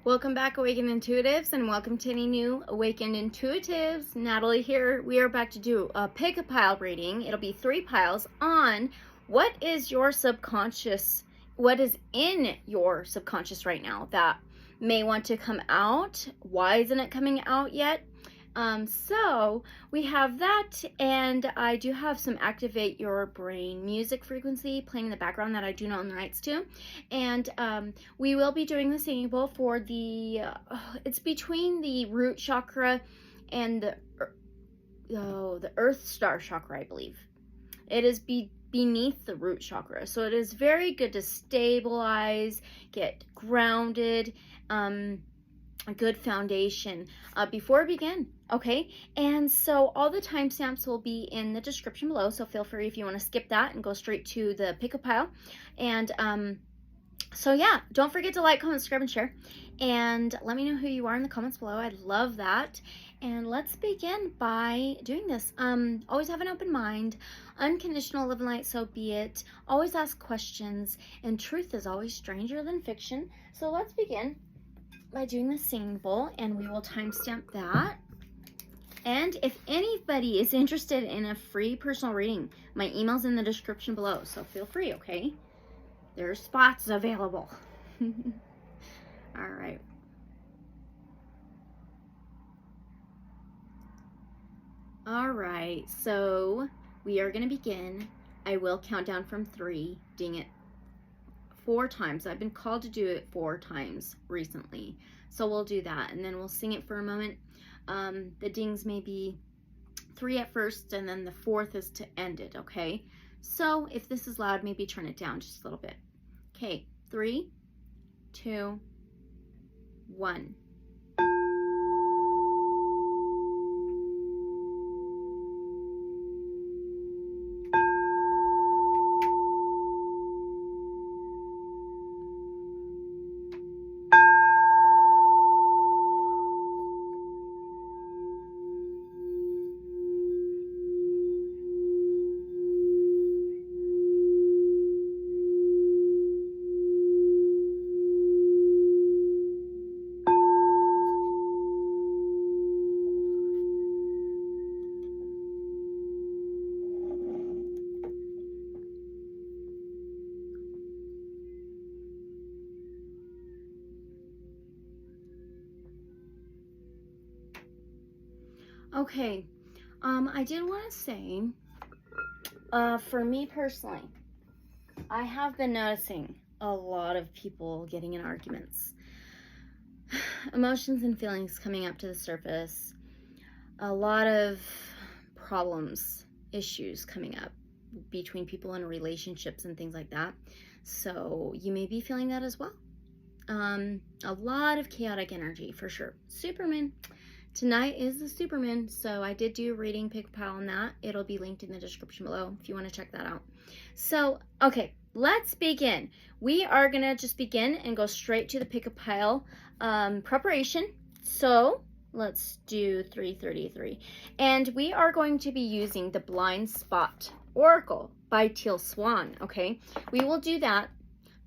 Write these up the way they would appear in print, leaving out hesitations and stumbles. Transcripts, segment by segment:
Welcome back, Awakened Intuitives, and welcome to any new Awakened Intuitives. Natalie here. We are about to do a pick a pile reading. It'll be 3 piles on what is your subconscious, what is in your subconscious right now that may want to come out. Why isn't it coming out yet? So we have that, and I do have some activate your brain music frequency playing in the background that I do not own the rights to, and we will be doing the singing bowl for the it's between the root chakra and the earth star chakra, I believe. It is beneath the root chakra, so it is very good to stabilize, get grounded, a good foundation before we begin. Okay, and so all the timestamps will be in the description below, so feel free if you want to skip that and go straight to the pick a pile. And so yeah, don't forget to like, comment, subscribe, and share, and let me know who you are in the comments below. I'd love that. And let's begin by doing this. Always have an open mind, unconditional love and light, so be it. Always ask questions, and truth is always stranger than fiction. So let's begin by doing the singing bowl, and we will timestamp that. And if anybody is interested in a free personal reading, my email's in the description below, so feel free, okay? There are spots available. All right. All right, so we are going to begin. I will count down from 3. Ding it. 4 times. I've been called to do it 4 times recently. So we'll do that, and then we'll sing it for a moment. The dings may be 3 at first, and then the 4th is to end it, okay? So if this is loud, maybe turn it down just a little bit. Okay, 3, 2, 1. Okay, I did want to say, for me personally, I have been noticing a lot of people getting in arguments. Emotions and feelings coming up to the surface. A lot of problems, issues coming up between people in relationships and things like that. So you may be feeling that as well. A lot of chaotic energy for sure. Superman. Tonight is the Superman, so I did do a reading pick a pile on that. It'll be linked in the description below if you want to check that out. So, okay, let's begin. We are going to just begin and go straight to the pick a pile preparation. So, let's do 333. And we are going to be using the Blind Spot Oracle by Teal Swan, okay? We will do that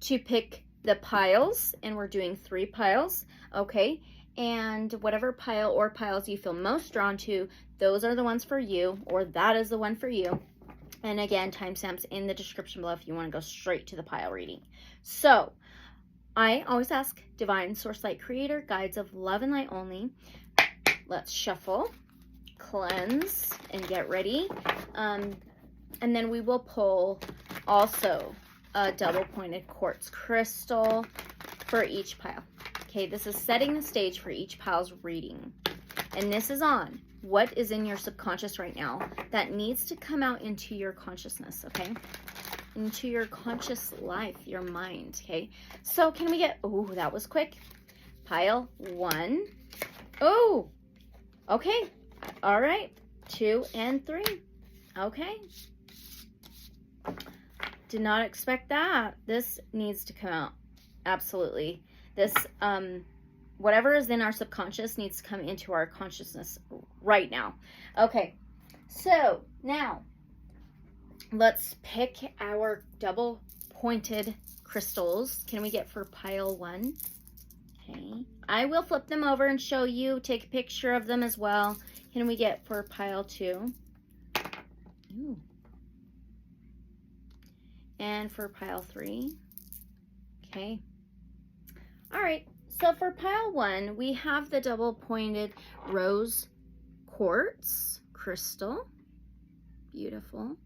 to pick the piles, and we're doing 3 piles, okay? And whatever pile or piles you feel most drawn to, those are the ones for you, or that is the one for you. And again, timestamps in the description below if you want to go straight to the pile reading. So, I always ask Divine Source Light Creator, guides of love and light only. Let's shuffle, cleanse, and get ready. And then we will pull also a double-pointed quartz crystal for each pile. Okay, this is setting the stage for each pile's reading. And this is on what is in your subconscious right now that needs to come out into your consciousness, okay? Into your conscious life, your mind, okay? So can we get, oh, that was quick. Pile 1. Oh, okay. All right. 2 and 3. Okay. Did not expect that. This needs to come out. Absolutely. This, whatever is in our subconscious needs to come into our consciousness right now. Okay, so now let's pick our double pointed crystals. Can we get for pile 1? Okay, I will flip them over and show you, take a picture of them as well. Can we get for pile 2? Ooh. And for pile 3. Okay. All right. So for pile 1, we have the double pointed rose quartz crystal. Beautiful.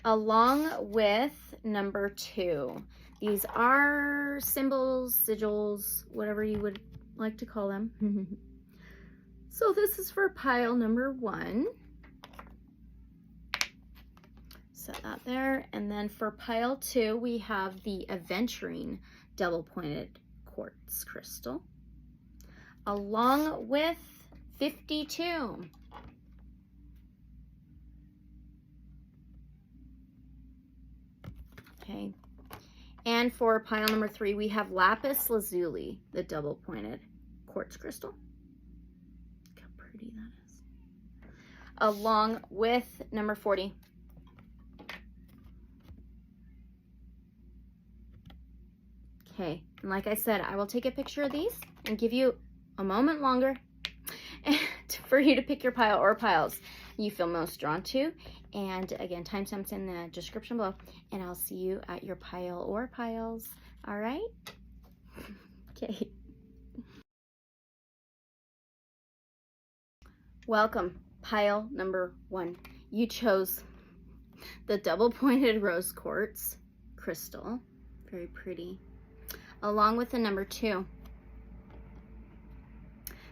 Along with number 2. These are symbols, sigils, whatever you would like to call them. So this is for pile number 1. Set that there. And then for pile 2, we have the aventurine double pointed quartz crystal, along with 52. Okay. And for pile number 3, we have lapis lazuli, the double pointed quartz crystal. Look how pretty that is. Along with number 40. Okay, and like I said, I will take a picture of these and give you a moment longer for you to pick your pile or piles you feel most drawn to. And again, timestamps in the description below. And I'll see you at your pile or piles. All right? Okay. Welcome, pile number 1. You chose the double pointed rose quartz crystal. Very pretty. Along with the number 2.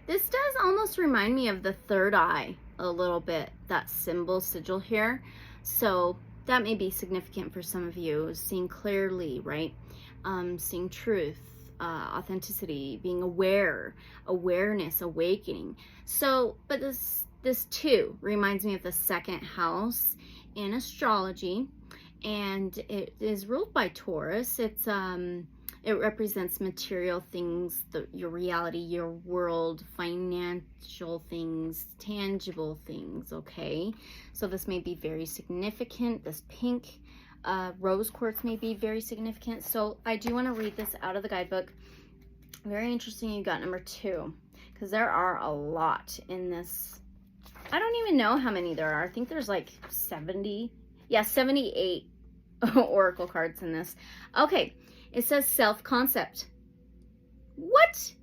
This does almost remind me of the third eye a little bit, that symbol sigil here. So that may be significant for some of you, seeing clearly, right? Seeing truth, authenticity, being aware, awareness, awakening. So, but this too reminds me of the 2nd house in astrology, and it is ruled by Taurus. It represents material things, your reality, your world, financial things, tangible things, okay? So this may be very significant. This pink rose quartz may be very significant. So I do want to read this out of the guidebook. Very interesting you got number 2, because there are a lot in this. I don't even know how many there are. I think there's like 70. Yeah, 78 oracle cards in this. Okay. It says self-concept. What?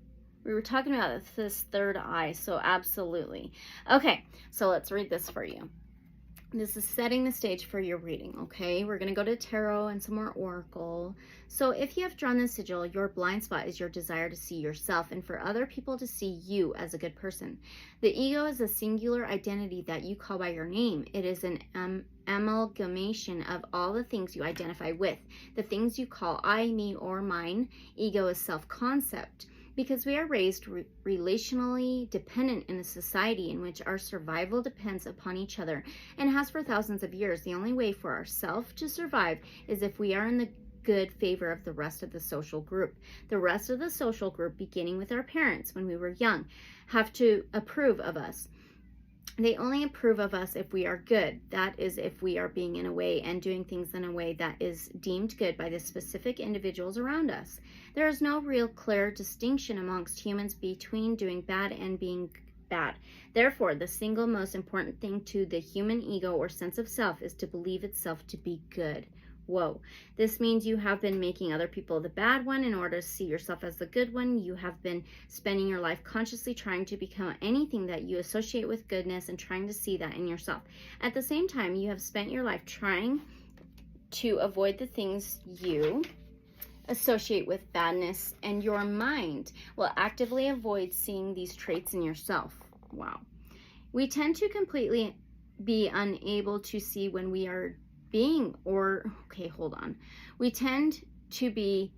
We were talking about this third eye, so absolutely. Okay, so let's read this for you. This is setting the stage for your reading, okay? We're going to go to tarot and some more oracle. So if you have drawn the sigil, your blind spot is your desire to see yourself and for other people to see you as a good person. The ego is a singular identity that you call by your name. It is an amalgamation of all the things you identify with. The things you call I, me, or mine. Ego is self-concept. Because we are raised relationally dependent in a society in which our survival depends upon each other and has for thousands of years, the only way for ourselves to survive is if we are in the good favor of the rest of the social group. The rest of the social group, beginning with our parents when we were young, have to approve of us. They only approve of us if we are good. That is, if we are being in a way and doing things in a way that is deemed good by the specific individuals around us. There is no real clear distinction amongst humans between doing bad and being bad. Therefore, the single most important thing to the human ego or sense of self is to believe itself to be good. Whoa. This means you have been making other people the bad one in order to see yourself as the good one. You have been spending your life consciously trying to become anything that you associate with goodness and trying to see that in yourself. At the same time, you have spent your life trying to avoid the things you associate with badness, and your mind will actively avoid seeing these traits in yourself. Wow. We tend to completely be unable to see when we are we tend to be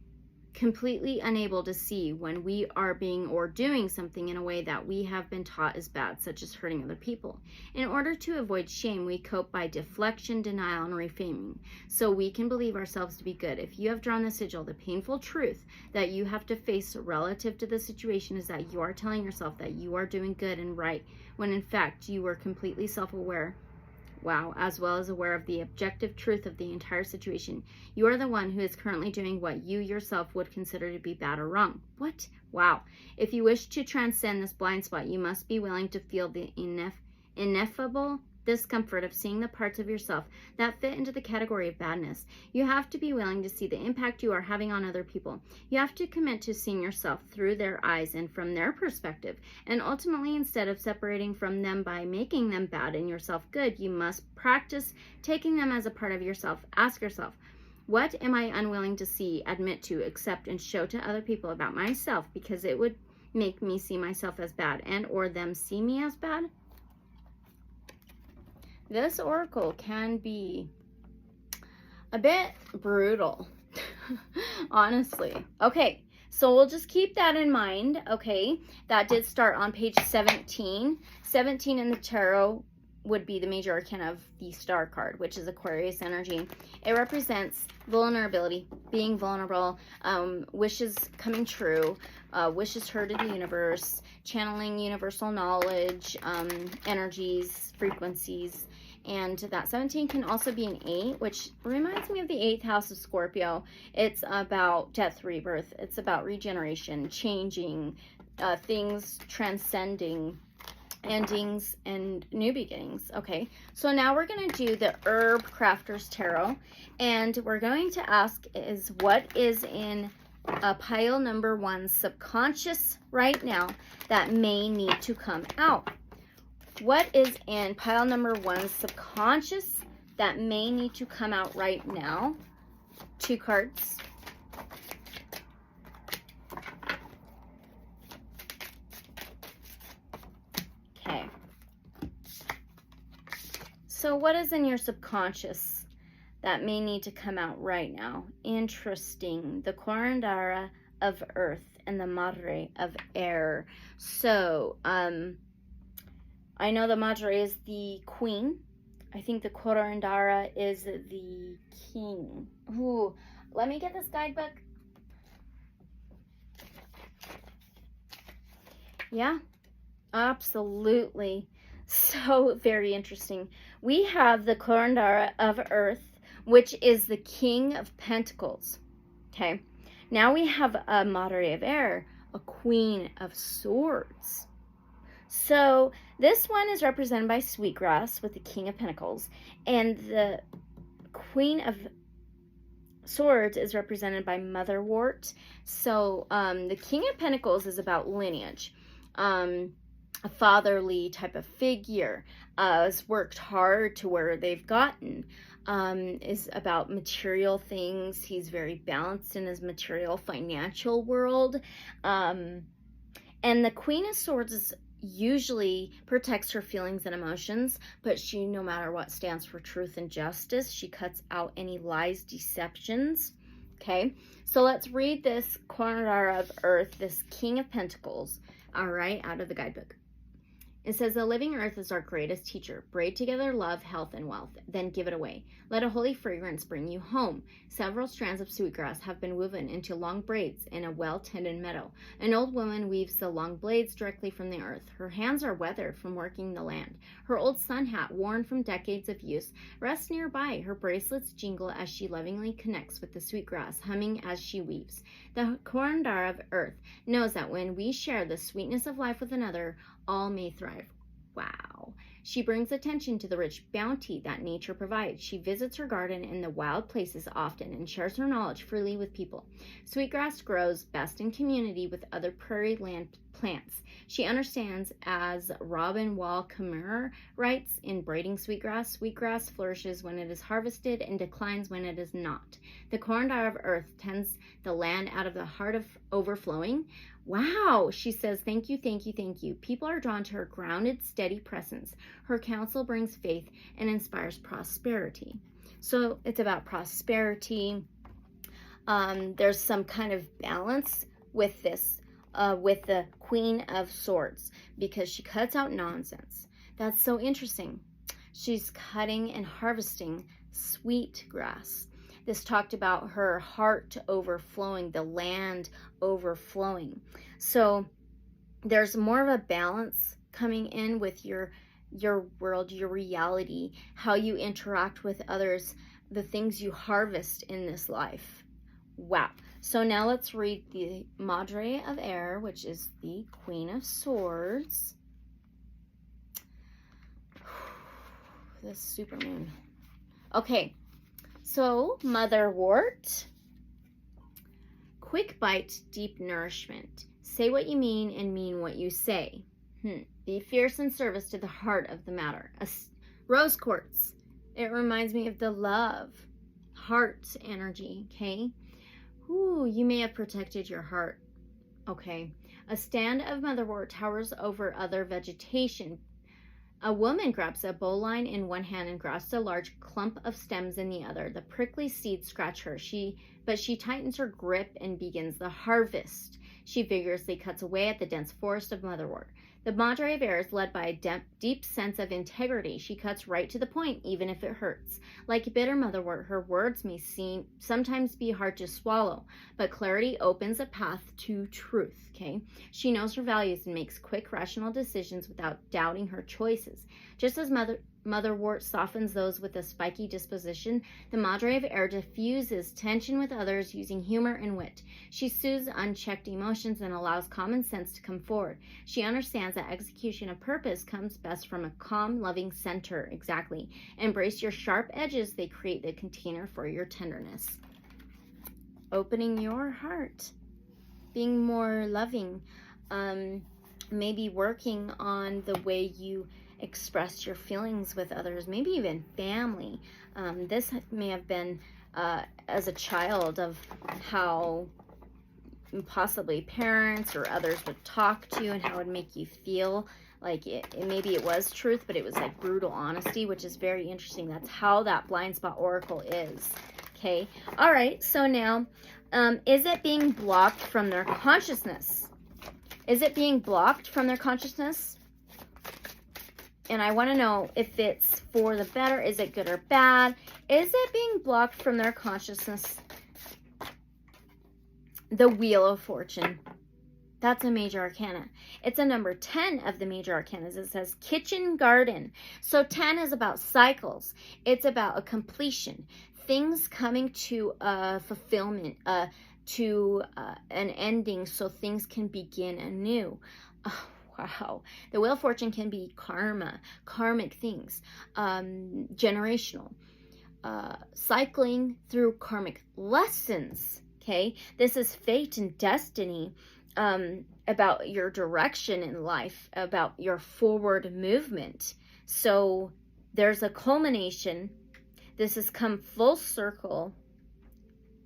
completely unable to see when we are being or doing something in a way that we have been taught is bad, such as hurting other people. In order to avoid shame, we cope by deflection, denial, and reframing, so we can believe ourselves to be good. If you have drawn the sigil, the painful truth that you have to face relative to the situation is that you are telling yourself that you are doing good and right, when in fact you are completely self-aware Wow. As well as aware of the objective truth of the entire situation. You are the one who is currently doing what you yourself would consider to be bad or wrong. What? Wow. If you wish to transcend this blind spot, you must be willing to feel the ineffable discomfort of seeing the parts of yourself that fit into the category of badness. You have to be willing to see the impact you are having on other people. You have to commit to seeing yourself through their eyes and from their perspective. And ultimately, instead of separating from them by making them bad and yourself good, you must practice taking them as a part of yourself. Ask yourself, what am I unwilling to see, admit to, accept, and show to other people about myself because it would make me see myself as bad and or them see me as bad? This oracle can be a bit brutal, honestly. Okay, so we'll just keep that in mind, okay? That did start on page 17. 17 in the tarot would be the major arcana of the star card, which is Aquarius energy. It represents vulnerability, being vulnerable, wishes coming true, wishes heard to the universe, channeling universal knowledge, energies, frequencies. And that 17 can also be an 8, which reminds me of the 8th house of Scorpio. It's about death, rebirth. It's about regeneration, changing, things transcending, endings, and new beginnings. Okay, so now we're going to do the Herbcrafters Tarot. And we're going to ask is what is in pile number 1 subconscious right now that may need to come out? What is in pile number 1 subconscious that may need to come out right now? 2 cards. Okay. So what is in your subconscious that may need to come out right now? Interesting. The Corandara of Earth and the Madre of Air. So, I know the Madre is the queen. I think the Corandara is the king. Ooh, let me get this guidebook. Yeah, absolutely. So very interesting. We have the Corandara of Earth, which is the King of Pentacles. Okay. Now we have a Madre of Air, a Queen of Swords. So this one is represented by Sweetgrass with the King of Pentacles, and the Queen of Swords is represented by Motherwort. So the King of Pentacles is about lineage, a fatherly type of figure, has worked hard to where they've gotten, is about material things. He's very balanced in his material financial world. And the Queen of Swords is usually protects her feelings and emotions, but she, no matter what, stands for truth and justice. She cuts out any lies, deceptions. Okay, so let's read this Corner of Earth, this King of Pentacles, all right, out of the guidebook. It says, the living earth is our greatest teacher. Braid together love, health, and wealth, then give it away. Let a holy fragrance bring you home. Several strands of sweetgrass have been woven into long braids in a well-tended meadow. An old woman weaves the long blades directly from the earth. Her hands are weathered from working the land. Her old sun hat, worn from decades of use, rests nearby. Her bracelets jingle as she lovingly connects with the sweetgrass, humming as she weaves. The Corandar of Earth knows that when we share the sweetness of life with another, all may thrive. Wow. She brings attention to the rich bounty that nature provides. She visits her garden in the wild places often and shares her knowledge freely with people. Sweetgrass grows best in community with other prairie land plants. She understands, as Robin Wall Kimmerer writes in Braiding Sweetgrass, sweetgrass flourishes when it is harvested and declines when it is not. The Corandar of Earth tends the land out of the heart of overflowing. Wow, she says, thank you, thank you, thank you. People are drawn to her grounded, steady presence. Her counsel brings faith and inspires prosperity. So it's about prosperity. There's some kind of balance with this, with the Queen of Swords, because she cuts out nonsense. That's so interesting. She's cutting and harvesting sweet grass. This talked about her heart overflowing, the land overflowing. So there's more of a balance coming in with your your world, your reality, how you interact with others, the things you harvest in this life. Wow. So now let's read the Madre of Air, which is the Queen of Swords. The Supermoon. Okay, so Motherwort. Quick bite, deep nourishment. Say what you mean and mean what you say. Be fierce in service to the heart of the matter. Rose quartz. It reminds me of the love, heart energy, okay? Ooh, you may have protected your heart. Okay. A stand of motherwort towers over other vegetation. A woman grabs a bowline in one hand and grasps a large clump of stems in the other. The prickly seeds scratch her, but she tightens her grip and begins the harvest. She vigorously cuts away at the dense forest of motherwort. The Madre of Air is led by a deep sense of integrity. She cuts right to the point, even if it hurts. Like bitter motherwort, her words may sometimes be hard to swallow, but clarity opens a path to truth, okay? She knows her values and makes quick, rational decisions without doubting her choices. Just as motherwort softens those with a spiky disposition, the Madre of Air diffuses tension with others using humor and wit. She soothes unchecked emotions and allows common sense to come forward. She understands that execution of purpose comes best from a calm, loving center. Exactly. Embrace your sharp edges. They create the container for your tenderness. Opening your heart. Being more loving. Maybe working on the way you express your feelings with others, maybe even family. This may have been as a child of how possibly parents or others would talk to you and how it would make you feel. Like maybe it was truth, but it was like brutal honesty, which is very interesting. That's how that blind spot oracle is. Okay. All right. So now, is it being blocked from their consciousness? Is it being blocked from their consciousness? And I want to know if it's for the better. Is it good or bad? Is it being blocked from their consciousness? The Wheel of Fortune. That's a major arcana. It's a number 10 of the major arcanas. It says kitchen garden. So 10 is about cycles. It's about a completion. Things coming to a fulfillment, to an ending so things can begin anew. Oh, wow. The Wheel of Fortune can be karma, karmic things, generational, cycling through karmic lessons, okay? This is fate and destiny, about your direction in life, about your forward movement. So there's a culmination. This has come full circle.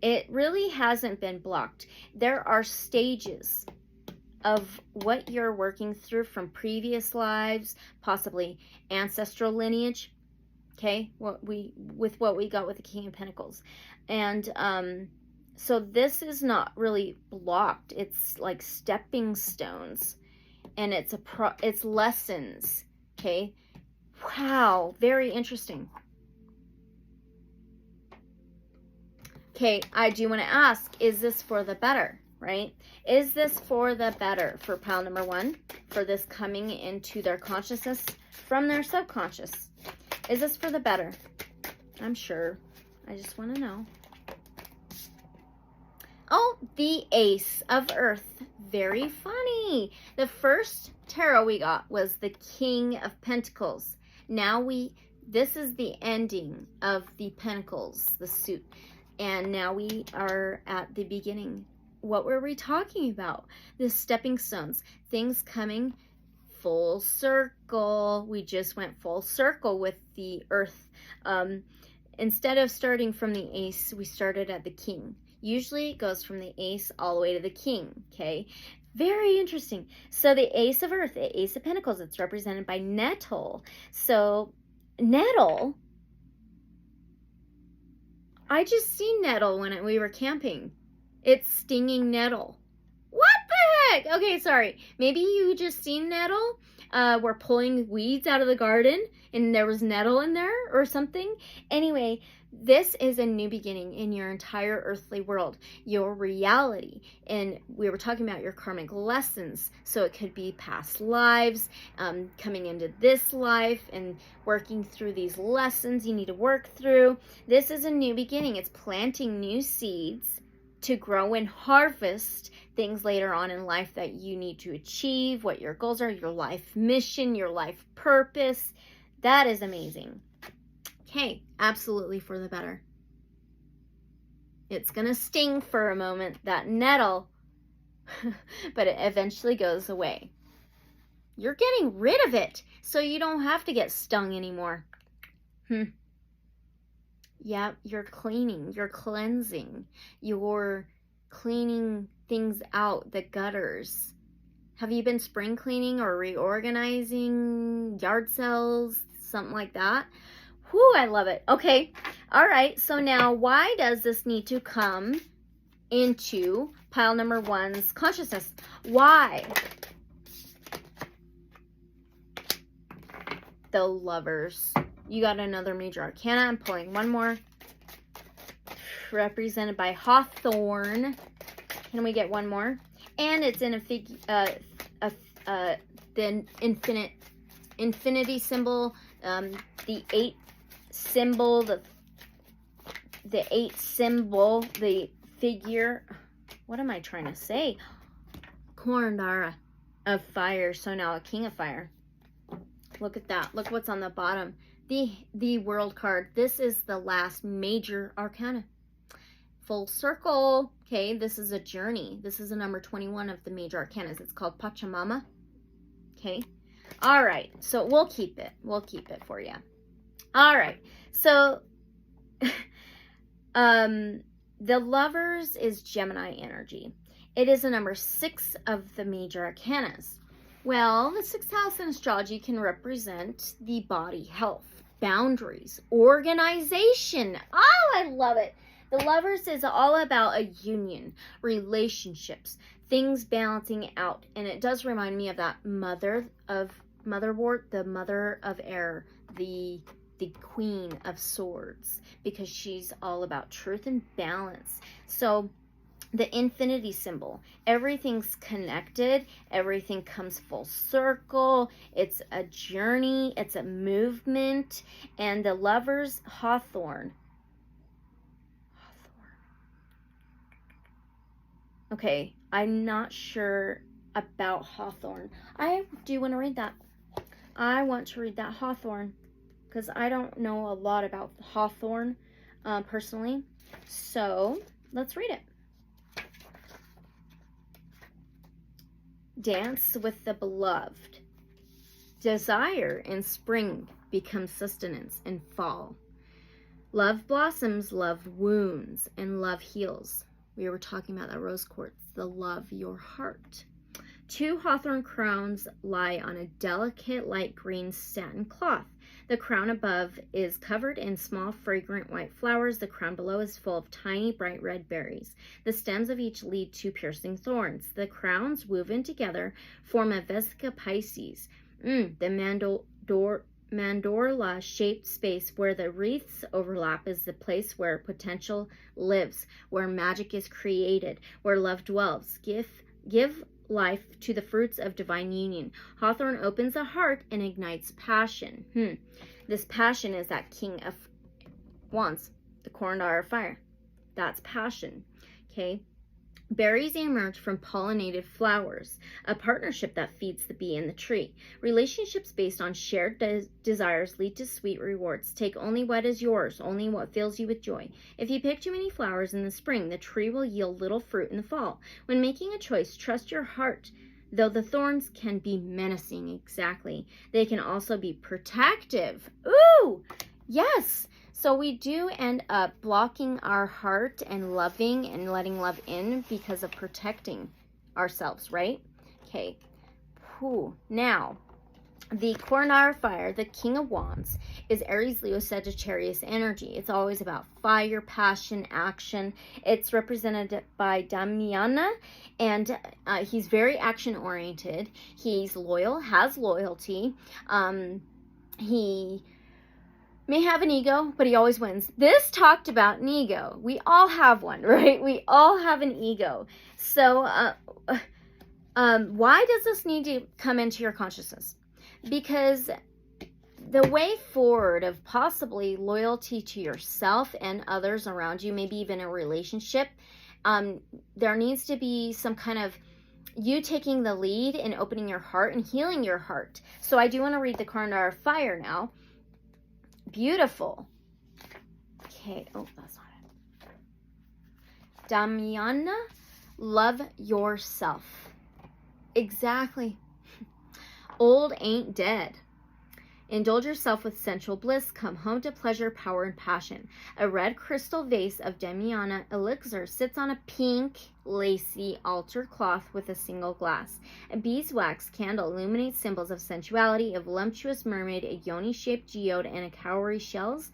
It really hasn't been blocked. There are stages of what you're working through from previous lives, possibly ancestral lineage, okay, with what we got with the King of Pentacles. And so this is not really blocked. It's like stepping stones, and it's lessons, okay? Wow, very interesting. Okay, I do want to ask, is this for the better? Right? Is this for the better for pile number 1? For this coming into their consciousness from their subconscious? Is this for the better? I'm sure. I just want to know. Oh, the Ace of Earth. Very funny. The first tarot we got was the King of Pentacles. Now this is the ending of the Pentacles, the suit. And now we are at the beginning. What were we talking about? The stepping stones, things coming full circle. We just went full circle with the Earth. Instead of starting from the Ace, we started at the King. Usually it goes from the Ace all the way to the King, okay? Very interesting. So the Ace of Earth, the Ace of Pentacles, it's represented by nettle. So nettle, I just seen nettle when we were camping. It's stinging nettle. What the heck? Okay, sorry. Maybe you just seen nettle. We're pulling weeds out of the garden and there was nettle in there or something. Anyway, This is a new beginning in your entire earthly world, your reality. And we were talking about your karmic lessons. So it could be past lives, coming into this life and working through these lessons you need to work through. This is a new beginning. It's planting new seeds to grow and harvest things later on in life that you need to achieve, what your goals are, your life mission, your life purpose. That is amazing. Okay, absolutely for the better. It's going to sting for a moment, that nettle, but it eventually goes away. You're getting rid of it, so you don't have to get stung anymore. Yeah, you're cleaning, you're cleansing, you're cleaning things out, the gutters. Have you been spring cleaning or reorganizing yard sales, something like that? Whew, I love it. Okay, all right, so now why does this need to come into pile number 1's consciousness? Why? The Lovers. You got another major arcana. I'm pulling one more. Represented by Hawthorne. Can we get one more? And it's in the infinity symbol, the 8 symbol, the 8 symbol, the figure. What am I trying to say? Korandara of fire. So now a king of fire. Look at that. Look what's on the bottom. The world card. This is the last major arcana. Full circle. Okay, this is a journey. This is a number 21 of the major arcanas. It's called Pachamama. Okay. All right. So we'll keep it. We'll keep it for you. All right. So the Lovers is Gemini energy. It is a number 6 of the major arcanas. Well, the 6th house in astrology can represent the body, health, boundaries, organization. Oh, I love it. The Lovers is all about a union, relationships, things balancing out. And it does remind me of that motherwort, the mother of air, the queen of swords, because she's all about truth and balance. So the infinity symbol, everything's connected, everything comes full circle, it's a journey, it's a movement. And the Lovers, Hawthorne. Okay, I'm not sure about Hawthorne. I do want to read that. I want to read that Hawthorne, because I don't know a lot about Hawthorne personally. So let's read it. Dance with the beloved. Desire in spring becomes sustenance in fall. Love blossoms, love wounds, and love heals. We were talking about that rose quartz, the love, your heart. 2 hawthorn crowns lie on a delicate light green satin cloth. The crown above is covered in small, fragrant white flowers. The crown below is full of tiny, bright red berries. The stems of each lead to piercing thorns. The crowns, woven together, form a Vesica Pisces. The mandorla-shaped space where the wreaths overlap is the place where potential lives, where magic is created, where love dwells. Give life to the fruits of divine union. Hawthorne opens the heart and ignites passion. This passion is that King of Wands, the Korandara of fire. That's passion. Okay. Berries emerge from pollinated flowers, a partnership that feeds the bee and the tree. Relationships based on shared desires lead to sweet rewards. Take only what is yours, only what fills you with joy. If you pick too many flowers in the spring, the tree will yield little fruit in the fall. When making a choice, trust your heart. Though the thorns can be menacing, exactly, they can also be protective. Ooh, yes. So we do end up blocking our heart and loving and letting love in because of protecting ourselves, right? Okay. Now, the Korandara fire, the King of Wands, is Aries, Leo, Sagittarius energy. It's always about fire, passion, action. It's represented by Damiana, and he's very action-oriented. He's loyal, has loyalty. He may have an ego, but he always wins. This talked about an ego. We all have one, right? We all have an ego. So why does this need to come into your consciousness? Because the way forward of possibly loyalty to yourself and others around you, maybe even a relationship, there needs to be some kind of you taking the lead in opening your heart and healing your heart. So I do want to read the card of fire now. Beautiful. Okay. Oh, that's not it. Damiana, love yourself. Exactly. Old ain't dead. Indulge yourself with sensual bliss. Come home to pleasure, power, and passion. A red crystal vase of Damiana elixir sits on a pink, lacy altar cloth with a single glass. A beeswax candle illuminates symbols of sensuality, a voluptuous mermaid, a yoni-shaped geode, and a cowrie shells.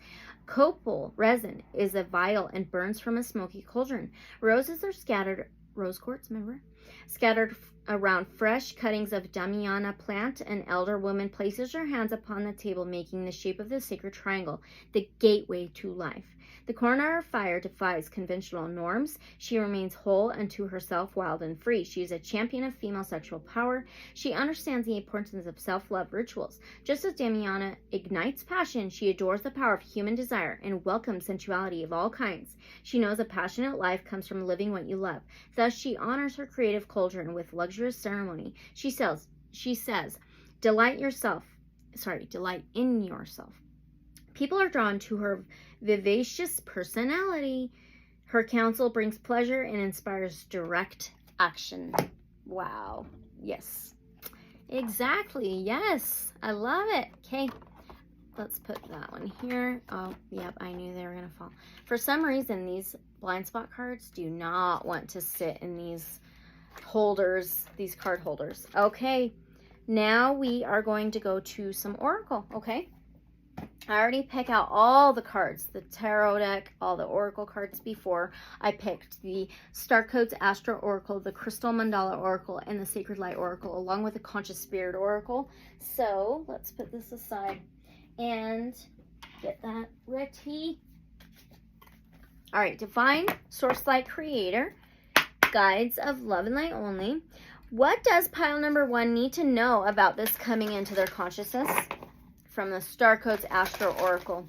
Copal resin is a vial and burns from a smoky cauldron. Roses are scattered, rose quartz, remember? Scattered around fresh cuttings of Damiana plant. An elder woman places her hands upon the table, making the shape of the sacred triangle, the gateway to life. The corner of fire defies conventional norms. She remains whole unto herself, wild and free. She is a champion of female sexual power. She understands the importance of self-love rituals. Just as Damiana ignites passion, she adores the power of human desire and welcomes sensuality of all kinds. She knows a passionate life comes from living what you love. Thus, she honors her creative cauldron with luxurious ceremony. She says, delight in yourself. People are drawn to her vivacious personality. Her counsel brings pleasure and inspires direct action. Wow. Yes. Exactly. Yes. I love it. Okay. Let's put that one here. Oh, yep. I knew they were going to fall. For some reason, these blind spot cards do not want to sit in these holders, these card holders. Okay. Now we are going to go to some Oracle. Okay. I already picked out all the cards, the tarot deck, all the oracle cards before. I picked the Starcodes Astro Oracle, the Crystal Mandala Oracle, and the Sacred Light Oracle, along with the Conscious Spirit Oracle. So let's put this aside and get that ready. All right, Divine Source Light Creator, Guides of Love and Light Only. What does pile number 1 need to know about this coming into their consciousness? From the Starcodes Astro Oracle.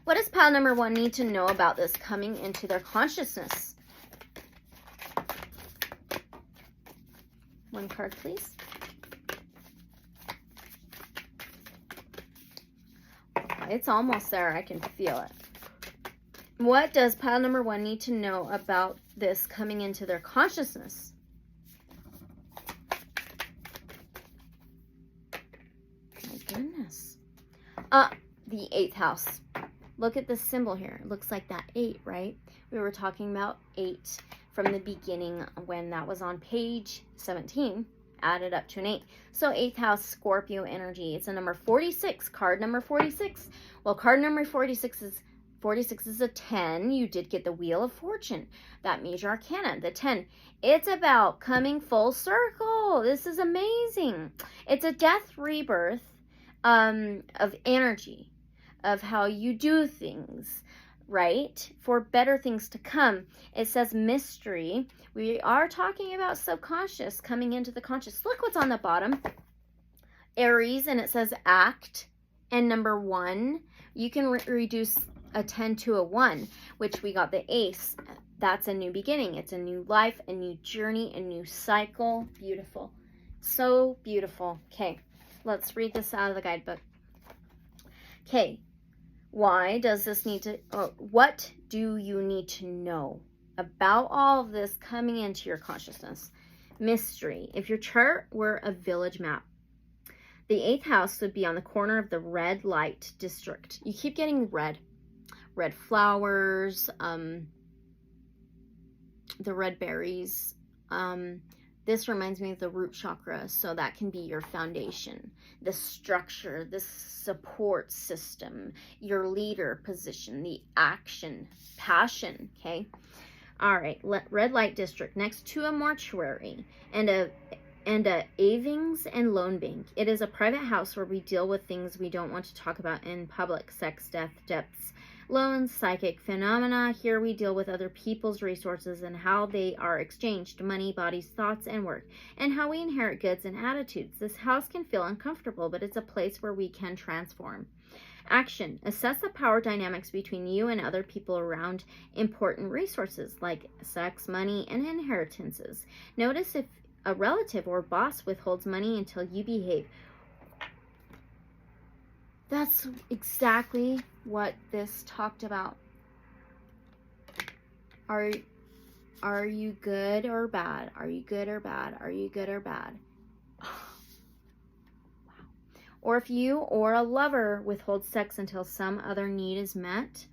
What does pile number 1 need to know about this coming into their consciousness? One card, please. It's almost there. I can feel it. What does pile number 1 need to know about this coming into their consciousness? Goodness. The 8th house. Look at this symbol here. It looks like that 8, right? We were talking about 8 from the beginning when that was on page 17, added up to an 8. So 8th house, Scorpio energy. It's a number 46, card number 46. Well, card number 46 is a 10. You did get the Wheel of Fortune. That major arcana, the 10. It's about coming full circle. This is amazing. It's a death rebirth of energy, of how you do things, right? For better things to come. It says mystery. We are talking about subconscious coming into the conscious. Look what's on the bottom. Aries, and it says act. And number 1, you can reduce a 10 to a 1, which we got the ace. That's a new beginning. It's a new life, a new journey, a new cycle. Beautiful. So beautiful. Okay. Let's read this out of the guidebook. Okay, why does this need to, what do you need to know about all of this coming into your consciousness? Mystery. If your chart were a village map, the 8th house would be on the corner of the red light district. You keep getting red flowers, the red berries. This reminds me of the root chakra, so that can be your foundation, the structure, the support system, your leader position, the action, passion, okay? All right, red light district next to a mortuary and and a savings and loan bank. It is a private house where we deal with things we don't want to talk about in public: sex, death, debts, loans, psychic phenomena. Here we deal with other people's resources and how they are exchanged: money, bodies, thoughts, and work, and how we inherit goods and attitudes. This house can feel uncomfortable, but it's a place where we can transform. Action. Assess the power dynamics between you and other people around important resources like sex, money, and inheritances. Notice if a relative or boss withholds money until you behave. That's exactly what this talked about. Are you good or bad? Are you good or bad? Are you good or bad? Wow. Or if you or a lover withholds sex until some other need is met,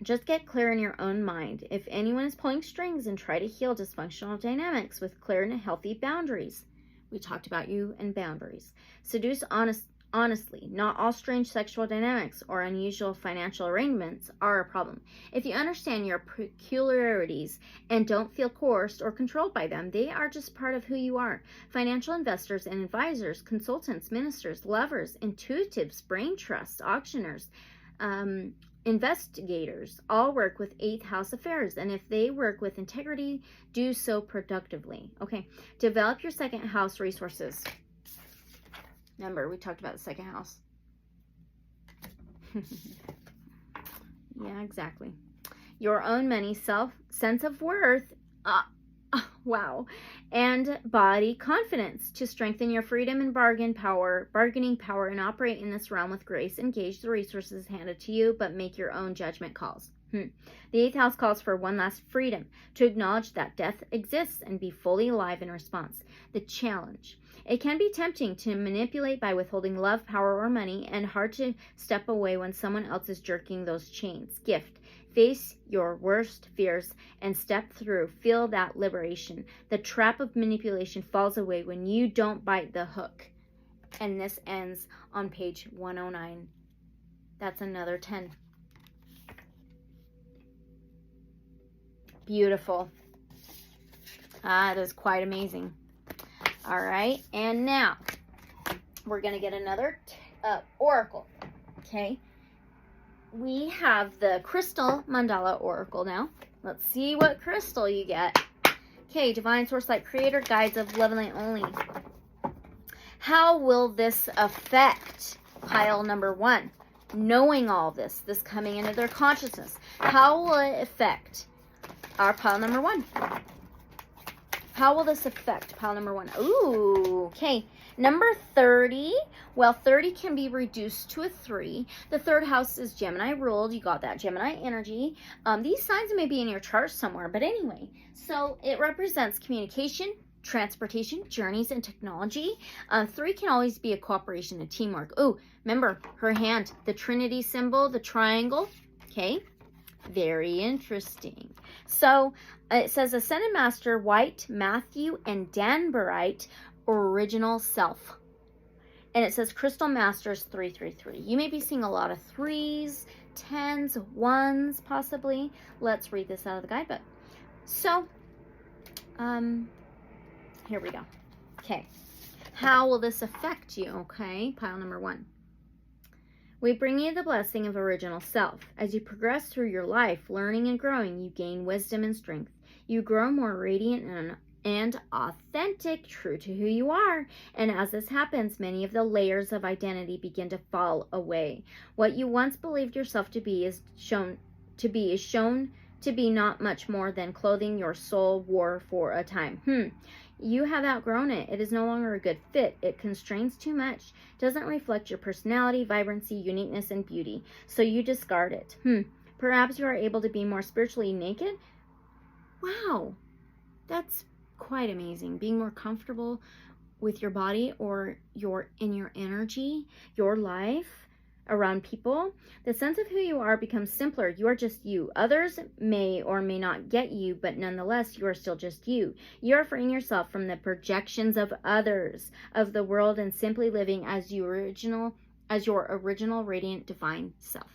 just get clear in your own mind. If anyone is pulling strings, and try to heal dysfunctional dynamics with clear and healthy boundaries. We talked about you and boundaries. Seduce honestly. Not all strange sexual dynamics or unusual financial arrangements are a problem. If you understand your peculiarities and don't feel coerced or controlled by them, they are just part of who you are. Financial investors and advisors, consultants, ministers, lovers, intuitives, brain trusts, auctioneers, investigators all work with 8th house affairs, and if they work with integrity, do so productively. Okay, develop your 2nd house resources. Remember, we talked about the 2nd house. Yeah, exactly. Your own money, sense of worth, wow, and body confidence to strengthen your freedom and bargaining power, and operate in this realm with grace. Engage the resources handed to you, but make your own judgment calls. The 8th house calls for one last freedom, to acknowledge that death exists and be fully alive in response. The challenge. It can be tempting to manipulate by withholding love, power, or money, and hard to step away when someone else is jerking those chains. Gift. Face your worst fears and step through. Feel that liberation. The trap of manipulation falls away when you don't bite the hook. And this ends on page 109. That's another 10. Beautiful. That is quite amazing. All right, and now we're going to get another oracle. Okay, we have the Crystal Mandala Oracle now. Let's see what crystal you get. Okay, Divine Source Light Creator, Guides of Love and Light Only. How will this affect pile number 1? Knowing all this coming into their consciousness. How will it affect our pile number 1? How will this affect pile number 1? Ooh, okay. Number 30. Well, 30 can be reduced to a 3. The 3rd house is Gemini ruled. You got that Gemini energy. These signs may be in your chart somewhere, but anyway. So it represents communication, transportation, journeys, and technology. 3 can always be a cooperation and teamwork. Oh, remember her hand, the Trinity symbol, the triangle. Okay. Very interesting. So it says Ascended Master, White, Matthew, and Danburite, Original Self. And it says Crystal Masters 333. You may be seeing a lot of 3s, 10s, 1s, possibly. Let's read this out of the guidebook. So, here we go. Okay. How will this affect you? Okay, pile number 1. We bring you the blessing of original self. As you progress through your life, learning and growing, you gain wisdom and strength. You grow more radiant and authentic, true to who you are. And as this happens, many of the layers of identity begin to fall away. What you once believed yourself to be is shown to be not much more than clothing your soul wore for a time. You have outgrown it. It is no longer a good fit. It constrains too much. Doesn't reflect your personality, vibrancy, uniqueness, and beauty. So you discard it. Perhaps you are able to be more spiritually naked. Wow. That's quite amazing. Being more comfortable with your body or in your energy, your life, around people. The sense of who you are becomes simpler. You are just you. Others may or may not get you, but nonetheless, you are still just you. You are freeing yourself from the projections of others, of the world, and simply living as your original radiant divine self.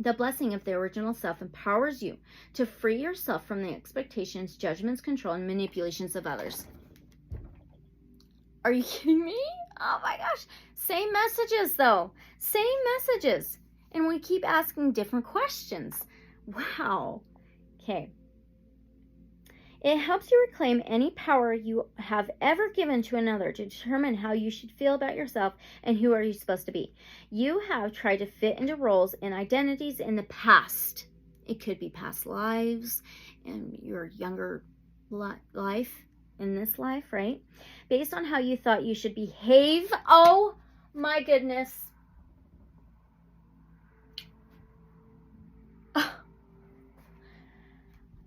The blessing of the original self empowers you to free yourself from the expectations, judgments, control, and manipulations of others. Are you kidding me? Oh my gosh. Same messages though. Same messages. And we keep asking different questions. Wow. Okay. It helps you reclaim any power you have ever given to another to determine how you should feel about yourself and who are you supposed to be. You have tried to fit into roles and identities in the past. It could be past lives and your younger life, in this life, right? Based on how you thought you should behave. Oh my goodness.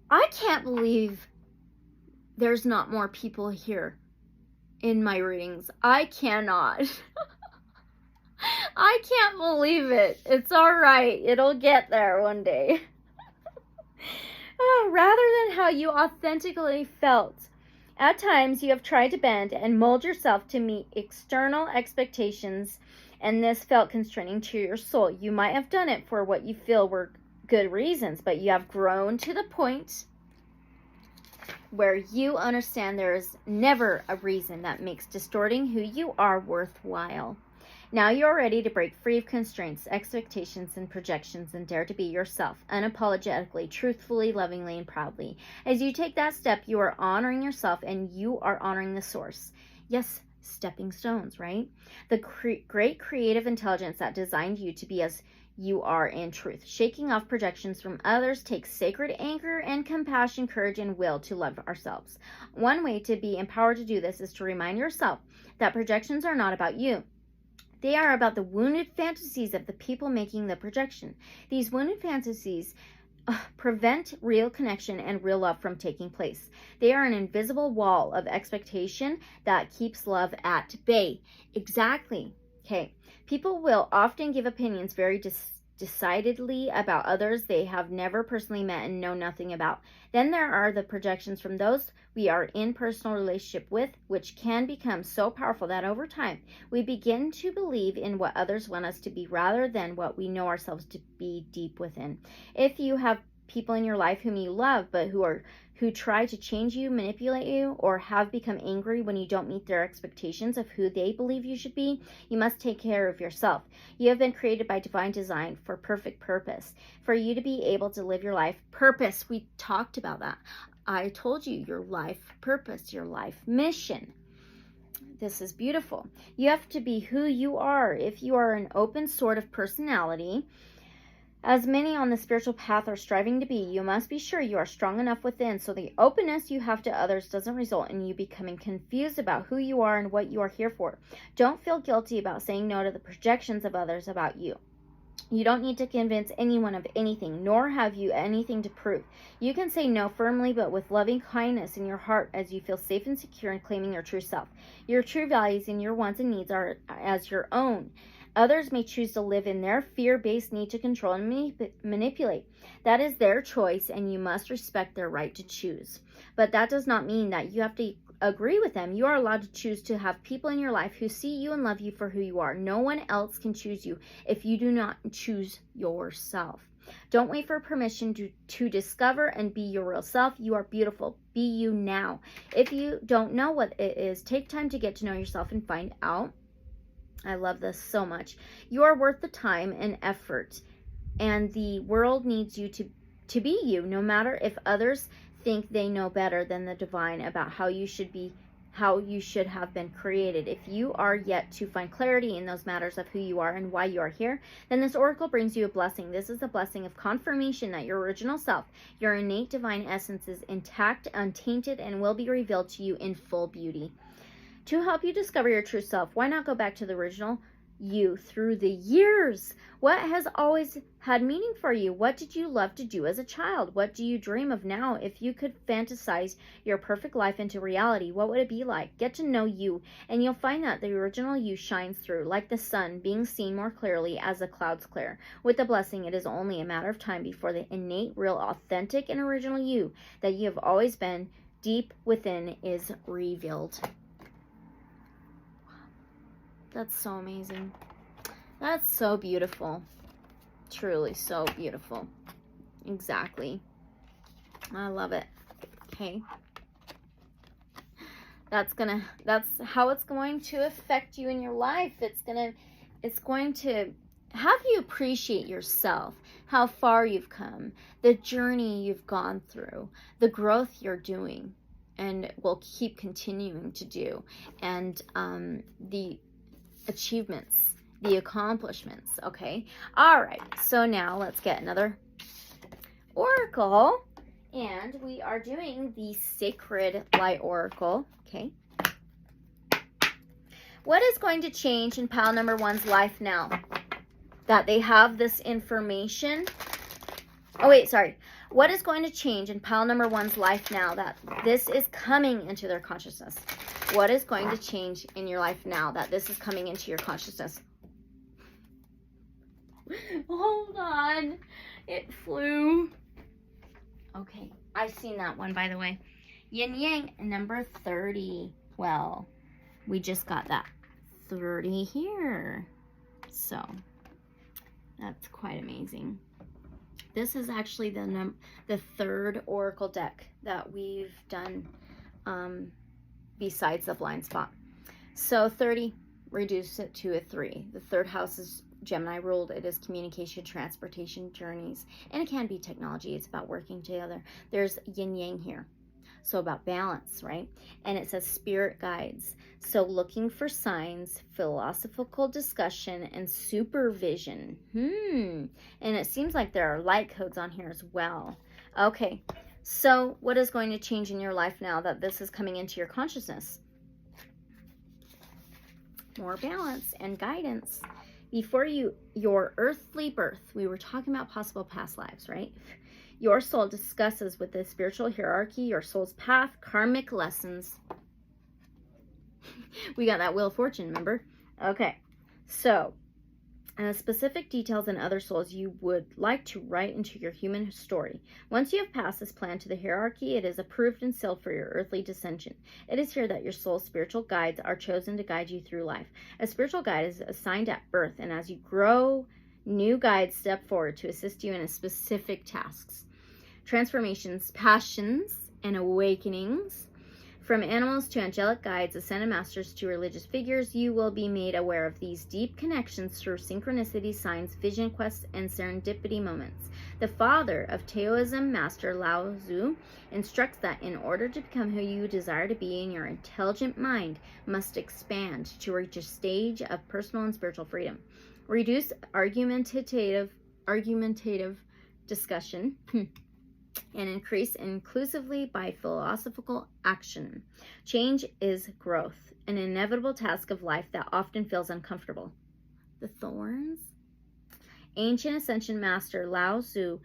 I can't believe there's not more people here in my readings. I cannot. I can't believe it. It's all right. It'll get there one day. Rather than how you authentically felt. At times, you have tried to bend and mold yourself to meet external expectations, and this felt constraining to your soul. You might have done it for what you feel were good reasons, but you have grown to the point where you understand there is never a reason that makes distorting who you are worthwhile. Now you're ready to break free of constraints, expectations, and projections and dare to be yourself, unapologetically, truthfully, lovingly, and proudly. As you take that step, you are honoring yourself and you are honoring the source. Yes, stepping stones, right? The great creative intelligence that designed you to be as you are in truth. Shaking off projections from others takes sacred anger and compassion, courage, and will to love ourselves. One way to be empowered to do this is to remind yourself that projections are not about you. They are about the wounded fantasies of the people making the projection. These wounded fantasies prevent real connection and real love from taking place. They are an invisible wall of expectation that keeps love at bay. Exactly. Okay. People will often give opinions very decidedly about others they have never personally met and know nothing about. Then there are the projections from those we are in personal relationship with, which can become so powerful that over time we begin to believe in what others want us to be rather than what we know ourselves to be deep within. If you have people in your life whom you love but who try to change you, manipulate you, or have become angry when you don't meet their expectations of who they believe you should be, you must take care of yourself. You have been created by divine design for perfect purpose, for you to be able to live your life purpose. We talked about that. I told you your life purpose, your life mission. This is beautiful. You have to be who you are. If you are an open sort of personality, as many on the spiritual path are striving to be, you must be sure you are strong enough within so the openness you have to others doesn't result in you becoming confused about who you are and what you are here for. Don't feel guilty about saying no to the projections of others about you. You don't need to convince anyone of anything, nor have you anything to prove. You can say no firmly, but with loving kindness in your heart as you feel safe and secure in claiming your true self. Your true values and your wants and needs are as your own. Others may choose to live in their fear-based need to control and manipulate. That is their choice, and you must respect their right to choose. But that does not mean that you have to agree with them. You are allowed to choose to have people in your life who see you and love you for who you are. No one else can choose you if you do not choose yourself. Don't wait for permission to discover and be your real self. You are beautiful. Be you now. If you don't know what it is, take time to get to know yourself and find out. I love this so much. You are worth the time and effort, and the world needs you to be you, no matter if others think they know better than the divine about how you should be, how you should have been created. If you are yet to find clarity in those matters of who you are and why you are here, then this oracle brings you a blessing. This is a blessing of confirmation that your original self, your innate divine essence, is intact, untainted, and will be revealed to you in full beauty. To help you discover your true self, why not go back to the original you through the years? What has always had meaning for you? What did you love to do as a child? What do you dream of now? If you could fantasize your perfect life into reality, what would it be like? Get to know you, and you'll find that the original you shines through, like the sun being seen more clearly as the clouds clear. With the blessing, it is only a matter of time before the innate, real, authentic, and original you that you have always been deep within is revealed. That's so amazing. That's so beautiful. Truly so beautiful. Exactly. I love it. Okay. That's how it's going to affect you in your life. It's going to have you appreciate yourself, how far you've come, the journey you've gone through, the growth you're doing and will keep continuing to do, and the achievements, the accomplishments. Okay. All right. So now let's get another oracle, and we are doing the Sacred Light Oracle. Okay. What is going to change in pile number 1's life now that they have this information? Oh, wait, sorry. What is going to change in pile number 1's life now that this is coming into their consciousness? What is going to change in your life now that this is coming into your consciousness? Hold on. It flew. Okay. I've seen that one, by the way. Yin Yang, number 30. Well, we just got that 30 here. So, that's quite amazing. This is actually the third oracle deck that we've done besides the blind spot. So 30, reduce it to a 3. The third house is Gemini ruled. It is communication, transportation, journeys, and it can be technology. It's about working together. There's yin yang here. So about balance, right? And it says spirit guides. So looking for signs, philosophical discussion, and supervision. And it seems like there are light codes on here as well. Okay, so what is going to change in your life now that this is coming into your consciousness? More balance and guidance. Before your earthly birth, we were talking about possible past lives, right? Your soul discusses with the spiritual hierarchy, your soul's path, karmic lessons. We got that Wheel of Fortune, remember? Okay, so specific details and other souls you would like to write into your human story. Once you have passed this plan to the hierarchy, it is approved and sealed for your earthly descension. It is here that your soul's spiritual guides are chosen to guide you through life. A spiritual guide is assigned at birth, and as you grow, new guides step forward to assist you in specific tasks. Transformations, passions, and awakenings. From animals to angelic guides, ascended masters to religious figures, you will be made aware of these deep connections through synchronicity, signs, vision quests, and serendipity moments. The father of Taoism, Master Lao Tzu, instructs that in order to become who you desire to be, your intelligent mind must expand to reach a stage of personal and spiritual freedom. Reduce argumentative discussion and increase inclusively by philosophical action. Change is growth, an inevitable task of life that often feels uncomfortable. The thorns. Ancient Ascension Master Lao Tzu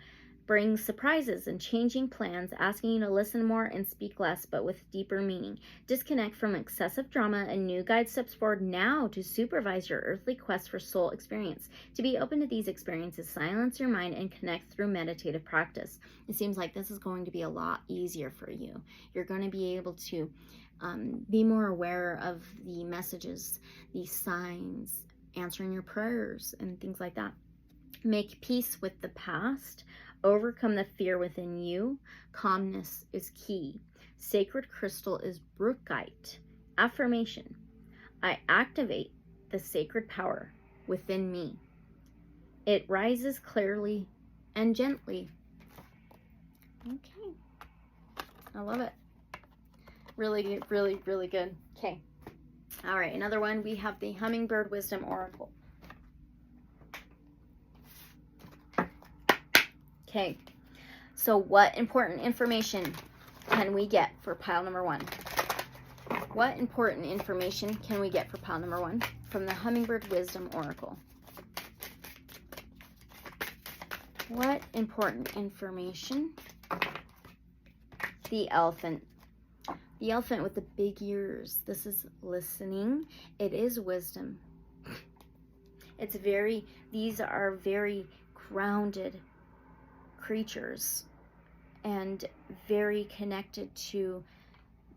brings surprises and changing plans, asking you to listen more and speak less, but with deeper meaning. Disconnect from excessive drama. A new guide steps forward now to supervise your earthly quest for soul experience. To be open to these experiences, silence your mind and connect through meditative practice. It seems like this is going to be a lot easier for you. You're going to be able to be more aware of the messages, the signs, answering your prayers, and things like that. Make peace with the past. Overcome the fear within you. Calmness is key. Sacred crystal is brookite. Affirmation. I activate the sacred power within me. It rises clearly and gently. Okay. I love it. Really good, really good. Okay. All right, another one. We have the Hummingbird Wisdom Oracle. Okay, so what important information can we get for pile number 1? What important information can we get for pile number 1 from the Hummingbird Wisdom Oracle? What important information? The elephant. The elephant with the big ears. This is listening. It is wisdom. These are very grounded creatures and very connected to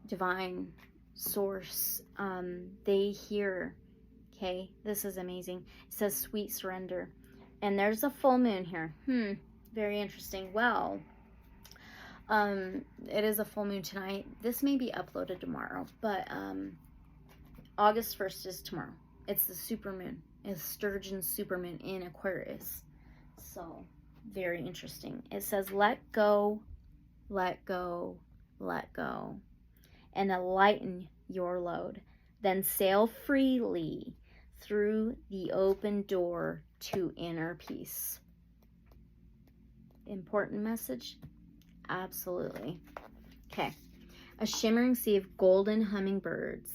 divine source. They hear. Okay, this is amazing. It says sweet surrender, and there's a full moon here. Very interesting. Well, It is a full moon tonight. This may be uploaded tomorrow, but August 1st is tomorrow. It's the super moon. It's Sturgeon super moon in Aquarius. So, very interesting. It says, let go, let go, let go, and lighten your load. Then sail freely through the open door to inner peace. Important message? Absolutely. Okay. A shimmering sea of golden hummingbirds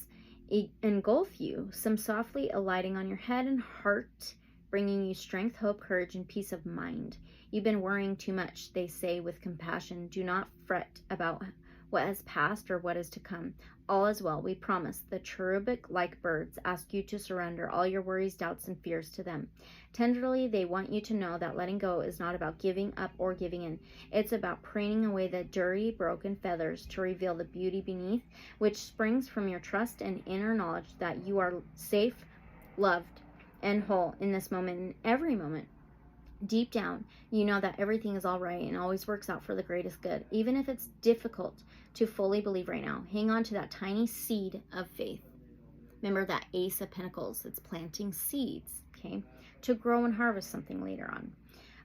engulf you, some softly alighting on your head and heart, bringing you strength, hope, courage, and peace of mind. You've been worrying too much, they say with compassion. Do not fret about what has passed or what is to come. All is well, we promise. The cherubic-like birds ask you to surrender all your worries, doubts, and fears to them. Tenderly, they want you to know that letting go is not about giving up or giving in. It's about preening away the dirty, broken feathers to reveal the beauty beneath, which springs from your trust and inner knowledge that you are safe, loved, and whole in this moment and every moment. Deep down, you know that everything is all right and always works out for the greatest good. Even if it's difficult to fully believe right now, hang on to that tiny seed of faith. Remember that Ace of Pentacles, it's planting seeds, okay, to grow and harvest something later on.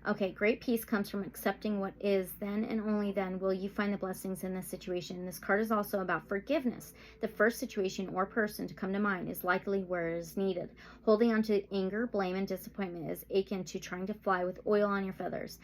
Okay, great peace comes from accepting what is. Then and only then will you find the blessings in this situation. This card is also about forgiveness. The first situation or person to come to mind is likely where it is needed. Holding on to anger, blame, and disappointment is akin to trying to fly with oil on your feathers.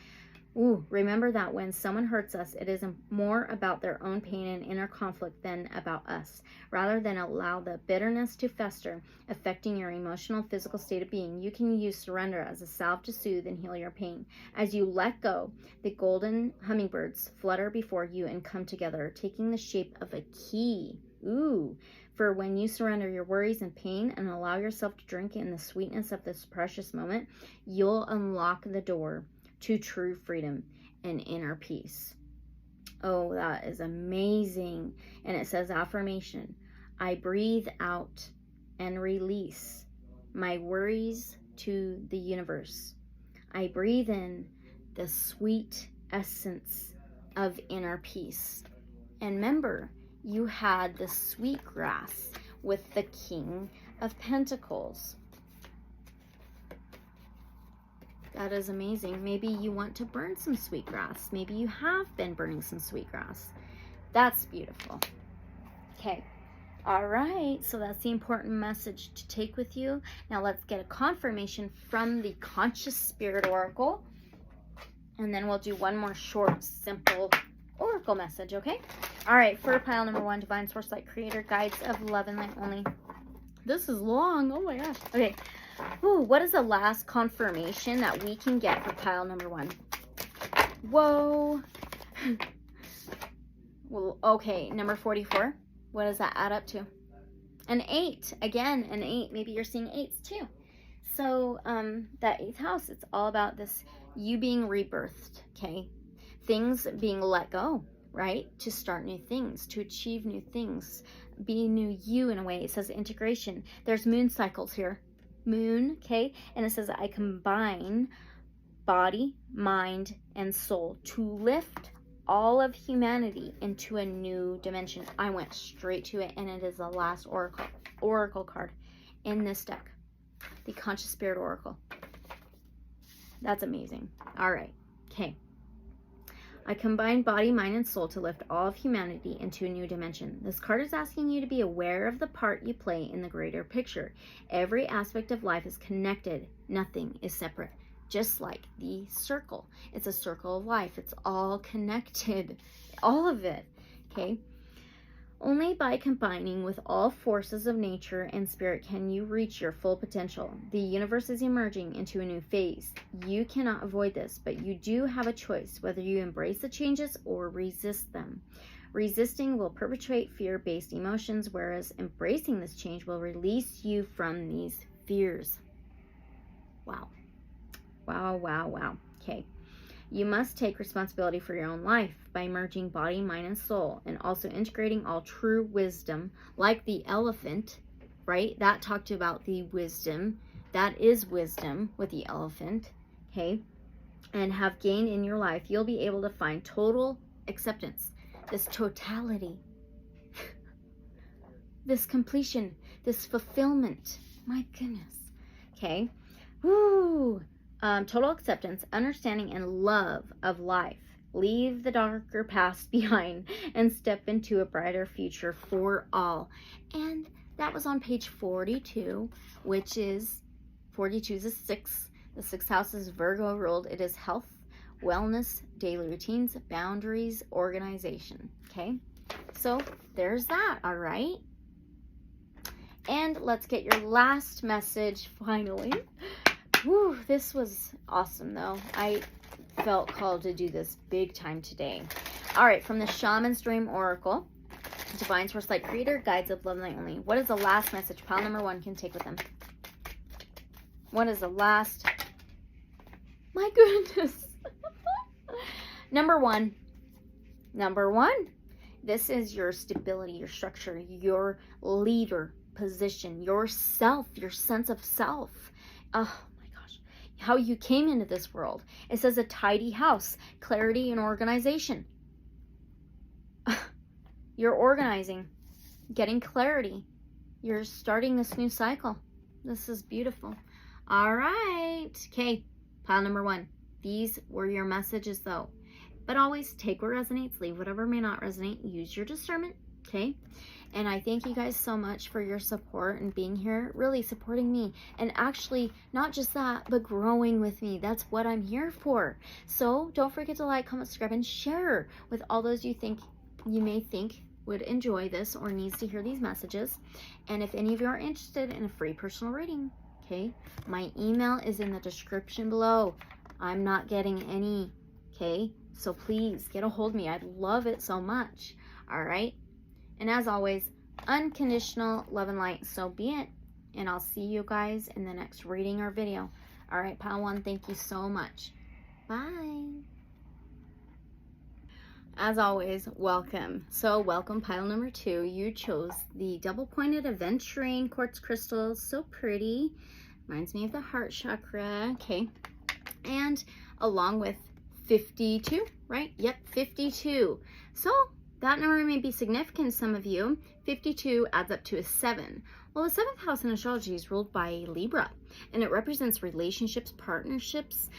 Ooh, remember that when someone hurts us, it is more about their own pain and inner conflict than about us. Rather than allow the bitterness to fester, affecting your emotional, physical state of being, you can use surrender as a salve to soothe and heal your pain. As you let go, the golden hummingbirds flutter before you and come together, taking the shape of a key. Ooh, for when you surrender your worries and pain and allow yourself to drink in the sweetness of this precious moment, you'll unlock the door to true freedom and inner peace. Oh, that is amazing. And it says affirmation. I breathe out and release my worries to the universe. I breathe in the sweet essence of inner peace. And remember, you had the sweet grass with the King of Pentacles. That is amazing. Maybe you want to burn some sweetgrass. Maybe you have been burning some sweetgrass. That's beautiful. Okay. All right. So that's the important message to take with you. Now let's get a confirmation from the Conscious Spirit Oracle. And then we'll do one more short, simple Oracle message, okay? All right. For pile number 1, Divine Source Light Creator, Guides of Love and Light Only. This is long. Oh my gosh. Okay. Ooh, what is the last confirmation that we can get for pile number 1? Whoa. Well, okay, number 44. What does that add up to? An 8. Again, an 8. Maybe you're seeing 8s too. So, that 8th house, it's all about this, you being rebirthed, okay? Things being let go, right? To start new things, to achieve new things, be new you in a way. It says integration. There's moon cycles here. Moon, okay? And it says I combine body, mind, and soul to lift all of humanity into a new dimension. I went straight to it, and it is the last oracle card in this deck, the Conscious Spirit Oracle. That's amazing. All right, okay. I combine body, mind, and soul to lift all of humanity into a new dimension. This card is asking you to be aware of the part you play in the greater picture. Every aspect of life is connected. Nothing is separate. Just like the circle. It's a circle of life. It's all connected. All of it. Okay? Only by combining with all forces of nature and spirit can you reach your full potential. The universe is emerging into a new phase. You cannot avoid this, but you do have a choice whether you embrace the changes or resist them. Resisting will perpetuate fear-based emotions, whereas embracing this change will release you from these fears. Wow. Wow, wow, wow. Okay. You must take responsibility for your own life by merging body, mind, and soul, and also integrating all true wisdom, like the elephant, right? That talked about the wisdom. That is wisdom with the elephant, okay? And have gained in your life. You'll be able to find total acceptance, this totality, this completion, this fulfillment. My goodness. Okay. Woo. Total acceptance, understanding, and love of life. Leave the darker past behind and step into a brighter future for all. And that was on page 42, which is 42 is a 6. The 6th house is Virgo ruled. It is health, wellness, daily routines, boundaries, organization. Okay, so there's that. All right. And let's get your last message finally. Woo, this was awesome though. I felt called to do this big time today. All right, from the Shamans Dream Oracle, Divine Source Light Creator, Guides of Love Light Only. What is the last message pile number 1 can take with them? What is the last? My goodness. Number one. This is your stability, your structure, your leader position, yourself, your sense of self. Oh my gosh. How you came into this world. It says a tidy house, clarity and organization. You're organizing, getting clarity. You're starting this new cycle. This is beautiful. All right. Okay. Pile number 1. These were your messages though. But always take what resonates, leave whatever may not resonate. Use your discernment. Okay. And I thank you guys so much for your support and being here, really supporting me. And actually, not just that, but growing with me. That's what I'm here for. So don't forget to like, comment, subscribe, and share with all those you may think would enjoy this or needs to hear these messages. And if any of you are interested in a free personal reading, okay, my email is in the description below. I'm not getting any, okay, so please get a hold of me. I'd love it so much. All right, and as always, unconditional love and light, so be it. And I'll see you guys in the next reading or video. All right, pile 1, thank you so much. Bye. As always, welcome. So welcome pile number 2. You chose the double-pointed aventurine quartz crystals. So pretty. Reminds me of the heart chakra. Okay. And along with 52, right? Yep, 52. So that number may be significant to some of you. 52 adds up to a 7. Well, the 7th house in astrology is ruled by Libra, and it represents relationships, partnerships,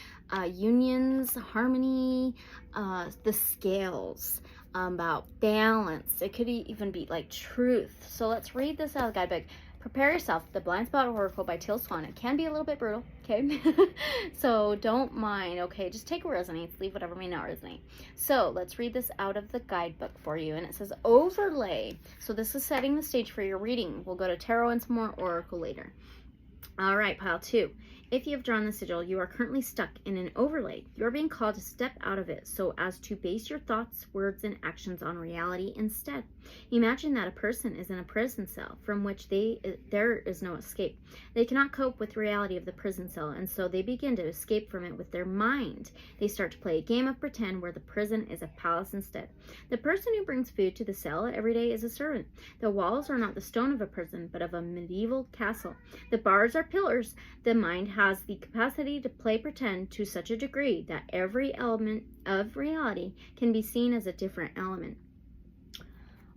unions, harmony, the scales, about balance. It could even be like truth. So let's read this out of the guidebook. Prepare yourself. The Blind Spot Oracle by Teal Swan. It can be a little bit brutal, okay? So don't mind, okay? Just take what resonates, leave whatever may not resonate. So let's read this out of the guidebook for you. And it says overlay. So this is setting the stage for your reading. We'll go to tarot and some more oracle later. All right, pile 2. If you have drawn the sigil, you are currently stuck in an overlay. You are being called to step out of it so as to base your thoughts, words, and actions on reality instead. Imagine that a person is in a prison cell from which there is no escape. They cannot cope with the reality of the prison cell, and so they begin to escape from it with their mind. They start to play a game of pretend where the prison is a palace instead. The person who brings food to the cell every day is a servant. The walls are not the stone of a prison, but of a medieval castle. The bars are pillars. The mind has the capacity to play pretend to such a degree that every element of reality can be seen as a different element.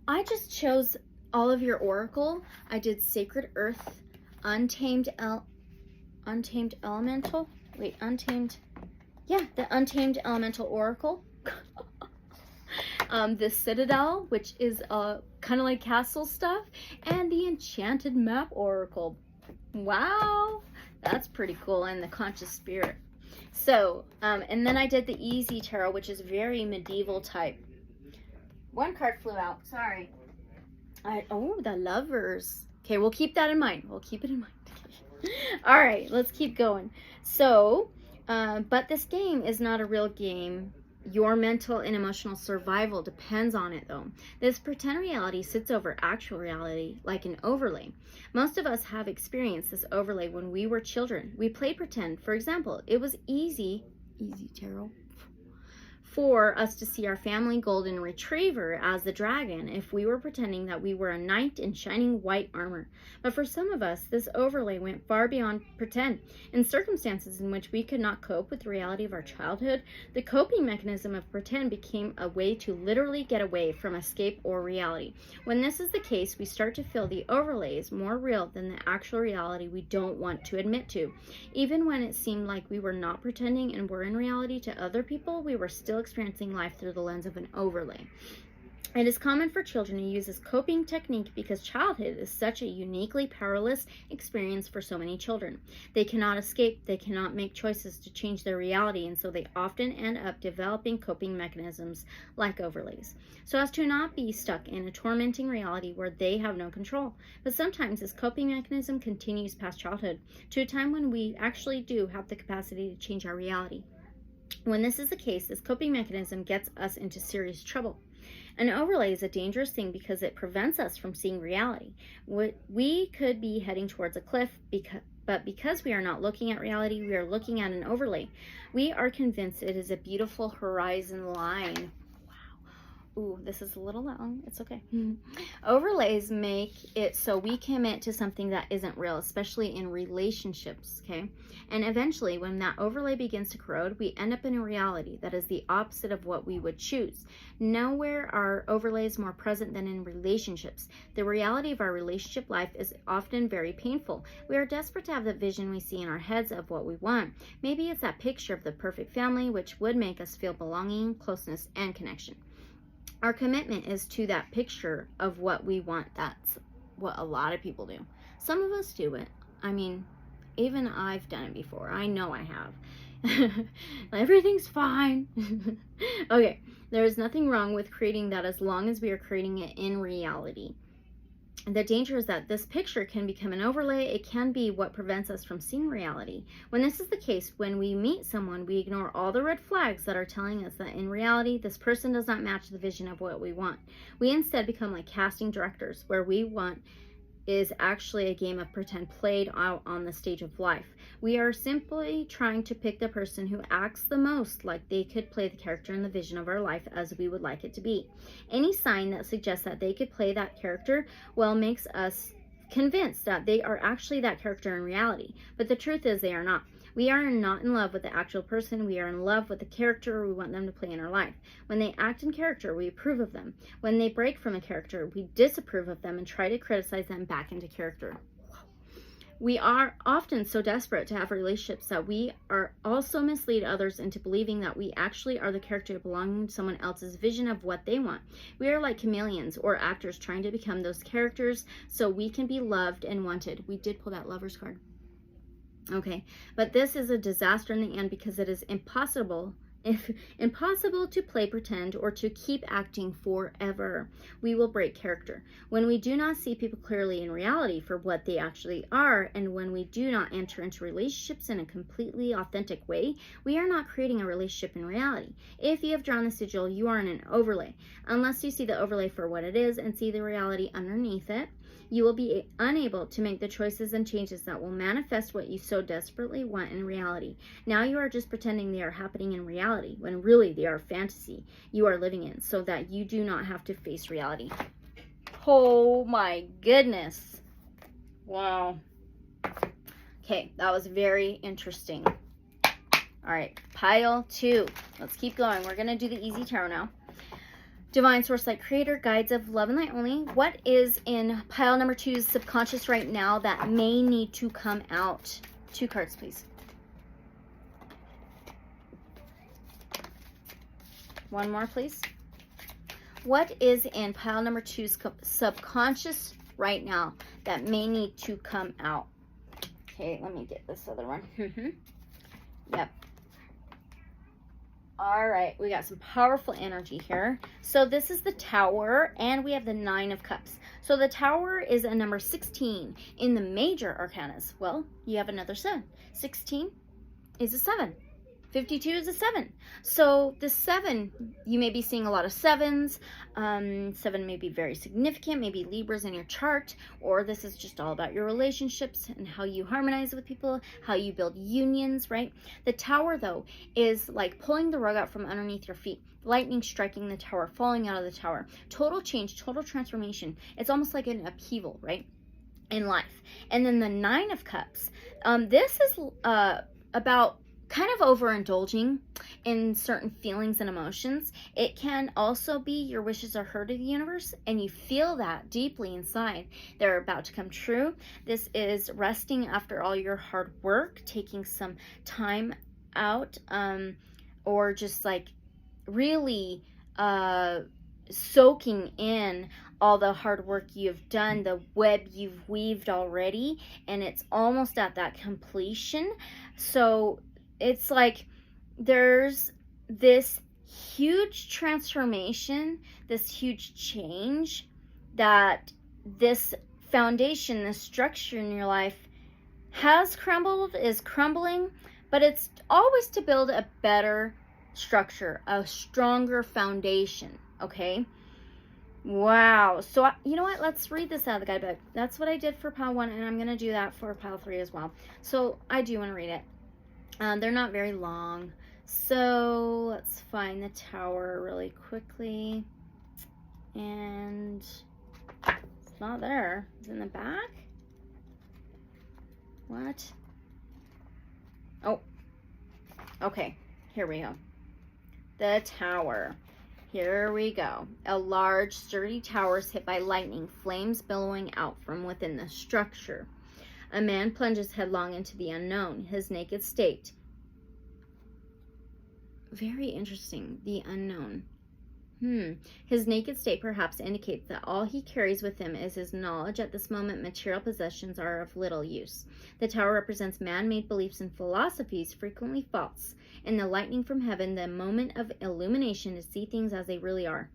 I just chose all of your oracle. I did Sacred Earth, Untamed Elemental. Wait, Untamed. Yeah, the Untamed Elemental Oracle. The Citadel, which is kind of like castle stuff, and the Enchanted Map Oracle. Wow, that's pretty cool. And the Conscious Spirit. So, and then I did the Easy Tarot, which is very medieval type. One card flew out. Sorry. Oh, the Lovers. Okay, we'll keep that in mind. We'll keep it in mind. All right, let's keep going. So, but this game is not a real game. Your mental and emotional survival depends on it, though. This pretend reality sits over actual reality like an overlay. Most of us have experienced this overlay when we were children. We played pretend. For example, it was easy tarot, for us to see our family golden retriever as the dragon if we were pretending that we were a knight in shining white armor. But for some of us, this overlay went far beyond pretend. In circumstances in which we could not cope with the reality of our childhood, the coping mechanism of pretend became a way to literally get away from escape or reality. When this is the case, we start to feel the overlays more real than the actual reality we don't want to admit to. Even when it seemed like we were not pretending and were in reality to other people, we were still experiencing life through the lens of an overlay. It is common for children to use this coping technique because childhood is such a uniquely powerless experience for so many children. They cannot escape, they cannot make choices to change their reality, and so they often end up developing coping mechanisms like overlays, so as to not be stuck in a tormenting reality where they have no control. But sometimes this coping mechanism continues past childhood to a time when we actually do have the capacity to change our reality. When this is the case, this coping mechanism gets us into serious trouble. An overlay is a dangerous thing because it prevents us from seeing reality. We could be heading towards a cliff, but because we are not looking at reality, we are looking at an overlay. We are convinced it is a beautiful horizon line. Ooh, this is a little long. It's okay. Overlays make it so we commit to something that isn't real, especially in relationships, okay? And eventually, when that overlay begins to corrode, we end up in a reality that is the opposite of what we would choose. Nowhere are overlays more present than in relationships. The reality of our relationship life is often very painful. We are desperate to have the vision we see in our heads of what we want. Maybe it's that picture of the perfect family, which would make us feel belonging, closeness, and connection. Our commitment is to that picture of what we want. That's what a lot of people do. Some of us do it. I mean, even I've done it before. I know I have. Everything's fine. Okay, there is nothing wrong with creating that as long as we are creating it in reality. The danger is that this picture can become an overlay. It can be what prevents us from seeing reality. When this is the case, when we meet someone, we ignore all the red flags that are telling us that in reality, this person does not match the vision of what we want. We instead become like casting directors, where we want is actually a game of pretend played out on the stage of life. We are simply trying to pick the person who acts the most like they could play the character in the vision of our life as we would like it to be. Any sign that suggests that they could play that character, well, makes us convinced that they are actually that character in reality. But the truth is they are not. We are not in love with the actual person. We are in love with the character we want them to play in our life. When they act in character, we approve of them. When they break from a character, we disapprove of them and try to criticize them back into character. We are often so desperate to have relationships that we are also mislead others into believing that we actually are the character belonging to someone else's vision of what they want. We are like chameleons or actors trying to become those characters so we can be loved and wanted. We did pull that Lover's card. Okay, but this is a disaster in the end because it is impossible to play pretend or to keep acting forever. We will break character. When we do not see people clearly in reality for what they actually are, and when we do not enter into relationships in a completely authentic way, we are not creating a relationship in reality. If you have drawn the sigil, you are in an overlay. Unless you see the overlay for what it is and see the reality underneath it, you will be unable to make the choices and changes that will manifest what you so desperately want in reality. Now you are just pretending they are happening in reality, when really they are fantasy you are living in, so that you do not have to face reality. Oh my goodness. Wow. Okay, that was very interesting. All right, pile 2. Let's keep going. We're going to do the easy tarot now. Divine Source Light Creator, Guides of Love and Light Only. What is in pile number 2's subconscious right now that may need to come out? 2 cards, please. One more, please. What is in pile number 2's subconscious right now that may need to come out? Okay, let me get this other one. Yep. All right, we got some powerful energy here. So this is the Tower, and we have the 9 of Cups. So the Tower is a number 16 in the major arcanas. Well, you have another 7. 16 is a 7. 52 is a 7. So the 7, you may be seeing a lot of 7s. 7 may be very significant, maybe Libras in your chart, or this is just all about your relationships and how you harmonize with people, how you build unions, right? The Tower, though, is like pulling the rug out from underneath your feet. Lightning striking the tower, falling out of the tower. Total change, total transformation. It's almost like an upheaval, right? In life. And then the 9 of Cups. This is about kind of overindulging in certain feelings and emotions. It can also be your wishes are heard of the universe, and you feel that deeply inside. They're about to come true. This is resting after all your hard work, taking some time out, or just like really soaking in all the hard work you've done, the web you've weaved already, and it's almost at that completion. So it's like there's this huge transformation, this huge change that this foundation, this structure in your life has crumbled, is crumbling, but it's always to build a better structure, a stronger foundation, okay? Wow. So, you know what? Let's read this out of the guidebook. That's what I did for pile 1, and I'm going to do that for pile 3 as well. So, I do want to read it. They're not very long. So, let's find the Tower really quickly. And it's not there. It's in the back. What? Oh. Okay. Here we go. The Tower. Here we go. A large, sturdy tower is hit by lightning, flames billowing out from within the structure. A man plunges headlong into the unknown, his naked state. Very interesting, the unknown. His naked state perhaps indicates that all he carries with him is his knowledge. At this moment, material possessions are of little use. The Tower represents man-made beliefs and philosophies, frequently false. In the lightning from heaven, the moment of illumination to see things as they really are.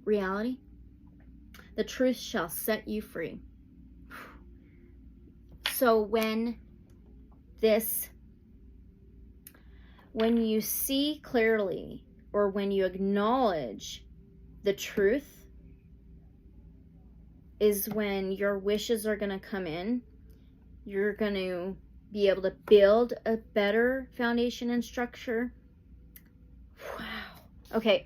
Reality? The truth shall set you free. So when you see clearly, or when you acknowledge the truth, is when your wishes are going to come in. You're going to be able to build a better foundation and structure. Wow. Okay.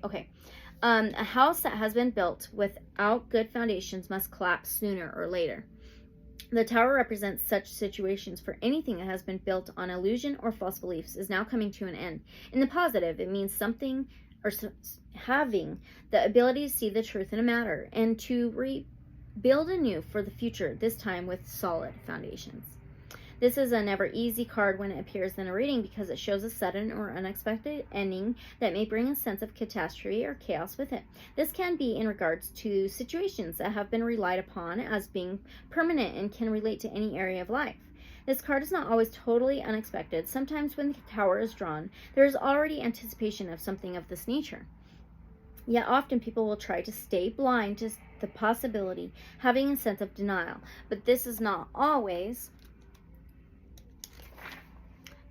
A house that has been built without good foundations must collapse sooner or later. The Tower represents such situations, for anything that has been built on illusion or false beliefs is now coming to an end. In the positive, it means something or having the ability to see the truth in a matter and to rebuild anew for the future, this time with solid foundations. This is a never easy card when it appears in a reading because it shows a sudden or unexpected ending that may bring a sense of catastrophe or chaos with it. This can be in regards to situations that have been relied upon as being permanent and can relate to any area of life. This card is not always totally unexpected. Sometimes when the Tower is drawn, there is already anticipation of something of this nature. Yet often people will try to stay blind to the possibility, having a sense of denial. But this is not always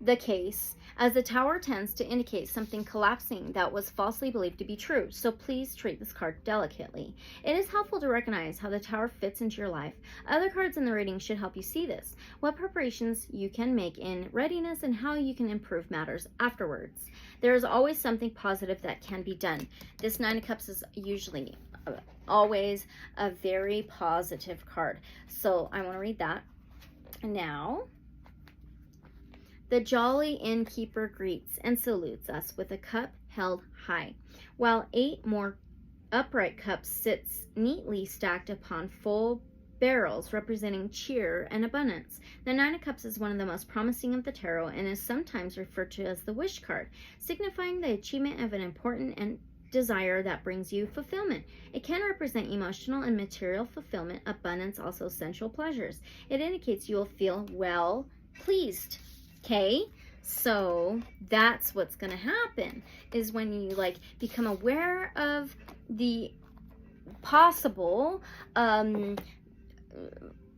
the case, as the Tower tends to indicate something collapsing that was falsely believed to be true, so please treat this card delicately. It is helpful to recognize how the Tower fits into your life. Other cards in the reading should help you see this, what preparations you can make in readiness, and how you can improve matters afterwards. There is always something positive that can be done. This 9 of Cups is usually always a very positive card, so I want to read that now. The jolly innkeeper greets and salutes us with a cup held high, while 8 more upright cups sits neatly stacked upon full barrels representing cheer and abundance. The 9 of Cups is one of the most promising of the tarot and is sometimes referred to as the wish card, signifying the achievement of an important and desire that brings you fulfillment. It can represent emotional and material fulfillment, abundance, also sensual pleasures. It indicates you will feel well pleased. Okay, so that's what's going to happen, is when you become aware of the possible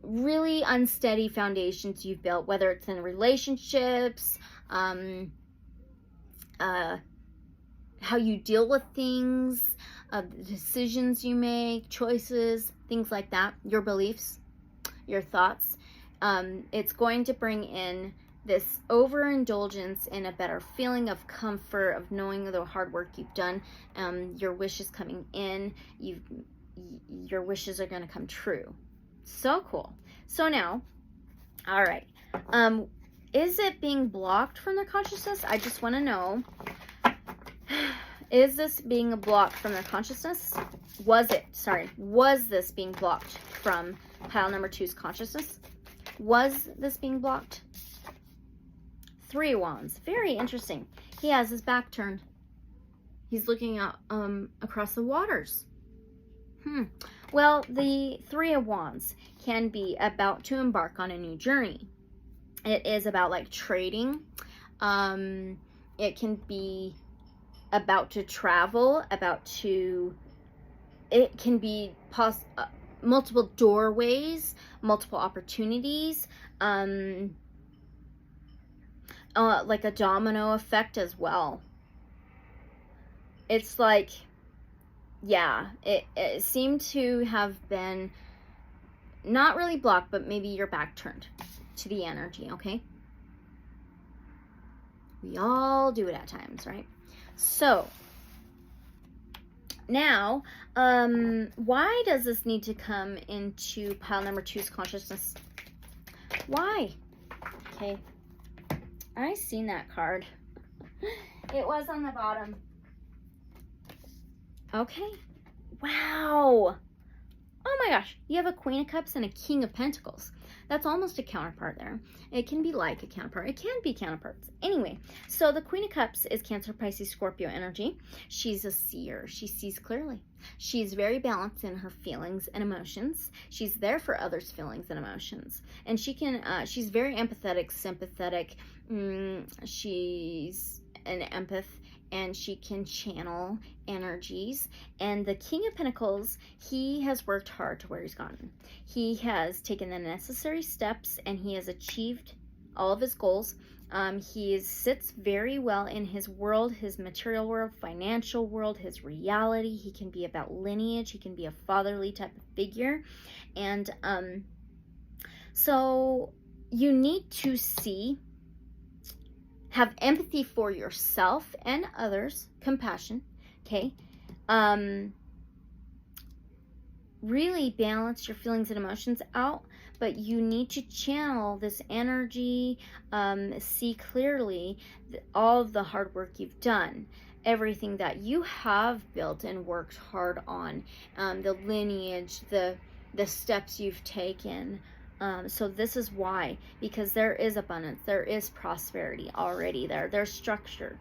really unsteady foundations you've built, whether it's in relationships, how you deal with things, the decisions you make, choices, things like that, your beliefs, your thoughts. It's going to bring in this overindulgence in a better feeling of comfort, of knowing the hard work you've done. Your wishes coming in, your wishes are going to come true. So cool. So now, all right, is it being blocked from their consciousness? I just want to know, is this being blocked from their consciousness? Was this being blocked from pile number 2's consciousness? Was this being blocked? 3 of Wands. Very interesting. He has his back turned. He's looking out across the waters. Well, the 3 of Wands can be about to embark on a new journey. It is about like trading. It can be about to travel, it can be multiple doorways, multiple opportunities, like a domino effect as well. It's like, yeah, it seemed to have been not really blocked, but maybe your back turned to the energy, okay? We all do it at times, right? So, now, why does this need to come into pile number 2's consciousness? Why? Okay. I seen that card. It was on the bottom. Okay. Wow. Oh my gosh. You have a Queen of Cups and a King of Pentacles. That's almost a counterpart there. It can be like a counterpart. It can be counterparts. Anyway, so the Queen of Cups is Cancer, Pisces, Scorpio energy. She's a seer. She sees clearly. She's very balanced in her feelings and emotions. She's there for others' feelings and emotions. And she can, she's very empathetic, sympathetic. She's an empath. And she can channel energies. And the King of Pentacles, he has worked hard to where he's gotten. He has taken the necessary steps and he has achieved all of his goals. He sits very well in his world, his material world, financial world, his reality. He can be about lineage. He can be a fatherly type of figure. And so you need to have empathy for yourself and others, compassion, okay? Really balance your feelings and emotions out, but you need to channel this energy, see clearly all of the hard work you've done, everything that you have built and worked hard on, the lineage, the steps you've taken. So this is why, because there is abundance, there is prosperity already there. There's structure,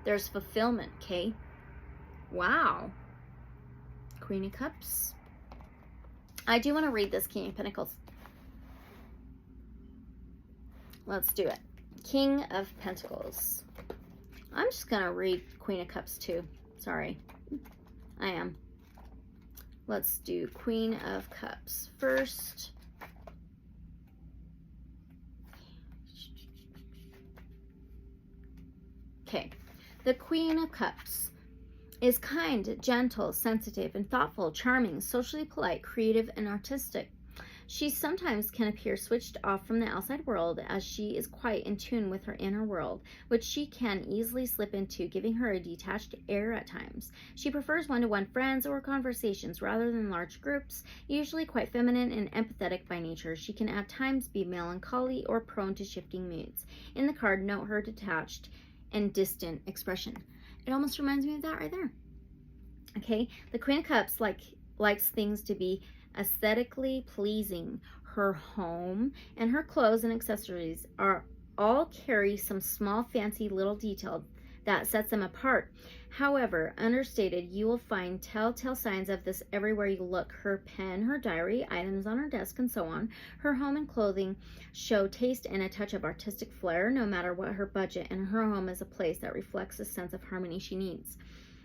there's fulfillment, okay? Wow. Queen of Cups. I do want to read this King of Pentacles. Let's do it. King of Pentacles. I'm just going to read Queen of Cups too. Sorry. I am. Let's do Queen of Cups first. Okay, the Queen of Cups is kind, gentle, sensitive, and thoughtful, charming, socially polite, creative, and artistic. She sometimes can appear switched off from the outside world as she is quite in tune with her inner world, which she can easily slip into, giving her a detached air at times. She prefers one-to-one friends or conversations rather than large groups, usually quite feminine and empathetic by nature. She can at times be melancholy or prone to shifting moods. In the card, note her detached and distant expression. It almost reminds me of that right there. Okay, the Queen of Cups likes things to be aesthetically pleasing. Her home and her clothes and accessories all carry some small fancy little detail that sets them apart. However, understated, you will find telltale signs of this everywhere you look. Her pen, her diary, items on her desk, and so on. Her home and clothing show taste and a touch of artistic flair, no matter what her budget, and her home is a place that reflects the sense of harmony she needs.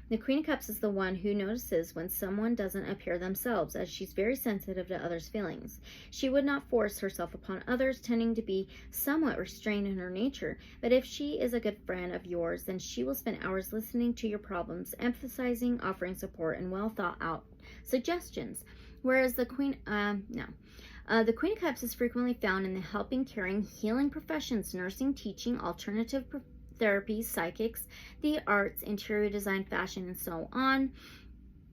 The Queen of Cups is the one who notices when someone doesn't appear themselves, as she's very sensitive to others' feelings. She would not force herself upon others, tending to be somewhat restrained in her nature. But if she is a good friend of yours, then she will spend hours listening to your problems, emphasizing, offering support, and well thought out suggestions. Whereas the Queen of Cups is frequently found in the helping, caring, healing professions, nursing, teaching, alternative therapy, psychics, the arts, interior design, fashion, and so on.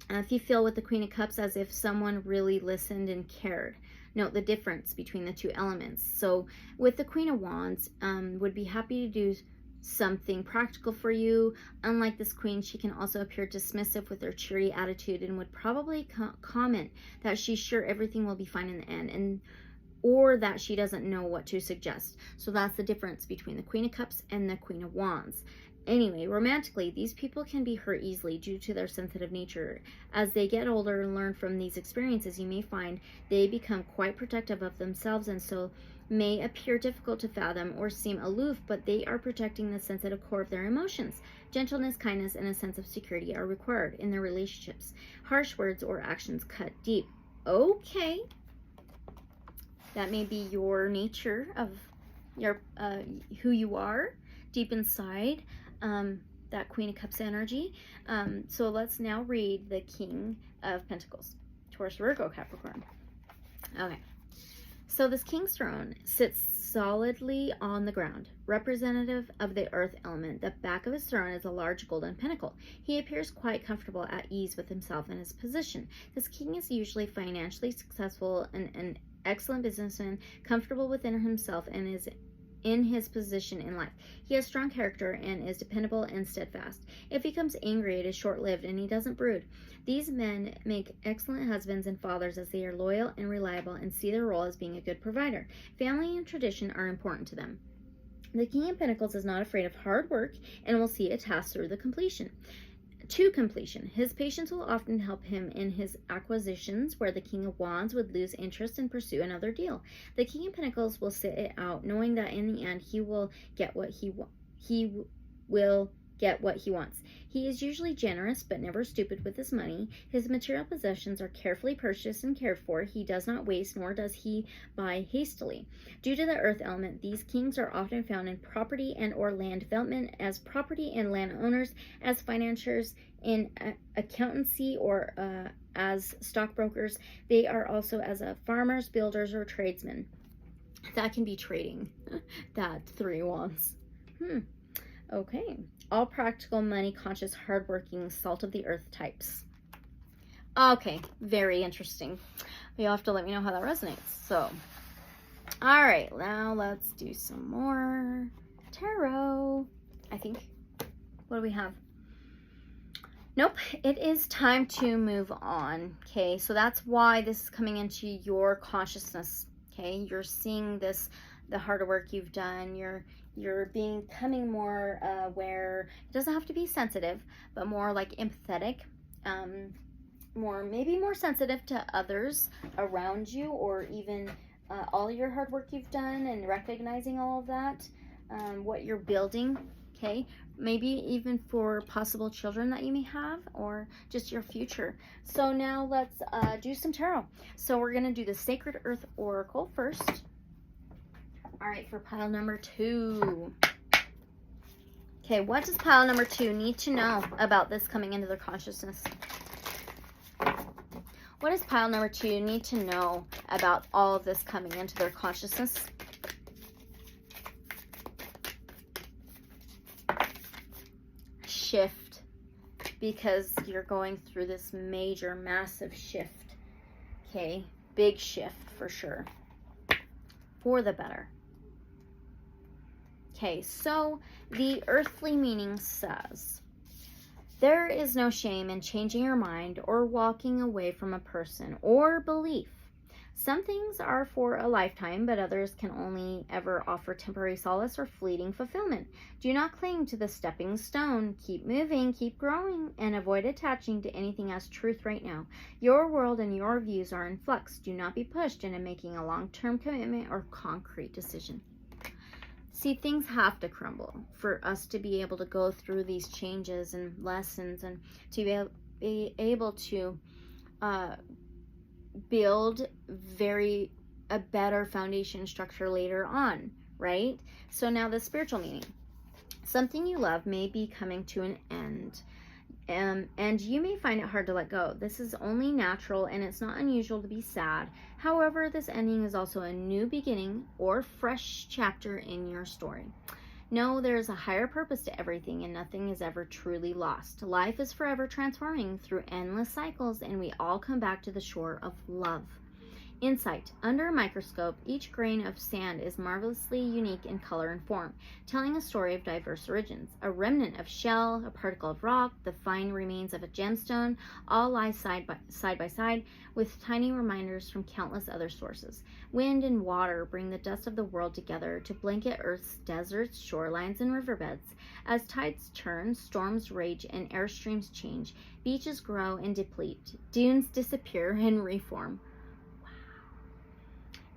If you feel with the Queen of Cups as if someone really listened and cared. Note the difference between the two elements. So with the Queen of Wands, would be happy to do something practical for you. Unlike this queen, she can also appear dismissive with her cheery attitude and would probably comment that she's sure everything will be fine in the end, or that she doesn't know what to suggest. So that's the difference between the Queen of Cups and the Queen of Wands. Anyway, romantically, these people can be hurt easily due to their sensitive nature. As they get older and learn from these experiences, you may find they become quite protective of themselves, and so may appear difficult to fathom or seem aloof, but they are protecting the sensitive core of their emotions. Gentleness, kindness, and a sense of security are required in their relationships. Harsh words or actions cut deep. Okay. That may be your nature of your who you are deep inside, that Queen of Cups energy. So let's now read the King of Pentacles. Taurus, Virgo, Capricorn. Okay. So this King's throne sits solidly on the ground, representative of the earth element. The back of his throne is a large golden pinnacle. He appears quite comfortable, at ease with himself and his position. This king is usually financially successful and an excellent businessman, comfortable within himself and is in his position in life. He has strong character and is dependable and steadfast. If he becomes angry, it is short-lived and he doesn't brood. These men make excellent husbands and fathers, as they are loyal and reliable and see their role as being a good provider. Family and tradition are important to them. The King of Pentacles is not afraid of hard work and will see a task through to completion. His patience will often help him in his acquisitions, where the King of Wands would lose interest and pursue another deal. The King of Pentacles will sit it out, knowing that in the end he will get what he wants. He is usually generous but never stupid with his money. His material possessions are carefully purchased and cared for. He does not waste, nor does he buy hastily. Due to the earth element, these kings are often found in property and or land development, as property and land owners, as financiers, in accountancy, or as stockbrokers. They are also as farmers, builders, or tradesmen. That can be trading. That 3 wands. Okay. All practical, money-conscious, hardworking, salt-of-the-earth types. Okay, very interesting. You'll have to let me know how that resonates. So, all right, now let's do some more tarot, I think. What do we have? Nope, it is time to move on, okay? So that's why this is coming into your consciousness, okay? You're seeing this, the harder work you've done, you're becoming more aware. It doesn't have to be sensitive, but more like empathetic, maybe more sensitive to others around you, or even all your hard work you've done, and recognizing all of that, what you're building, okay? Maybe even for possible children that you may have, or just your future. So now let's do some tarot. So we're going to do the Sacred Earth Oracle first. All right, for pile number 2. Okay, what does pile number 2 need to know about this coming into their consciousness? What does pile number 2 need to know about all of this coming into their consciousness? Shift, because you're going through this major, massive shift. Okay, big shift for sure. For the better. Okay, so the earthly meaning says, there is no shame in changing your mind or walking away from a person or belief. Some things are for a lifetime, but others can only ever offer temporary solace or fleeting fulfillment. Do not cling to the stepping stone. Keep moving, keep growing, and avoid attaching to anything as truth right now. Your world and your views are in flux. Do not be pushed into making a long-term commitment or concrete decision. See, things have to crumble for us to be able to go through these changes and lessons, and to be able to build a better foundation structure later on, right? So now the spiritual meaning. Something you love may be coming to an end, and you may find it hard to let go. This is only natural, and it's not unusual to be sad. However, this ending is also a new beginning or fresh chapter in your story. Know there is a higher purpose to everything, and nothing is ever truly lost. Life is forever transforming through endless cycles, and we all come back to the shore of love. Insight. Under a microscope, each grain of sand is marvelously unique in color and form, telling a story of diverse origins. A remnant of shell, a particle of rock, the fine remains of a gemstone, all lie side by side, with tiny reminders from countless other sources. Wind and water bring the dust of the world together to blanket Earth's deserts, shorelines, and riverbeds. As tides turn, storms rage, and air streams change, beaches grow and deplete, dunes disappear and reform,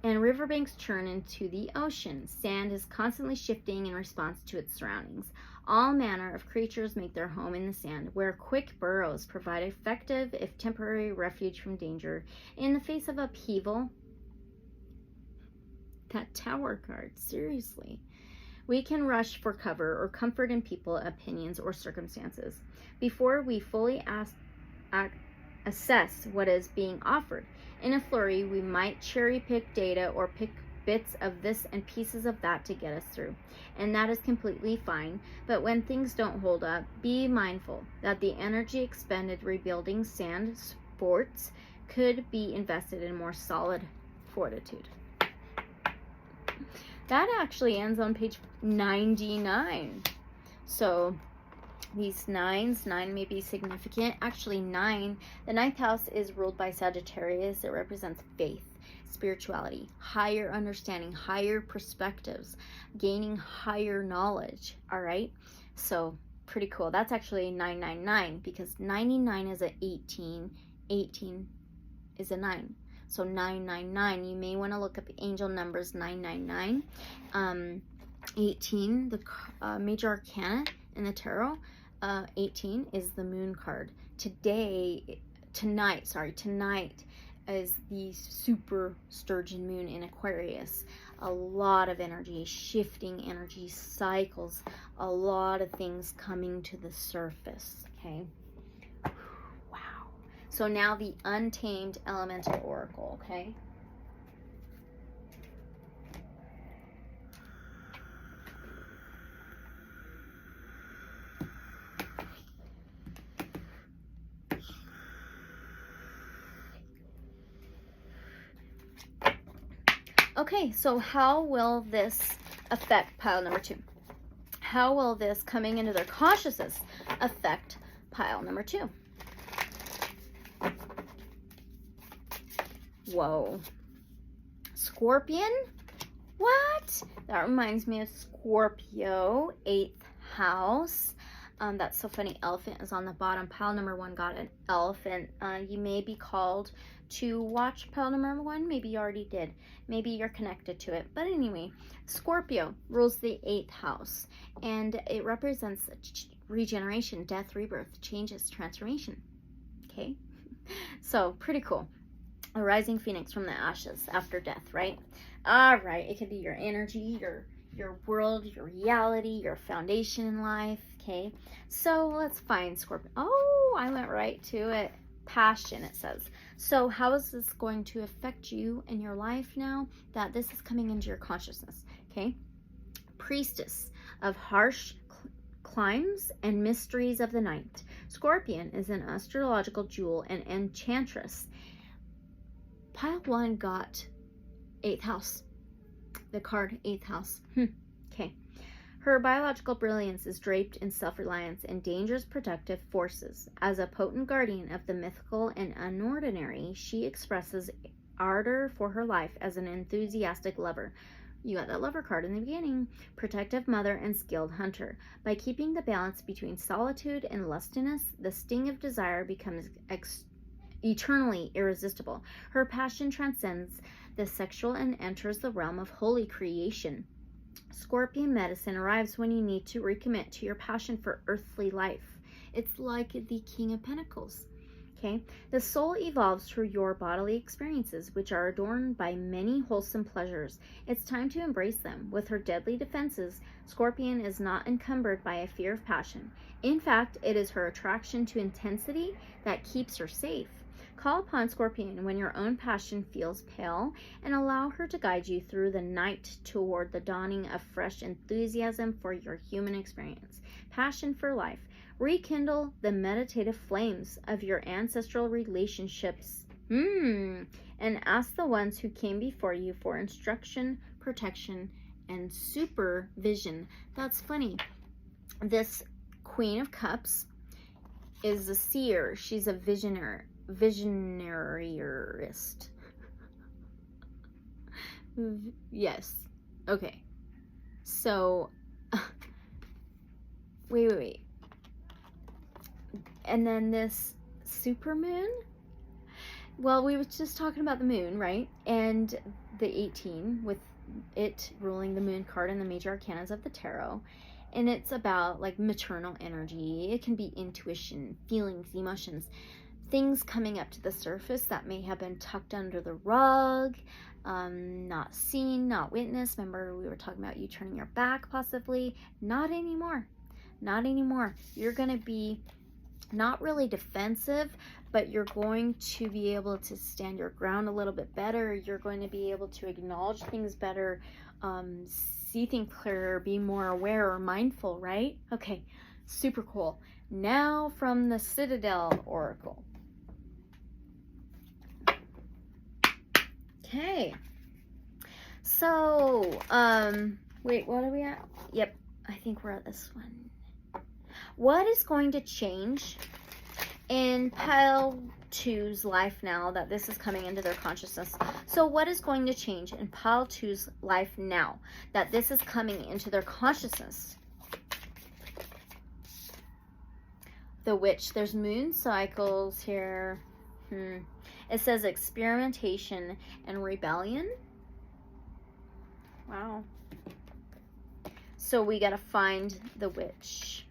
and riverbanks turn into the ocean. Sand is constantly shifting in response to its surroundings. All manner of creatures make their home in the sand, where quick burrows provide effective, if temporary, refuge from danger. In the face of upheaval, that Tower card, seriously. We can rush for cover or comfort in people, opinions, or circumstances. Before we fully assess what is being offered. In a flurry, we might cherry pick data or pick bits of this and pieces of that to get us through. And that is completely fine. But when things don't hold up, be mindful that the energy expended rebuilding sand forts could be invested in more solid fortitude. That actually ends on page 99. So these nine may be significant. Actually, the ninth house is ruled by Sagittarius. It represents faith, spirituality, higher understanding, higher perspectives, gaining higher knowledge. All right, so pretty cool. That's actually 999, because 99 is a 18 is a 9. So 999, you may want to look up angel numbers 999. 18, the major arcana in the tarot, 18 is the moon card. Tonight is the super sturgeon moon in Aquarius. A lot of energy, shifting energy cycles, a lot of things coming to the surface, okay? Wow. So now the Untamed Elemental Oracle, okay? Okay, so how will this affect pile number 2? How will this coming into their consciousness affect pile number 2? Whoa. Scorpion? What? That reminds me of Scorpio, 8th house. That's so funny. Elephant is on the bottom. Pile number 1 got an elephant. You may be called to watch pile number 1. Maybe you already did. Maybe you're connected to it. But anyway, Scorpio rules the 8th house, and it represents regeneration, death, rebirth, changes, transformation. Okay? So, pretty cool. A rising phoenix from the ashes after death, right? All right. It could be your energy, your world, your reality, your foundation in life. Okay, so let's find Scorpio. Oh, I went right to it. Passion, it says. So how is this going to affect you in your life now that this is coming into your consciousness? Okay, priestess of harsh climes and mysteries of the night. Scorpion is an astrological jewel and enchantress. Pile 1 got 8th house. The card 8th house. Okay. Her biological brilliance is draped in self-reliance and dangerous protective forces. As a potent guardian of the mythical and unordinary, she expresses ardor for her life as an enthusiastic lover. You got that lover card in the beginning. Protective mother and skilled hunter. By keeping the balance between solitude and lustiness, the sting of desire becomes eternally irresistible. Her passion transcends the sexual and enters the realm of holy creation. Scorpion medicine arrives when you need to recommit to your passion for earthly life. It's like the King of Pentacles. Okay, the soul evolves through your bodily experiences, which are adorned by many wholesome pleasures. It's time to embrace them. With her deadly defenses, Scorpion is not encumbered by a fear of passion. In fact, it is her attraction to intensity that keeps her safe. Call upon Scorpion when your own passion feels pale, and allow her to guide you through the night toward the dawning of fresh enthusiasm for your human experience. Passion for life. Rekindle the meditative flames of your ancestral relationships. And ask the ones who came before you for instruction, protection, and supervision. That's funny. This Queen of Cups is a seer. She's a visionarist. Yes. Okay. So, wait. And then this supermoon. Well, we were just talking about the moon, right? And the 18, with it ruling the moon card in the major arcanas of the tarot. And it's about like maternal energy. It can be intuition, feelings, emotions, things coming up to the surface that may have been tucked under the rug, not seen, not witnessed. Remember, we were talking about you turning your back possibly. Not anymore. Not anymore. You're going to be not really defensive, but you're going to be able to stand your ground a little bit better. You're going to be able to acknowledge things better, see things clearer, be more aware or mindful, right? Okay, super cool. Now from the Citadel Oracle. Okay. So, wait, what are we at? Yep, I think we're at this one. What is going to change in Pile 2's life now that this is coming into their consciousness? So what is going to change in Pile 2's life now that this is coming into their consciousness? The Witch. There's moon cycles here. It says experimentation and rebellion. Wow. So we got to find the Witch.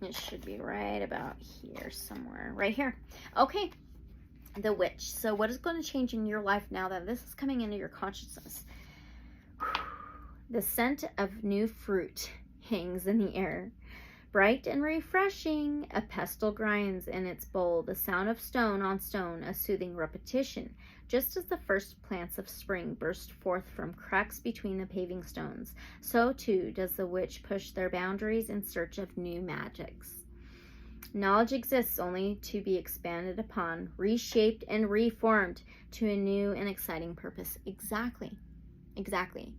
It should be right about here somewhere. Right here. Okay. The Witch. So what is going to change in your life now that this is coming into your consciousness? The scent of new fruit hangs in the air. Bright and refreshing, a pestle grinds in its bowl, the sound of stone on stone, a soothing repetition. Just as the first plants of spring burst forth from cracks between the paving stones, so too does the witch push their boundaries in search of new magics. Knowledge exists only to be expanded upon, reshaped and reformed to a new and exciting purpose. Exactly.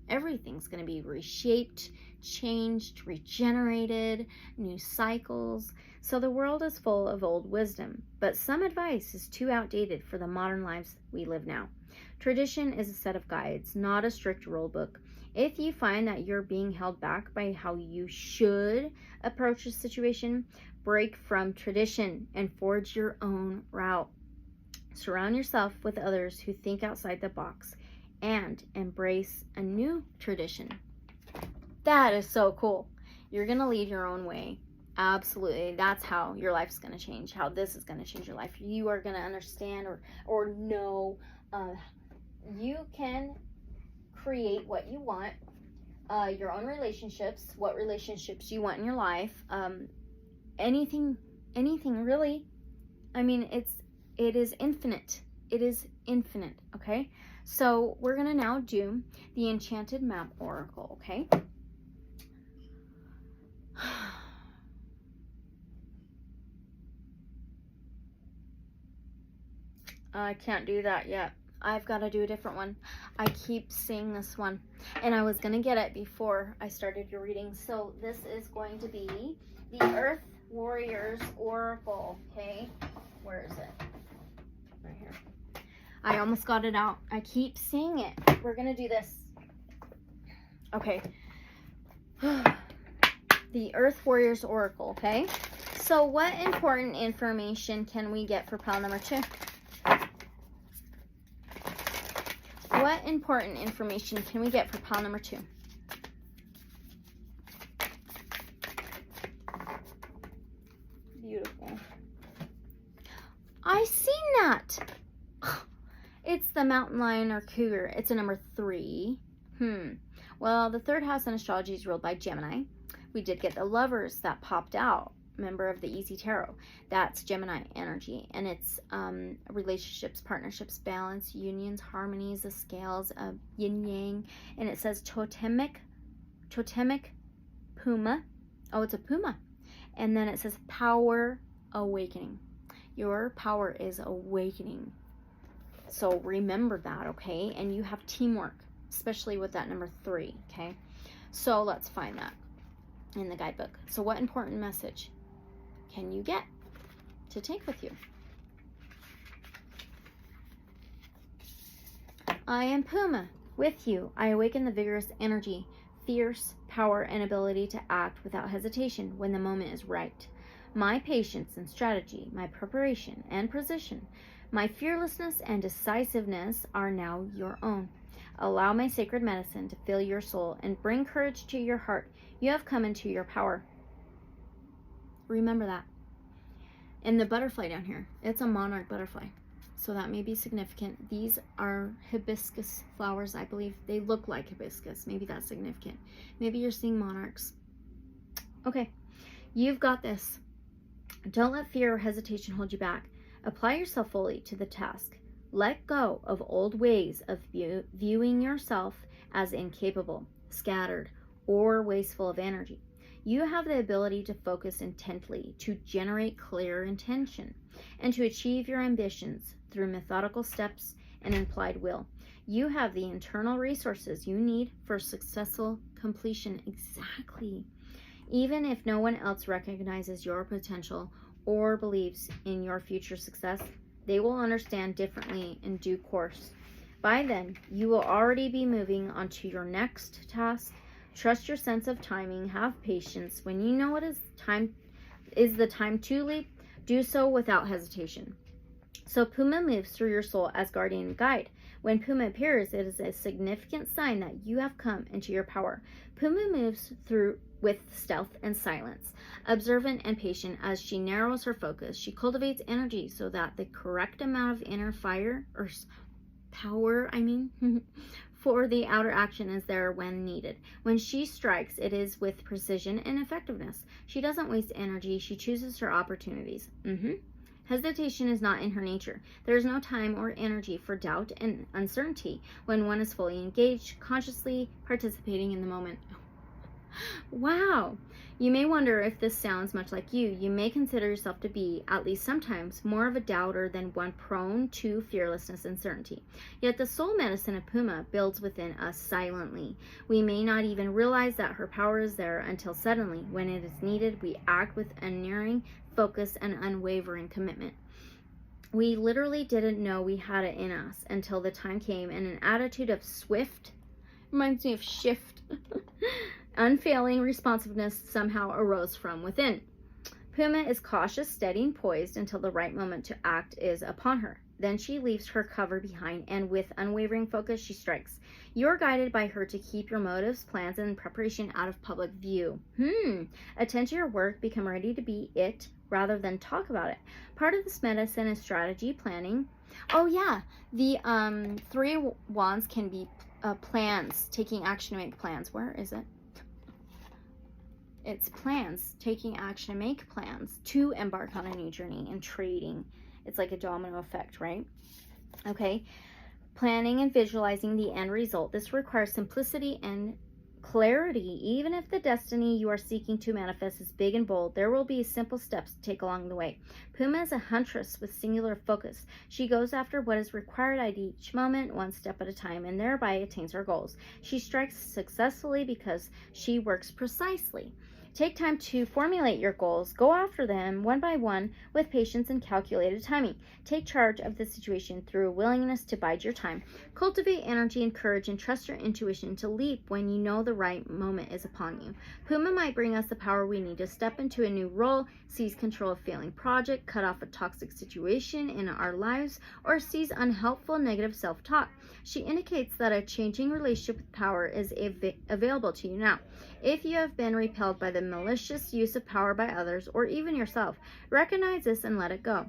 Everything's going to be reshaped, changed, regenerated, new cycles. So the world is full of old wisdom, but some advice is too outdated for the modern lives we live now. Tradition is a set of guides, not a strict rule book. If you find that you're being held back by how you should approach a situation, break from tradition and forge your own route. Surround yourself with others who think outside the box and embrace a new tradition. That is so cool. You're going to lead your own way. Absolutely. That's how your life's going to change, how this is going to change your life. You are going to understand or know you can create what you want, your own relationships, what relationships you want in your life, anything really. I mean, it is infinite. It is infinite, okay? So we're going to now do the Enchanted Map Oracle, okay? I can't do that yet. I've got to do a different one. I keep seeing this one, and I was going to get it before I started your reading. So this is going to be the Earth Warriors Oracle, okay? Where is it? Right here. I almost got it out. I keep seeing it. We're going to do this. Okay. The Earth Warriors Oracle, okay? So what important information can we get for pile number 2? What What important information can we get for pile number 2? Beautiful. I seen that. It's the mountain lion or cougar. It's a number 3. Well, the 3rd house in astrology is ruled by Gemini. We did get the lovers that popped out. Member of the Easy Tarot. That's Gemini energy, and it's relationships, partnerships, balance, unions, harmonies, the scales of yin yang, and it says totemic puma. Oh, it's a puma. And then it says power awakening. Your power is awakening. So remember that, okay? And you have teamwork, especially with that number 3, okay? So let's find that in the guidebook. So what important message can you get to take with you? I am Puma. With you, I awaken the vigorous energy, fierce power, and ability to act without hesitation when the moment is right. My patience and strategy, my preparation and precision, my fearlessness and decisiveness are now your own. Allow my sacred medicine to fill your soul and bring courage to your heart. You have come into your power. Remember that. And the butterfly down here, it's a monarch butterfly. So that may be significant. These are hibiscus flowers, I believe. They look like hibiscus. Maybe that's significant. Maybe you're seeing monarchs. Okay, you've got this. Don't let fear or hesitation hold you back. Apply yourself fully to the task. Let go of old ways of viewing yourself as incapable, scattered, or wasteful of energy. You have the ability to focus intently, to generate clear intention, and to achieve your ambitions through methodical steps and implied will. You have the internal resources you need for successful completion. Exactly. Even if no one else recognizes your potential or believes in your future success, they will understand differently in due course. By then, you will already be moving on to your next task. Trust your sense of timing. Have patience. When you know it is the time to leap, do so without hesitation. So Puma moves through your soul as guardian and guide. When Puma appears, it is a significant sign that you have come into your power. Puma moves through with stealth and silence, observant and patient. As she narrows her focus, she cultivates energy so that the correct amount of inner fire, or power, for the outer action is there when needed. When she strikes, it is with precision and effectiveness. She doesn't waste energy. She chooses her opportunities. Hesitation is not in her nature. There is no time or energy for doubt and uncertainty when one is fully engaged, consciously participating in the moment. Wow! You may wonder if this sounds much like you. You may consider yourself to be, at least sometimes, more of a doubter than one prone to fearlessness and certainty. Yet the soul medicine of Puma builds within us silently. We may not even realize that her power is there until suddenly, when it is needed, we act with unerring focus and unwavering commitment. We literally didn't know we had it in us until the time came, and an attitude of swift, reminds me of shift, unfailing responsiveness somehow arose from within. Puma is cautious, steady, and poised until the right moment to act is upon her. Then she leaves her cover behind, and with unwavering focus, she strikes. You are guided by her to keep your motives, plans, and preparation out of public view. Attend to your work, become ready to be it rather than talk about it. Part of this medicine is strategy, planning. Oh yeah, the 3 wands can be plans, taking action to make plans. Where is it? It's plans, taking action to make plans to embark on a new journey and trading. It's like a domino effect, right? Okay. Planning and visualizing the end result. This requires simplicity and clarity. Even if the destiny you are seeking to manifest is big and bold, there will be simple steps to take along the way. Puma is a huntress with singular focus. She goes after what is required at each moment, one step at a time, and thereby attains her goals. She strikes successfully because she works precisely. Take time to formulate your goals. Go after them one by one with patience and calculated timing. Take charge of the situation through a willingness to bide your time. Cultivate energy and courage and trust your intuition to leap when you know the right moment is upon you. Puma might bring us the power we need to step into a new role, seize control of failing project, cut off a toxic situation in our lives, or seize unhelpful negative self-talk. She indicates that a changing relationship with power is available to you now. If you have been repelled by the malicious use of power by others or even yourself, recognize this and let it go.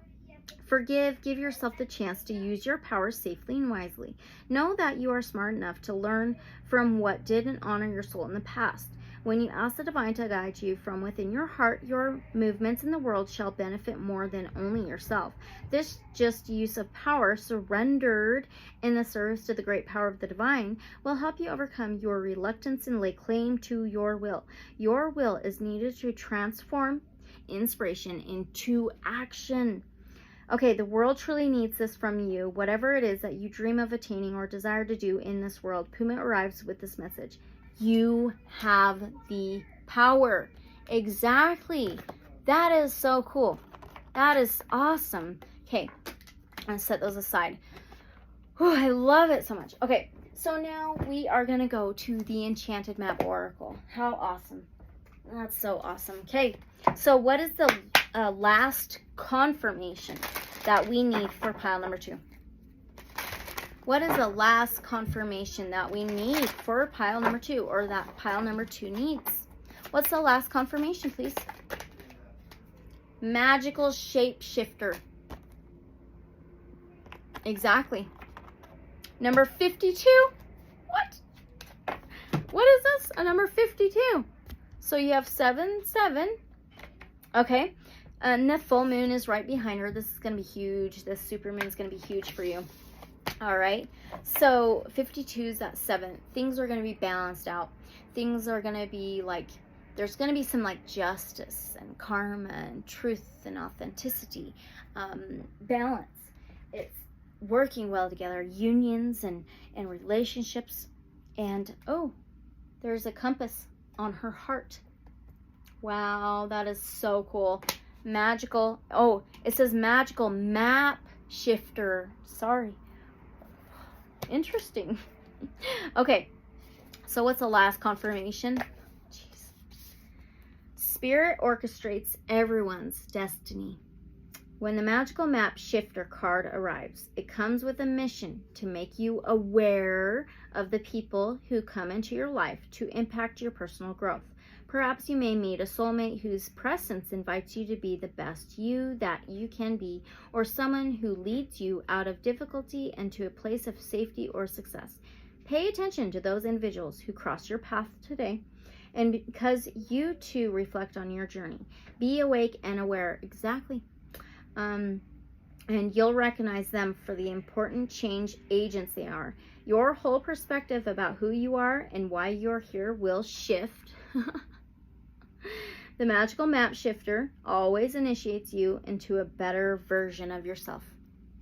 Forgive, give yourself the chance to use your power safely and wisely. Know that you are smart enough to learn from what didn't honor your soul in the past. When you ask the divine to guide you from within your heart, your movements in the world shall benefit more than only yourself. This just use of power, surrendered in the service to the great power of the divine, will help you overcome your reluctance and lay claim to your will. Your will is needed to transform inspiration into action. Okay, the world truly needs this from you. Whatever it is that you dream of attaining or desire to do in this world, Puma arrives with this message. You have the power. Exactly. That is so cool. That is awesome. Okay, I'm going to set those aside. Whew, I love it so much. Okay, so now we are going to go to the Enchanted Map Oracle. How awesome. That's so awesome. Okay, so what is the last confirmation that we need for pile number 2? What is the last confirmation that we need for pile number 2, or that pile number 2 needs? What's the last confirmation, please? Magical shapeshifter. Exactly. Number 52. What? What is this? A number 52. So you have 7, 7. Okay. And the full moon is right behind her. This is going to be huge. This super moon is going to be huge for you. All right. So 52 is that 7. Things are going to be balanced out. Things are going to be like, there's going to be some like justice and karma and truth and authenticity, balance. It's working well together, unions and relationships. And oh, there's a compass on her heart. Wow, that is so cool. Magical. Oh, it says magical map shifter. Sorry. Interesting. Okay, so what's the last confirmation? Jeez. Spirit orchestrates everyone's destiny. When the magical map shifter card arrives, it comes with a mission to make you aware of the people who come into your life to impact your personal growth. Perhaps you may meet a soulmate whose presence invites you to be the best you that you can be, or someone who leads you out of difficulty and to a place of safety or success. Pay attention to those individuals who cross your path today, and because you too reflect on your journey. Be awake and aware. Exactly. And you'll recognize them for the important change agents they are. Your whole perspective about who you are and why you're here will shift. The magical map shifter always initiates you into a better version of yourself.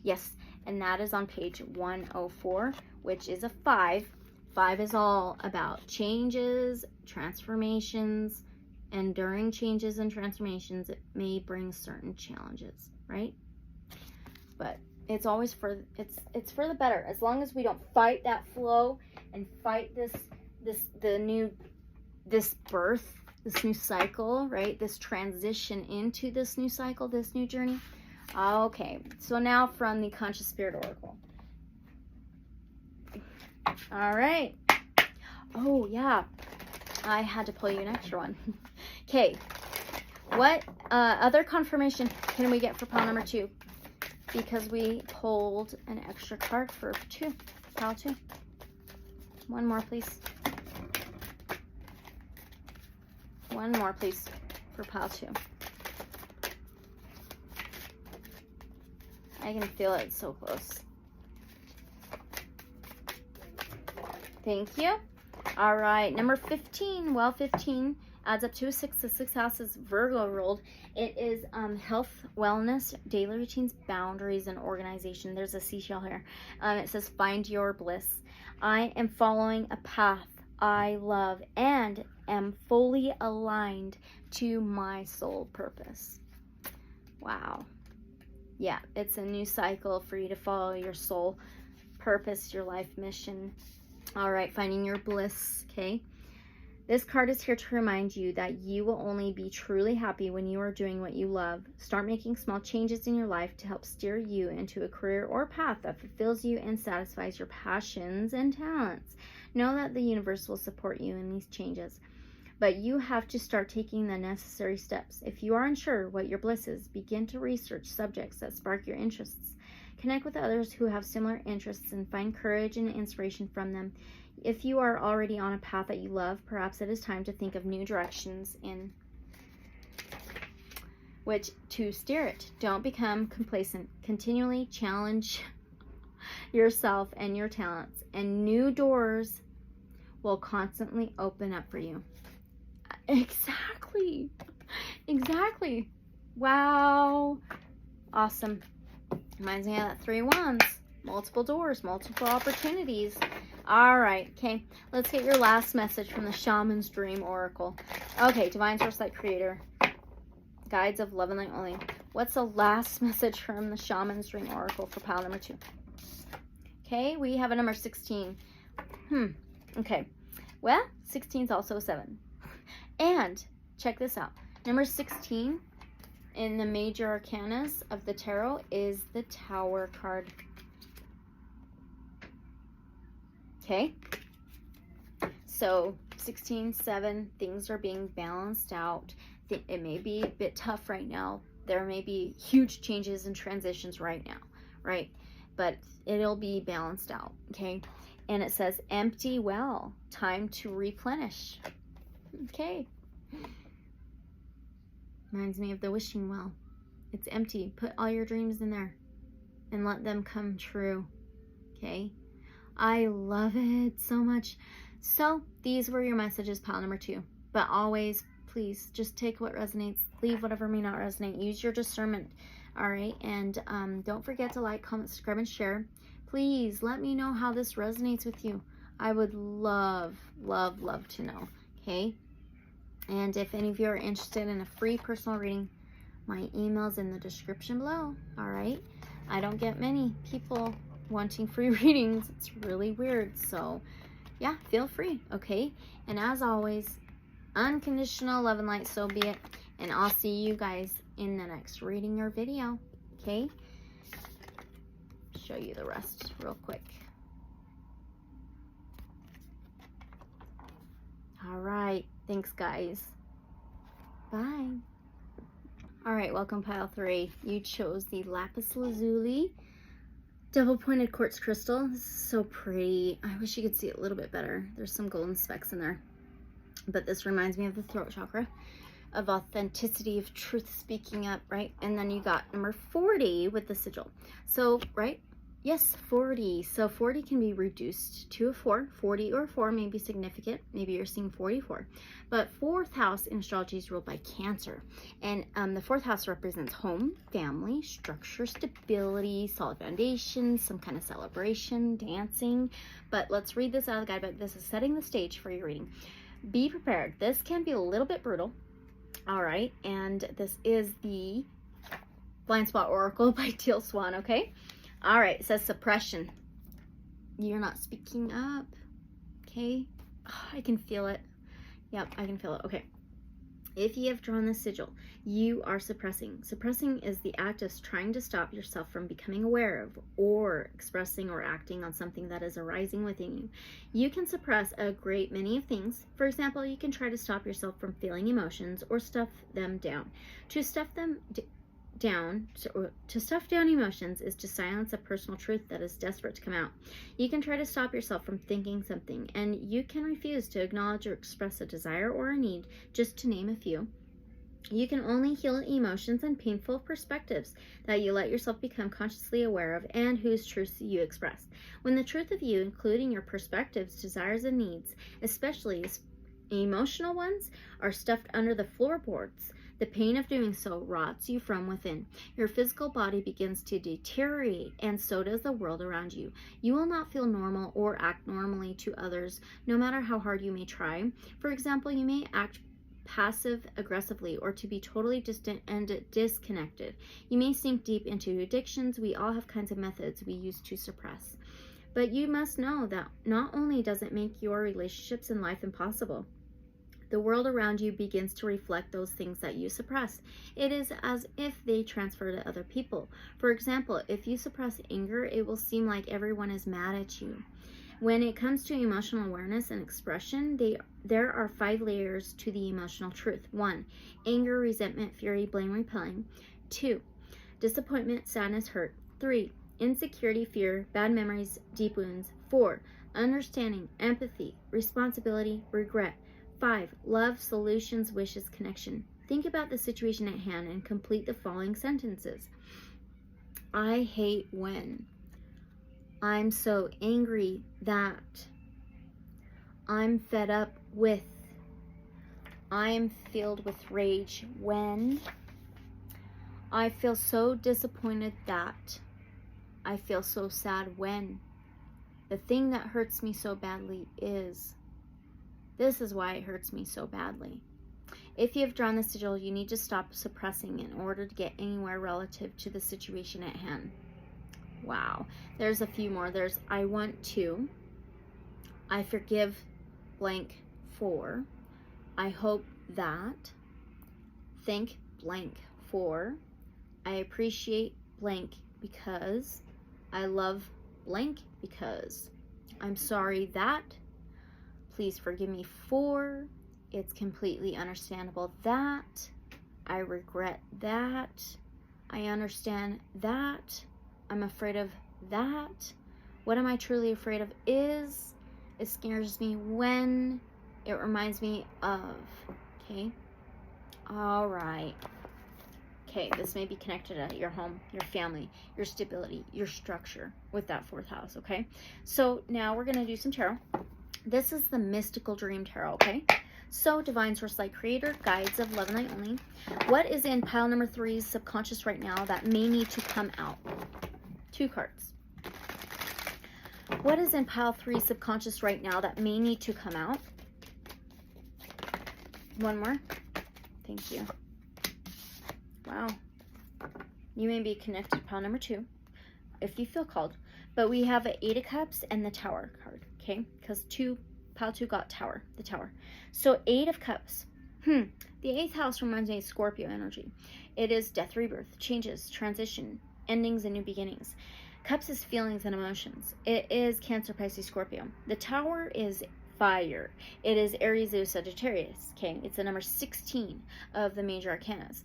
Yes, and that is on page 104, which is a 5. 5 is all about changes, transformations, and during changes and transformations, it may bring certain challenges, right? But it's always for it's for the better. As long as we don't fight that flow and fight this birth, this new cycle, right? This transition into this new cycle, this new journey. Okay, so now from the Conscious Spirit Oracle. All right. Oh, yeah. I had to pull you an extra one. Okay. What other confirmation can we get for pile number 2? Because we pulled an extra card for 2. Pile 2. One more, please. One more, please, for pile 2. I can feel it so close. Thank you. All right, number 15. Well, 15 adds up to a 6. The 6th house is Virgo ruled. It is health, wellness, daily routines, boundaries, and organization. There's a seashell here. It says, find your bliss. I am following a path I love and am fully aligned to my soul purpose. Wow. Yeah, it's a new cycle for you to follow your soul purpose, your life mission. All right, finding your bliss, okay? This card is here to remind you that you will only be truly happy when you are doing what you love. Start making small changes in your life to help steer you into a career or path that fulfills you and satisfies your passions and talents. Know that the universe will support you in these changes, but you have to start taking the necessary steps. If you are unsure what your bliss is, begin to research subjects that spark your interests. Connect with others who have similar interests and find courage and inspiration from them. If you are already on a path that you love, perhaps it is time to think of new directions in which to steer it. Don't become complacent. Continually challenge yourself and your talents, and new doors will constantly open up for you. Exactly. Exactly. Wow. Awesome. Reminds me of that 3 wands. Multiple doors, multiple opportunities. All right, okay. Let's get your last message from the Shaman's Dream Oracle. Okay, Divine Source Light Creator. Guides of Love and Light Only. What's the last message from the Shaman's Dream Oracle for pile number 2? Okay, we have a number 16. Okay. Well, 16 is also a 7. And check this out. Number 16 in the major arcanas of the tarot is the Tower card. Okay, so 16, 7, things are being balanced out. It may be a bit tough right now. There may be huge changes and transitions right now, right? But it'll be balanced out, okay? And it says, empty well, time to replenish. Okay. Reminds me of the wishing well. It's empty. Put all your dreams in there and let them come true, okay? I love it so much. So these were your messages, pile number 2. But always, please, just take what resonates. Leave whatever may not resonate. Use your discernment. All right. And don't forget to like, comment, subscribe, and share. Please let me know how this resonates with you. I would love, love, love to know. Okay. And if any of you are interested in a free personal reading, my email's in the description below. All right. I don't get many people wanting free readings. It's really weird. So yeah, feel free. Okay. And as always, unconditional love and light, so be it. And I'll see you guys in the next reading or video. Okay. Show you the rest real quick. All right. Thanks, guys. Bye. All right. Welcome, pile 3. You chose the lapis lazuli double-pointed quartz crystal. This is so pretty. I wish you could see it a little bit better. There's some golden specks in there. But this reminds me of the throat chakra, of authenticity, of truth speaking up, right? And then you got number 40 with the sigil. So, right? Yes, 40. So 40 can be reduced to a 4. 40 or 4 may be significant. Maybe you're seeing 44. But 4th house in astrology is ruled by Cancer. And the 4th house represents home, family, structure, stability, solid foundations, some kind of celebration, dancing. But let's read this out of the guidebook. This is setting the stage for your reading. Be prepared. This can be a little bit brutal. All right. And this is the Blind Spot Oracle by Teal Swan, okay? All right, it says suppression. You're not speaking up, okay? Oh, I can feel it. Yep, I can feel it. Okay. If you have drawn the sigil, you are suppressing. Suppressing is the act of trying to stop yourself from becoming aware of or expressing or acting on something that is arising within you. You can suppress a great many of things. For example, you can try to stop yourself from feeling emotions or stuff them down. To stuff them to stuff down emotions is to silence a personal truth that is desperate to come out. You can try to stop yourself from thinking something, and you can refuse to acknowledge or express a desire or a need, just to name a few. You can only heal emotions and painful perspectives that you let yourself become consciously aware of and whose truths you express. When the truth of you, including your perspectives, desires, and needs, especially emotional ones, are stuffed under the floorboards, The pain of doing so rots you from within. Your physical body begins to deteriorate, and so does the world around you. You will not feel normal or act normally to others, no matter how hard you may try. For example, you may act passive aggressively or to be totally distant and disconnected. You may sink deep into addictions. We all have kinds of methods we use to suppress. But you must know that not only does it make your relationships in life impossible, the world around you begins to reflect those things that you suppress. It is as if they transfer to other people. For example, if you suppress anger, it will seem like everyone is mad at you. When it comes to emotional awareness and expression, there are 5 layers to the emotional truth. 1. Anger, resentment, fury, blame, repelling. 2. Disappointment, sadness, hurt. 3. Insecurity, fear, bad memories, deep wounds. 4. Understanding, empathy, responsibility, regret. 5. Love, solutions, wishes, connection. Think about the situation at hand and complete the following sentences. I hate when. I'm so angry that. I'm fed up with. I'm filled with rage when. I feel so disappointed that. I feel so sad when. The thing that hurts me so badly is. This is why it hurts me so badly. If you have drawn the sigil, you need to stop suppressing in order to get anywhere relative to the situation at hand. Wow. There's a few more. There's I want to. I forgive blank for. I hope that. Thank blank for. I appreciate blank because. I love blank because. I'm sorry that. Please forgive me for. It's completely understandable that. I regret that. I understand that. I'm afraid of that. What am I truly afraid of is. It scares me when. It reminds me of. Okay. All right. Okay, this may be connected to your home, your family, your stability, your structure with that 4th house, okay? So now we're going to do some tarot. This is the Mystical Dream Tarot, okay? So, Divine Source Light Creator, Guides of Love and Light Only. What is in pile number 3's subconscious right now that may need to come out? 2 cards. What is in pile 3's subconscious right now that may need to come out? 1 more. Thank you. Wow. You may be connected to pile number 2 if you feel called. But we have an 8 of Cups and the Tower card, okay? Because pile 2 got Tower, the Tower. So 8 of Cups. The 8th house reminds me of Scorpio energy. It is death, rebirth, changes, transition, endings, and new beginnings. Cups is feelings and emotions. It is Cancer, Pisces, Scorpio. The Tower is fire. It is Aries, Leo, Sagittarius, okay? It's the number 16 of the major arcanas.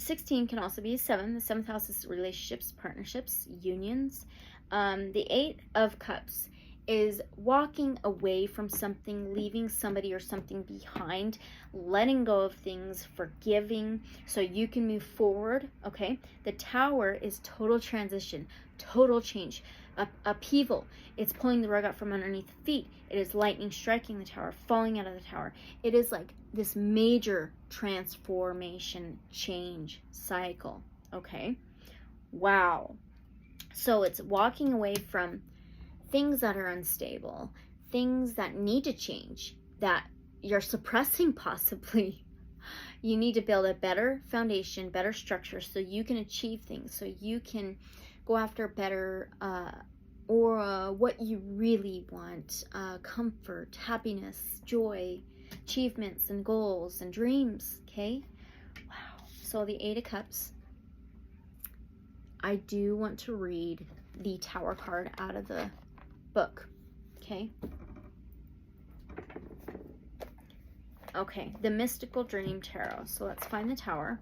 16 can also be 7. The 7th house is relationships, partnerships, unions. The 8 of Cups is walking away from something, leaving somebody or something behind, letting go of things, forgiving, so you can move forward, okay? The Tower is total transition, total change, upheaval. It's pulling the rug out from underneath the feet. It is lightning striking the Tower, falling out of the Tower. It is like this major transformation, change, cycle, okay? Wow. So it's walking away from things that are unstable, things that need to change, that you're suppressing possibly. You need to build a better foundation, better structure so you can achieve things, so you can go after better or what you really want, comfort, happiness, joy, achievements and goals and dreams, okay? Wow. So the 8 of Cups. I do want to read the Tower card out of the book, okay? Okay, the Mystical Dream Tarot. So let's find the Tower.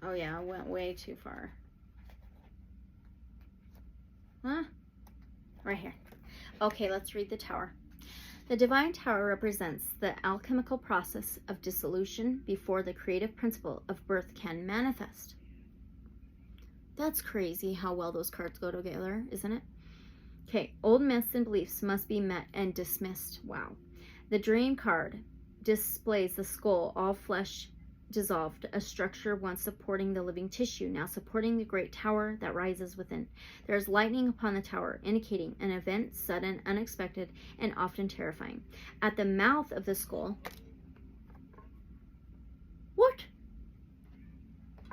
Oh yeah, I went way too far. Huh? Right here. Okay, let's read the Tower. The Divine Tower represents the alchemical process of dissolution before the creative principle of birth can manifest. That's crazy how well those cards go together, isn't it? Okay, old myths and beliefs must be met and dismissed. Wow. The dream card displays the skull, all flesh dissolved, a structure once supporting the living tissue, now supporting the great tower that rises within. There is lightning upon the tower, indicating an event sudden, unexpected, and often terrifying. At the mouth of the skull... What?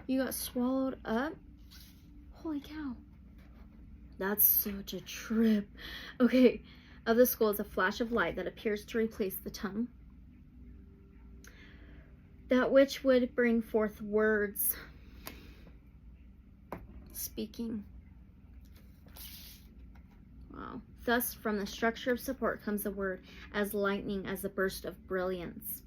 You got swallowed up? Holy cow. That's such a trip. Okay, of the skull is a flash of light that appears to replace the tongue, that which would bring forth words, speaking. Wow. Thus, from the structure of support comes the word, as lightning, as a burst of brilliance.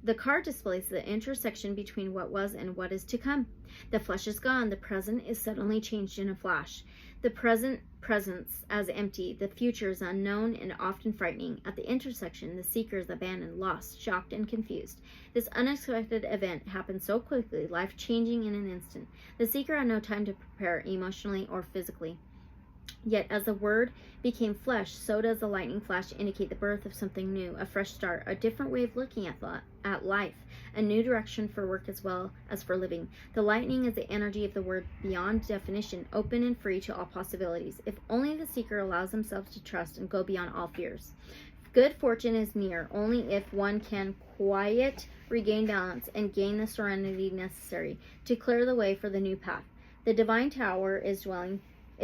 The card displays the intersection between what was and what is to come. The flesh is gone. The present is suddenly changed in a flash. The present presents as empty. The future is unknown and often frightening. At the intersection, the seeker is abandoned, lost, shocked, and confused. This unexpected event happened so quickly, life-changing in an instant. The seeker had no time to prepare emotionally or physically. Yet as the word became flesh, so does the lightning flash indicate the birth of something new, a fresh start, a different way of looking at life, a new direction for work as well as for living. The lightning is the energy of the word beyond definition, open and free to all possibilities, if only the seeker allows themselves to trust and go beyond all fears. Good fortune is near only if one can quiet, regain balance, and gain the serenity necessary to clear the way for the new path. The divine tower is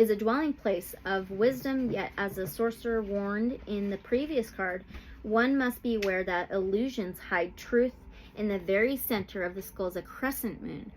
a dwelling place of wisdom, yet as the sorcerer warned in the previous card, one must be aware that illusions hide truth. In the very center of the skull is a crescent moon,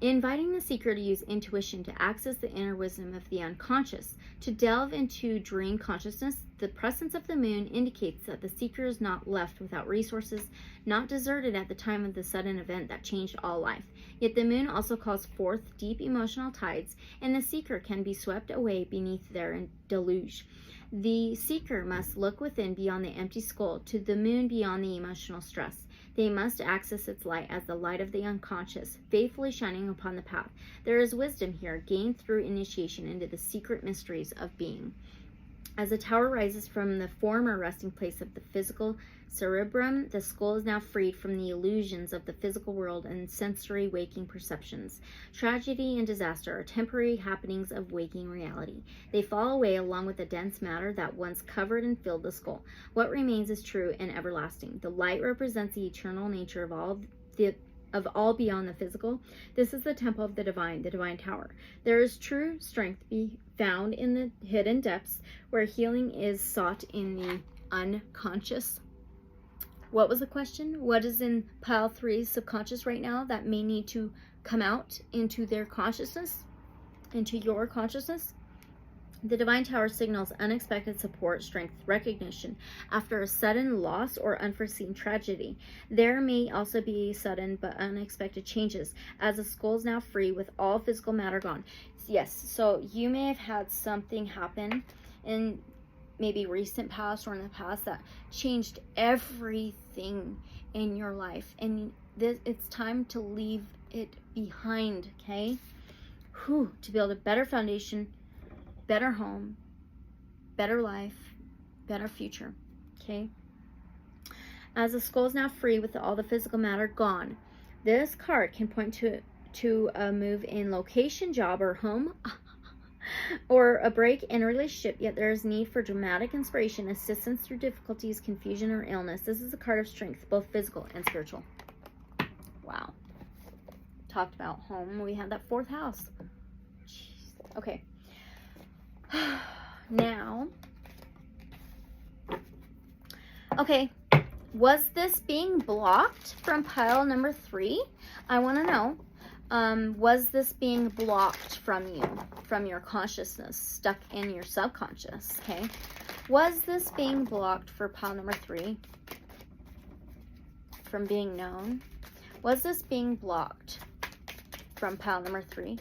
inviting the seeker to use intuition to access the inner wisdom of the unconscious. To delve into dream consciousness, the presence of the moon indicates that the seeker is not left without resources, not deserted at the time of the sudden event that changed all life. Yet the moon also calls forth deep emotional tides, and the seeker can be swept away beneath their deluge. The seeker must look within beyond the empty skull, to the moon beyond the emotional stress. They must access its light as the light of the unconscious, faithfully shining upon the path. There is wisdom here, gained through initiation into the secret mysteries of being. As the tower rises from the former resting place of the physical cerebrum, the skull is now freed from the illusions of the physical world and sensory waking perceptions. Tragedy and disaster are temporary happenings of waking reality. They fall away along with the dense matter that once covered and filled the skull. What remains is true and everlasting. The light represents the eternal nature of all beyond the physical. This is the temple of the divine tower. There is true strength be found in the hidden depths where healing is sought in the unconscious. What was the question? What is in pile 3's subconscious right now that may need to come out into their consciousness, into your consciousness? The divine tower signals unexpected support, strength, recognition after a sudden loss or unforeseen tragedy. There may also be sudden but unexpected changes as the skull is now free with all physical matter gone. Yes, so you may have had something happen in maybe recent past or in the past that changed everything in your life, and it's time to leave it behind, okay? To build a better foundation, better home, better life, better future, okay? As the skull is now free with all the physical matter gone, this card can point to a move in location, job, or home, or a break in a relationship, yet there is need for dramatic inspiration, assistance through difficulties, confusion, or illness. This is a card of strength, both physical and spiritual. Wow. Talked about home. We had that 4th house. Jeez. Okay. Now, okay, was this being blocked from pile number 3? I want to know. Was this being blocked from you, from your consciousness, stuck in your subconscious, okay? Was this being blocked for pile number 3 from being known? Was this being blocked from pile number 3?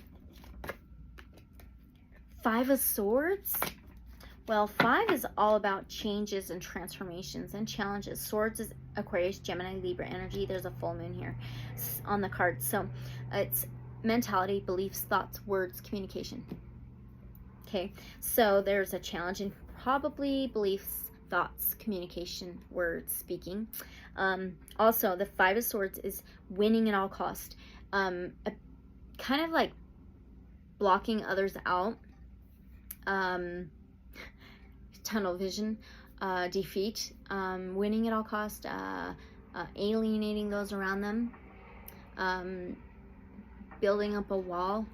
5 of Swords? Well, 5 is all about changes and transformations and challenges. Swords is Aquarius, Gemini, Libra energy. There's a full moon here on the card. So it's mentality, beliefs, thoughts, words, communication. Okay, so there's a challenge in probably beliefs, thoughts, communication, words, speaking. Also, the Five of Swords is winning at all cost. Kind of like blocking others out. Tunnel vision, defeat, winning at all cost, alienating those around them, building up a wall.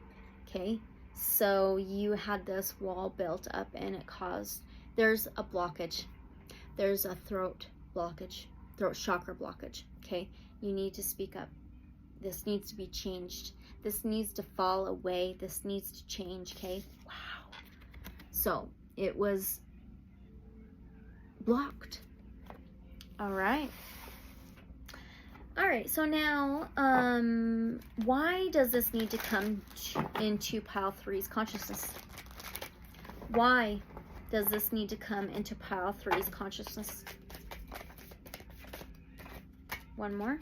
Okay, so you had this wall built up and it caused, there's a blockage, there's a throat blockage, throat chakra blockage. Okay, you need to speak up. This needs to be changed. This needs to fall away. This needs to change. Okay, wow. So it was blocked. All right. So now, why does this need to come into pile 3's consciousness? Why does this need to come into pile 3's consciousness? One more.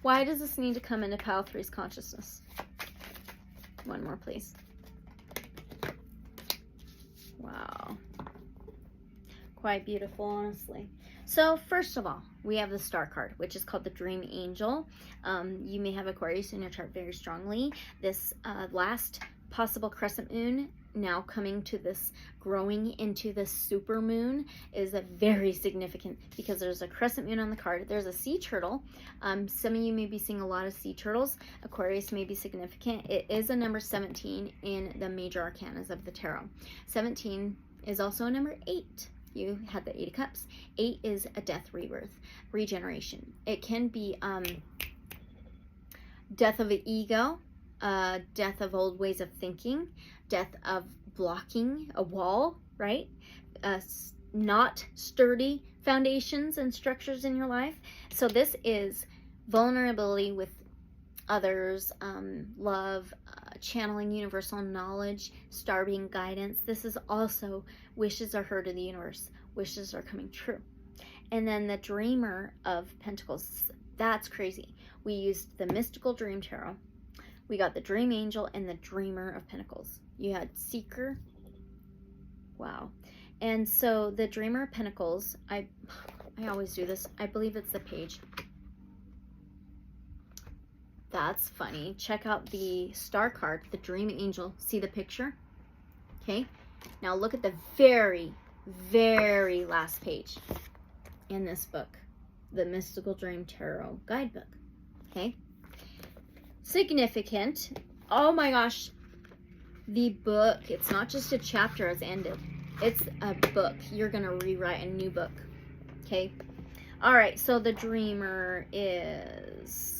Why does this need to come into pile 3's consciousness? One more, please. Wow. Quite beautiful, honestly. So first of all, we have the Star card, which is called the Dream Angel. You may have Aquarius in your chart very strongly. This last possible crescent moon, now coming to this, growing into this super moon, is a very significant, because there's a crescent moon on the card. There's a sea turtle. Some of you may be seeing a lot of sea turtles. Aquarius may be significant. It is a number 17 in the major arcanas of the tarot. 17 is also a number 8. You had the 8 of Cups. 8 is a death, rebirth, regeneration. It can be death of an ego, death of old ways of thinking, death of blocking a wall, right? Not sturdy foundations and structures in your life. So this is vulnerability with others, love, channeling universal knowledge, star being guidance. This is also wishes are heard in the universe. Wishes are coming true. And then the Dreamer of Pentacles. That's crazy. We used the Mystical Dream Tarot. We got the Dream Angel and the Dreamer of Pentacles. You had Seeker. Wow. And so the Dreamer of Pentacles, I always do this. I believe it's the page. That's funny. Check out the Star card, the Dream Angel. See the picture? Okay. Now look at the very, very last page in this book, the Mystical Dream Tarot Guidebook. Okay. Significant. Oh my gosh. The book, it's not just a chapter has ended. It's a book. You're going to rewrite a new book. Okay. All right. So the Dreamer is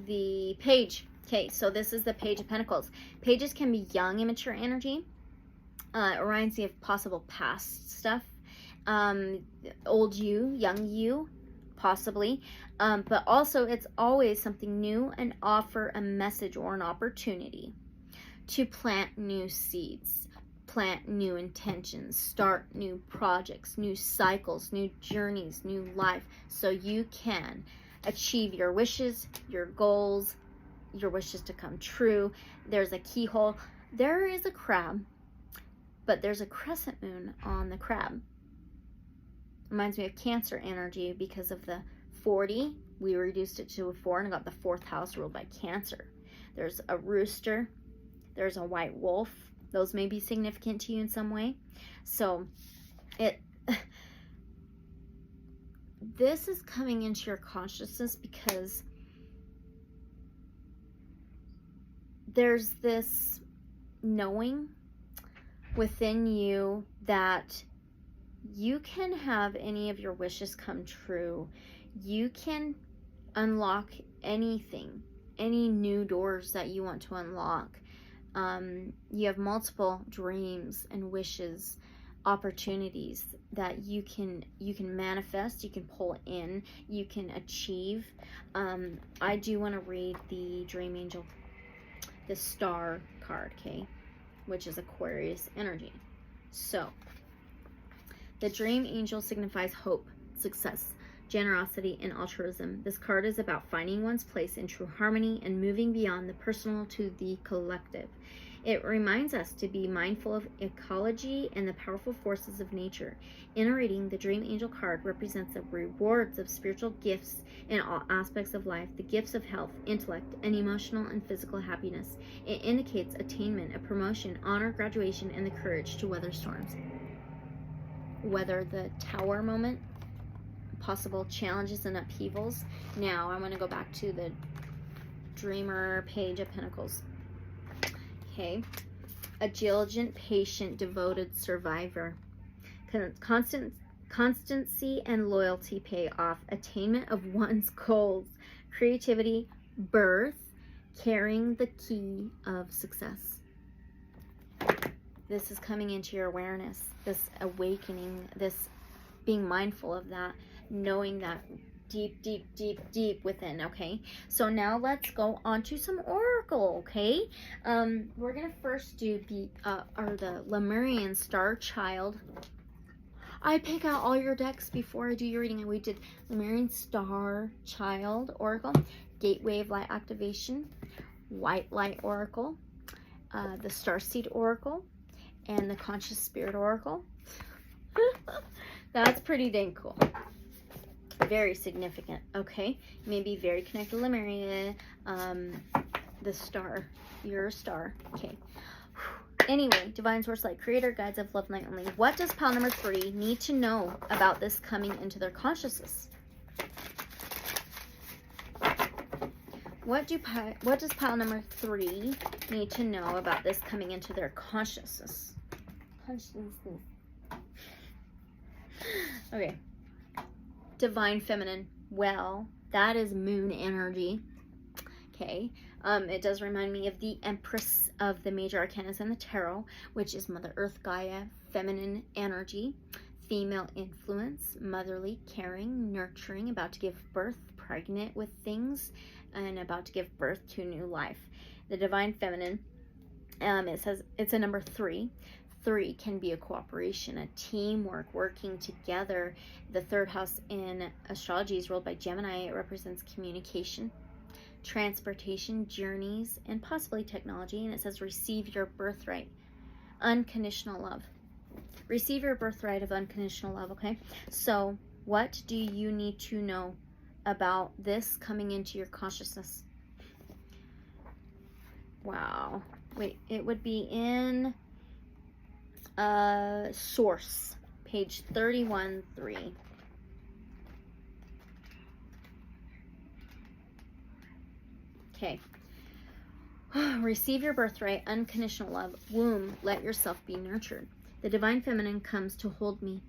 the Page. Okay, so this is the Page of Pentacles. Pages can be young, immature energy. It reminds me of possible past stuff. Old you, young you, possibly. But also, it's always something new and offer a message or an opportunity to plant new seeds, plant new intentions, start new projects, new cycles, new journeys, new life, so you can achieve your wishes, your goals, your wishes to come true. There's a keyhole. There is a crab, but there's a crescent moon on the crab. Reminds me of Cancer energy because of the 40. We reduced it to a 4 and got the 4th house ruled by Cancer. There's a rooster. There's a white wolf. Those may be significant to you in some way. So this is coming into your consciousness because there's this knowing within you that you can have any of your wishes come true. You can unlock anything, any new doors that you want to unlock. You have multiple dreams and wishes, opportunities that you can manifest, you can pull in, you can achieve. I do want to read the Dream Angel, the Star card, okay, which is Aquarius energy. So the Dream Angel signifies hope, success, generosity, and altruism. This card is about finding one's place in true harmony and moving beyond the personal to the collective. It reminds us to be mindful of ecology and the powerful forces of nature. In a reading, the Dream Angel card represents the rewards of spiritual gifts in all aspects of life, the gifts of health, intellect, and emotional and physical happiness. It indicates attainment, a promotion, honor, graduation, and the courage to weather storms. Weather the Tower moment, possible challenges and upheavals. Now, I want to go back to the Dreamer Page of Pentacles. Okay, a diligent, patient, devoted survivor. Constancy and loyalty pay off. Attainment of one's goals. Creativity, birth, carrying the key of success. This is coming into your awareness, this awakening, this being mindful of that, knowing that deep, deep, deep, deep within. Okay, so now let's go on to some oracle. Okay, we're gonna first do the Lemurian Starchild. I pick out all your decks before I do your reading, and we did Lemurian Starchild Oracle, Gateway of Light Activation, White Light Oracle, the Starseed Oracle, and the Conscious Spirit Oracle. That's pretty dang cool. Very significant. Okay, you may be very connected to Lemurian, the star, your star. Okay. Anyway, Divine Source Light, Creator, Guides of Love, Light Only. What does pile number 3 need to know about this coming into their consciousness? What does pile number 3 need to know about this coming into their consciousness? Okay. Divine Feminine. Well, that is moon energy. Okay. It does remind me of the Empress of the major arcanas in the tarot, which is Mother Earth, Gaia, feminine energy, female influence, motherly, caring, nurturing, about to give birth, pregnant with things, and about to give birth to new life. The Divine Feminine, it says it's a number 3. 3 can be a cooperation, a teamwork, working together. The 3rd house in astrology is ruled by Gemini. It represents communication, transportation, journeys, and possibly technology. And it says receive your birthright, unconditional love. Receive your birthright of unconditional love. Okay, so what do you need to know about this coming into your consciousness? Wow. Wait, it would be in Source, page 31-3. Okay. Receive your birthright, unconditional love. Womb, let yourself be nurtured. The Divine Feminine comes to hold me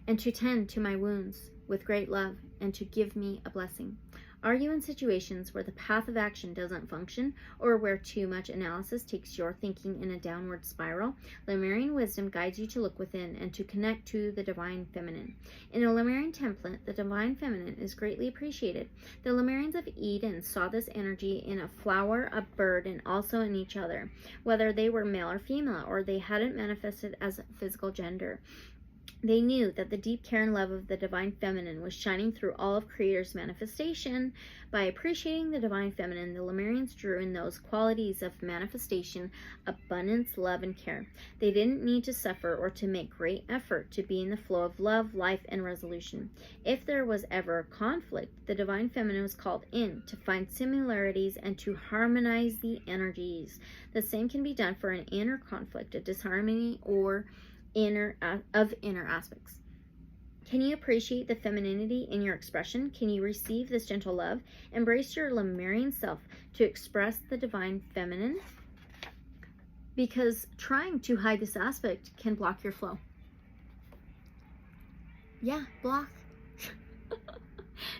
and to tend to my wounds with great love and to give me a blessing. Are you in situations where the path of action doesn't function, or where too much analysis takes your thinking in a downward spiral? Lemurian wisdom guides you to look within and to connect to the Divine Feminine. In a Lemurian template, the Divine Feminine is greatly appreciated. The Lemurians of Eden saw this energy in a flower, a bird, and also in each other, whether they were male or female, or they hadn't manifested as physical gender. They knew that the deep care and love of the Divine Feminine was shining through all of Creator's manifestation. By appreciating the Divine Feminine, the Lemurians drew in those qualities of manifestation, abundance, love, and care. They didn't need to suffer or to make great effort to be in the flow of love, life, and resolution. If there was ever a conflict, the Divine Feminine was called in to find similarities and to harmonize the energies. The same can be done for an inner conflict, a disharmony, or inner aspects. Can you appreciate the femininity in your expression? Can you receive this gentle love? Embrace your Lemurian self to express the Divine Feminine, because trying to hide this aspect can block your flow. Yeah, block.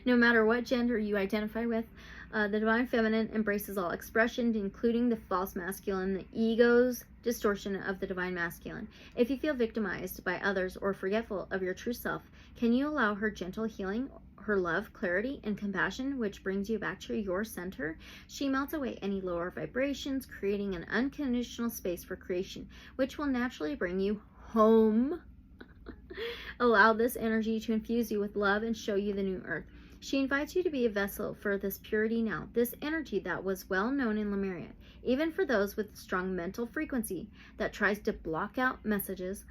No matter what gender you identify with, the Divine Feminine embraces all expression, including the false masculine, the ego's distortion of the Divine Masculine. If you feel victimized by others or forgetful of your true self, can you allow her gentle healing, her love, clarity, and compassion, which brings you back to your center? She melts away any lower vibrations, creating an unconditional space for creation, which will naturally bring you home. Allow this energy to infuse you with love and show you the new earth. She invites you to be a vessel for this purity now, this energy that was well known in Lemuria, even for those with strong mental frequency that tries to block out messages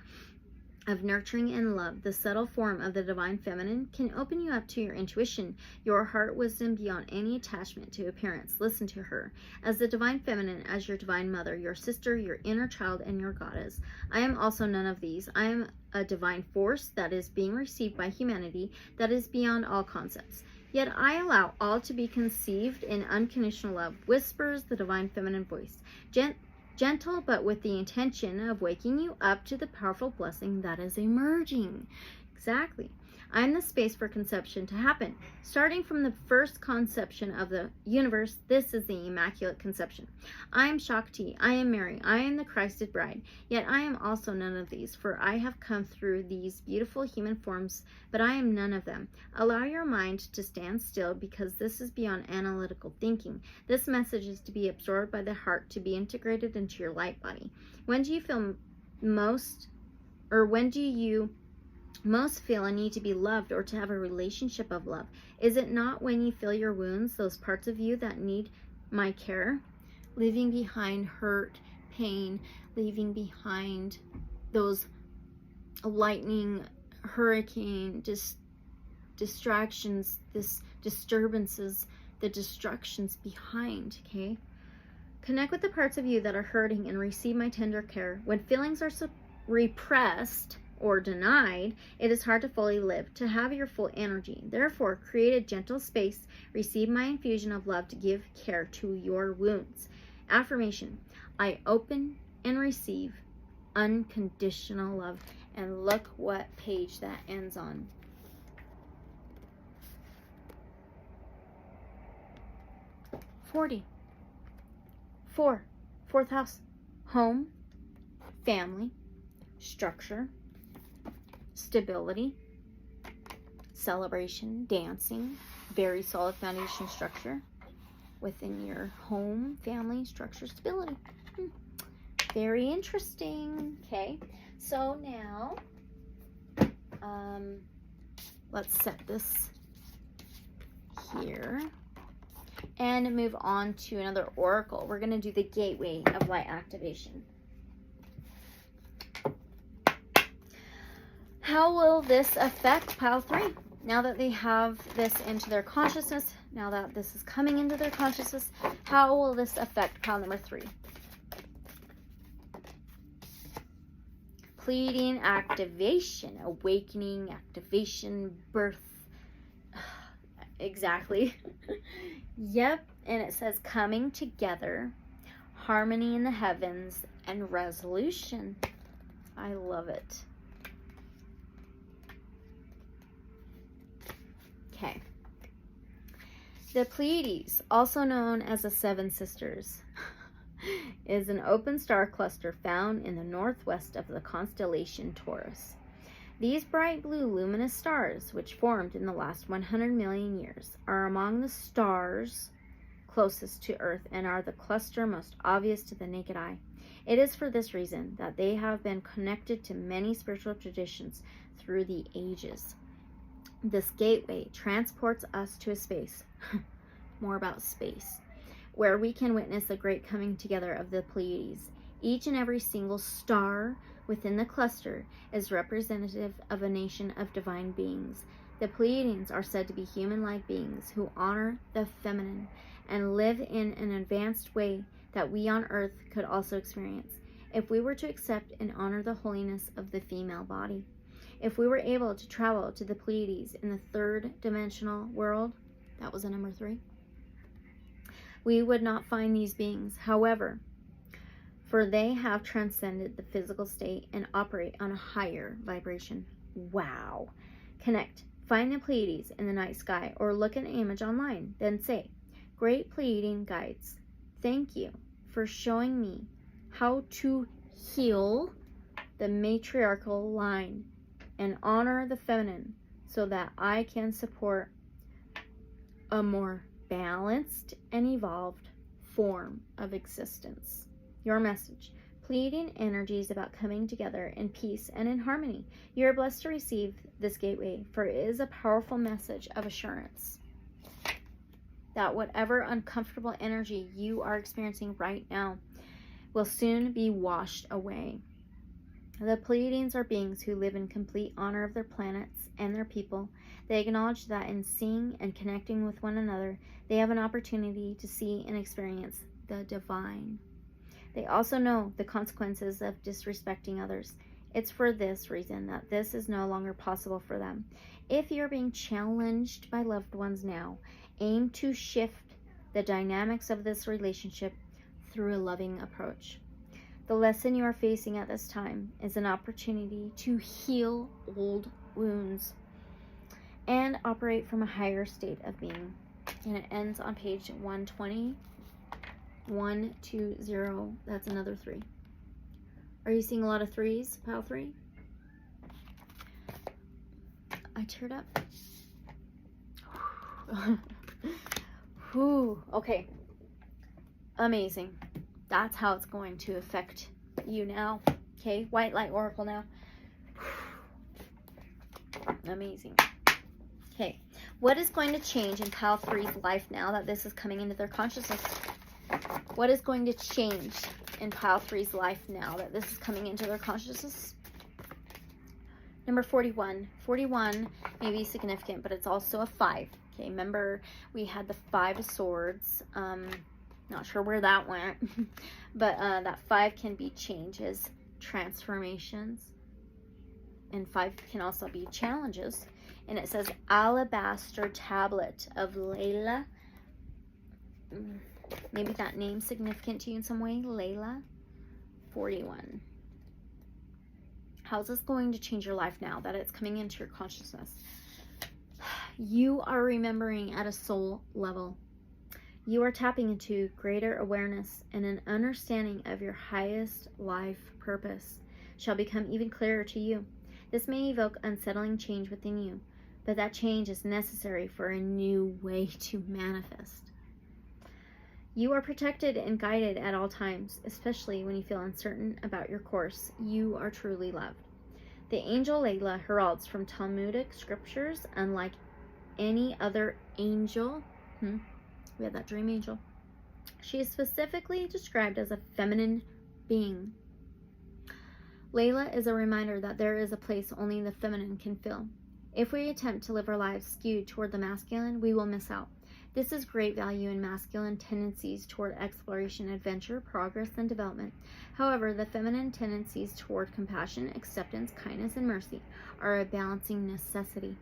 of nurturing and love. The subtle form of the divine feminine can open you up to your intuition, your heart wisdom beyond any attachment to appearance. Listen to her as the divine feminine, as your divine mother, your sister, your inner child, and your goddess. I am also none of these. I am a divine force that is being received by humanity, that is beyond all concepts. Yet I allow all to be conceived in unconditional love, whispers the divine feminine voice. Gentle, but with the intention of waking you up to the powerful blessing that is emerging. Exactly. I'm the space for conception to happen. Starting from the first conception of the universe, this is the Immaculate Conception. I am Shakti. I am Mary. I am the Christed bride. Yet I am also none of these, for I have come through these beautiful human forms, but I am none of them. Allow your mind to stand still, because this is beyond analytical thinking. This message is to be absorbed by the heart, to be integrated into your light body. When do you feel most feel a need to be loved or to have a relationship of love? Is it not when you feel your wounds, those parts of you that need my care? Leaving behind hurt, pain, leaving behind those lightning, hurricane, distractions, disturbances, the destructions behind, okay? Connect with the parts of you that are hurting and receive my tender care. When feelings are repressed or denied, it is hard to fully live, to have your full energy. Therefore, create a gentle space. Receive my infusion of love to give care to your wounds. Affirmation: I open and receive unconditional love. And look what page that ends on. 40. 4. Fourth house. Home, family, structure, stability, celebration, dancing, very solid foundation structure within your home, family, structure, stability. Very interesting. Okay, so now let's set this here and move on to another oracle. We're going to do the gateway of light activation. How will this affect pile 3? Now that they have this into their consciousness, now that this is coming into their consciousness, how will this affect pile number 3? Pleading, activation, awakening, activation, birth. Exactly. Yep, and it says coming together, harmony in the heavens, and resolution. I love it. Okay. The Pleiades, also known as the Seven Sisters, is an open star cluster found in the northwest of the constellation Taurus. These bright blue luminous stars, which formed in the last 100 million years, are among the stars closest to Earth and are the cluster most obvious to the naked eye. It is for this reason that they have been connected to many spiritual traditions through the ages. This gateway transports us to a space, more about space, where we can witness the great coming together of the Pleiades. Each and every single star within the cluster is representative of a nation of divine beings. The Pleiadians are said to be human-like beings who honor the feminine and live in an advanced way that we on Earth could also experience if we were to accept and honor the holiness of the female body. If we were able to travel to the Pleiades in the third dimensional world, that was a number 3, we would not find these beings. However, for they have transcended the physical state and operate on a higher vibration. Wow. Connect. Find the Pleiades in the night sky or look at an image online. Then say, Great Pleiadian guides, thank you for showing me how to heal the matriarchal line and honor the feminine so that I can support a more balanced and evolved form of existence. Your message. Pleiadian energy is about coming together in peace and in harmony. You are blessed to receive this gateway, for it is a powerful message of assurance that whatever uncomfortable energy you are experiencing right now will soon be washed away. The Pleiadians are beings who live in complete honor of their planets and their people. They acknowledge that in seeing and connecting with one another, they have an opportunity to see and experience the divine. They also know the consequences of disrespecting others. It's for this reason that this is no longer possible for them. If you're being challenged by loved ones now, aim to shift the dynamics of this relationship through a loving approach. The lesson you are facing at this time is an opportunity to heal old wounds and operate from a higher state of being. And it ends on page 120. 120. That's another 3. Are you seeing a lot of 3s, pile 3? I teared up. Whew. Okay. Amazing. That's how it's going to affect you now. Okay, White Light Oracle now. Amazing. Okay, what is going to change in pile 3's life now that this is coming into their consciousness? What is going to change in pile 3's life now that this is coming into their consciousness? Number 41. 41 may be significant, but it's also a 5. Okay, remember we had the 5 of Swords. Not sure where that went, but that 5 can be changes, transformations, and 5 can also be challenges. And it says Alabaster Tablet of Layla. Maybe that name's significant to you in some way. Layla. 41. How's this going to change your life now that it's coming into your consciousness? You are remembering at a soul level. You are tapping into greater awareness, and an understanding of your highest life purpose shall become even clearer to you. This may evoke unsettling change within you, but that change is necessary for a new way to manifest. You are protected and guided at all times, especially when you feel uncertain about your course. You are truly loved. The angel Layla heralds from Talmudic scriptures, unlike any other angel. We had that dream angel. She is specifically described as a feminine being. Layla is a reminder that there is a place only the feminine can fill. If we attempt to live our lives skewed toward the masculine, we will miss out. This is great value in masculine tendencies toward exploration, adventure, progress, and development. However, the feminine tendencies toward compassion, acceptance, kindness, and mercy are a balancing necessity.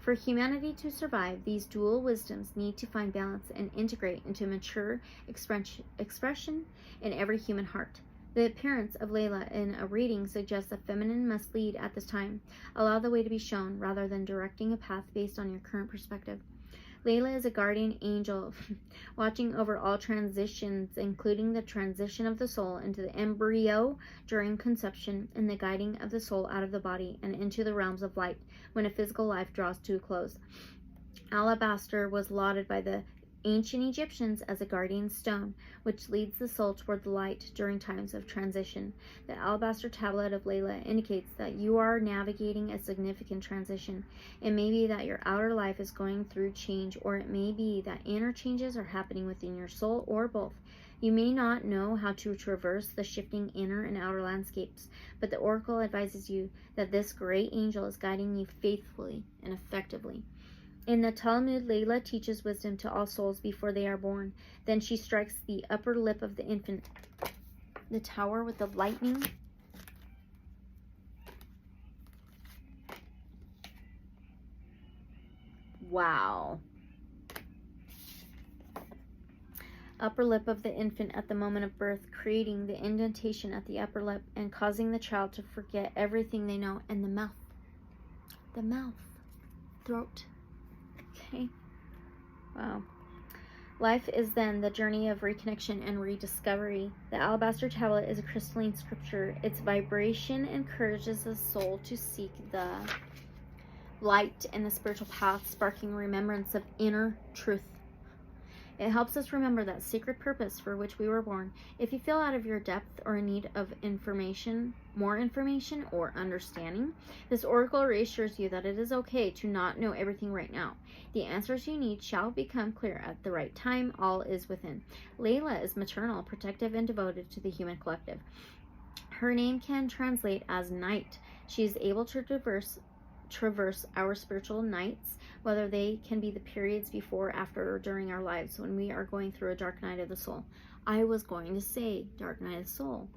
For humanity to survive, these dual wisdoms need to find balance and integrate into mature expression in every human heart. The appearance of Layla in a reading suggests the feminine must lead at this time. Allow the way to be shown rather than directing a path based on your current perspective. Layla is a guardian angel watching over all transitions, including the transition of the soul into the embryo during conception and the guiding of the soul out of the body and into the realms of light when a physical life draws to a close. Alabaster was lauded by the ancient Egyptians as a guardian stone, which leads the soul toward the light during times of transition. The alabaster tablet of Layla indicates that you are navigating a significant transition. It may be that your outer life is going through change, or it may be that inner changes are happening within your soul, or both. You may not know how to traverse the shifting inner and outer landscapes, but the oracle advises you that this great angel is guiding you faithfully and effectively. In the Talmud, Layla teaches wisdom to all souls before they are born. Then she strikes the upper lip of the infant, the tower with the lightning. Wow. Upper lip of the infant at the moment of birth, creating the indentation at the upper lip and causing the child to forget everything they know. And the mouth, throat. Okay. Wow. Life is then the journey of reconnection and rediscovery. The alabaster tablet is a crystalline scripture. Its vibration encourages the soul to seek the light and the spiritual path, sparking remembrance of inner truth. It helps us remember that sacred purpose for which we were born. If you feel out of your depth or in need of information, more information or understanding, this oracle reassures you that it is okay to not know everything right now. The answers you need shall become clear at the right time. All is within. Layla is maternal, protective, and devoted to the human collective. Her name can translate as night. She is able to traverse our spiritual nights, whether they can be the periods before, after, or during our lives when we are going through a dark night of the soul. I was going to say dark night of the soul.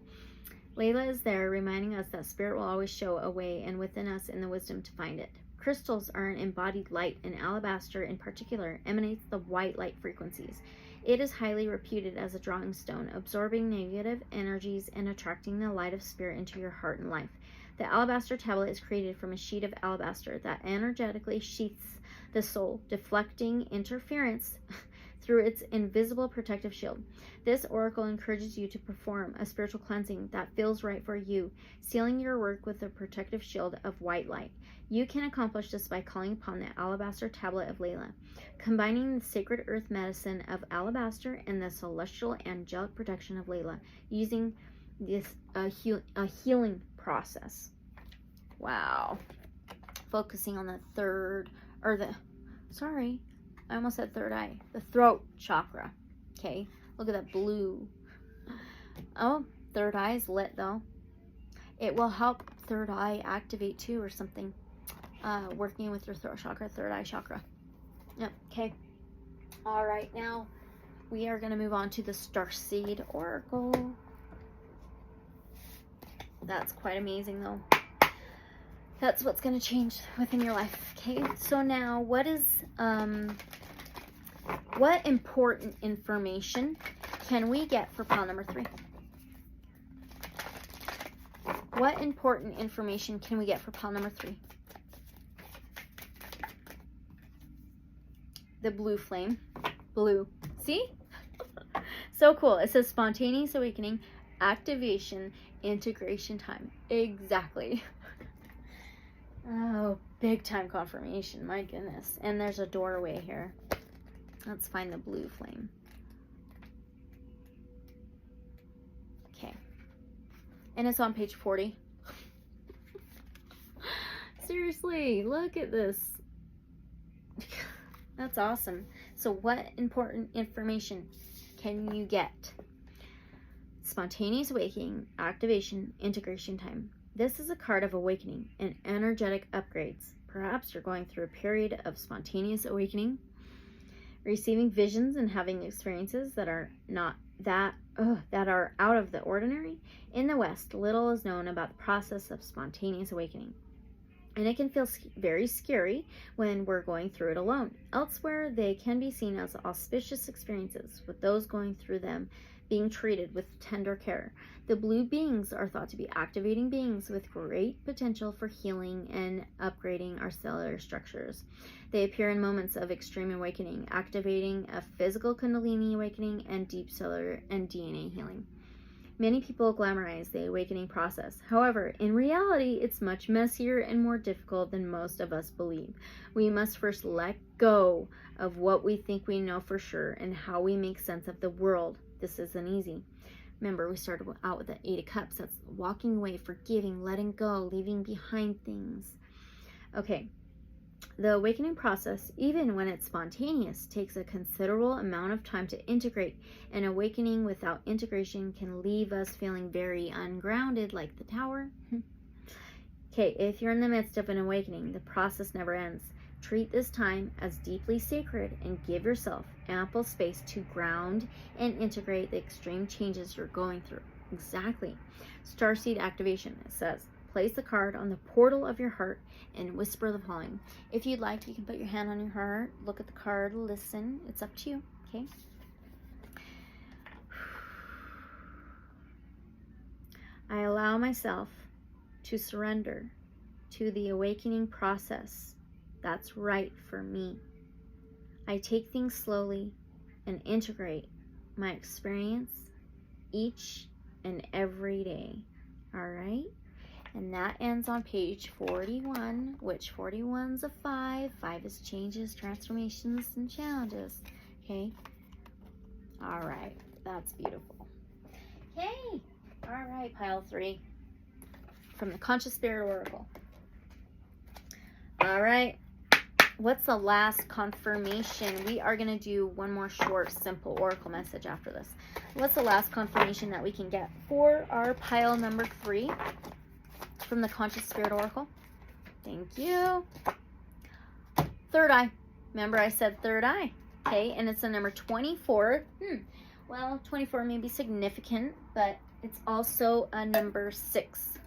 Layla is there, reminding us that spirit will always show a way, and within us in the wisdom to find it. Crystals are an embodied light, and alabaster in particular emanates the white light frequencies. It is highly reputed as a drawing stone, absorbing negative energies and attracting the light of spirit into your heart and life. The alabaster tablet is created from a sheet of alabaster that energetically sheaths the soul, deflecting interference through its invisible protective shield. This oracle encourages you to perform a spiritual cleansing that feels right for you, sealing your work with a protective shield of white light. You can accomplish this by calling upon the alabaster tablet of Layla, combining the sacred earth medicine of alabaster and the celestial angelic protection of Layla, using this a healing process. Wow. Focusing on the I almost said third eye. The throat chakra. Okay, look at that blue. Oh, third eye is lit though. It will help third eye activate too or something. Working with your throat chakra, third eye chakra. Yep, okay. All right, now we are going to move on to the Starseed Oracle. That's quite amazing though. That's what's going to change within your life. Okay, so now what important information can we get for pile number 3? What important information can we get for pile number 3? The blue flame. Blue. See? So cool. It says spontaneous awakening, activation, integration time. Exactly. Oh, big time confirmation. My goodness. And there's a doorway here. Let's find the blue flame. Okay. And it's on page 40. Seriously, look at this. That's awesome. So what important information can you get? Spontaneous awakening, activation, integration time. This is a card of awakening and energetic upgrades. Perhaps you're going through a period of spontaneous awakening, receiving visions and having experiences that are out of the ordinary. In the West, little is known about the process of spontaneous awakening, and it can feel very scary when we're going through it alone. Elsewhere, they can be seen as auspicious experiences, with those going through them being treated with tender care. The blue beings are thought to be activating beings with great potential for healing and upgrading our cellular structures. They appear in moments of extreme awakening, activating a physical Kundalini awakening and deep cellular and DNA healing. Many people glamorize the awakening process. However, in reality, it's much messier and more difficult than most of us believe. We must first let go of what we think we know for sure and how we make sense of the world. This isn't easy. Remember, we started out with the 8 of Cups. That's walking away, forgiving, letting go, leaving behind things. Okay. The awakening process, even when it's spontaneous, takes a considerable amount of time to integrate. An awakening without integration can leave us feeling very ungrounded, like the Tower. Okay, if you're in the midst of an awakening, the process never ends. Treat this time as deeply sacred and give yourself ample space to ground and integrate the extreme changes you're going through. Exactly. Starseed activation. It says, place the card on the portal of your heart and whisper the following. If you'd like, you can put your hand on your heart, look at the card, listen. It's up to you, okay? I allow myself to surrender to the awakening process that's right for me. I take things slowly and integrate my experience each and every day. All right? And that ends on page 41, which 41's a 5. 5 is changes, transformations, and challenges. Okay? All right, that's beautiful. Okay, all right, pile 3 from the Conscious Spirit Oracle. All right, what's the last confirmation? We are going to do one more short, simple oracle message after this. What's the last confirmation that we can get for our pile number 3 from the Conscious Spirit Oracle? Thank you. Third eye. Remember I said third eye. Okay, and it's a number 24. Well, 24 may be significant, but it's also a number 6.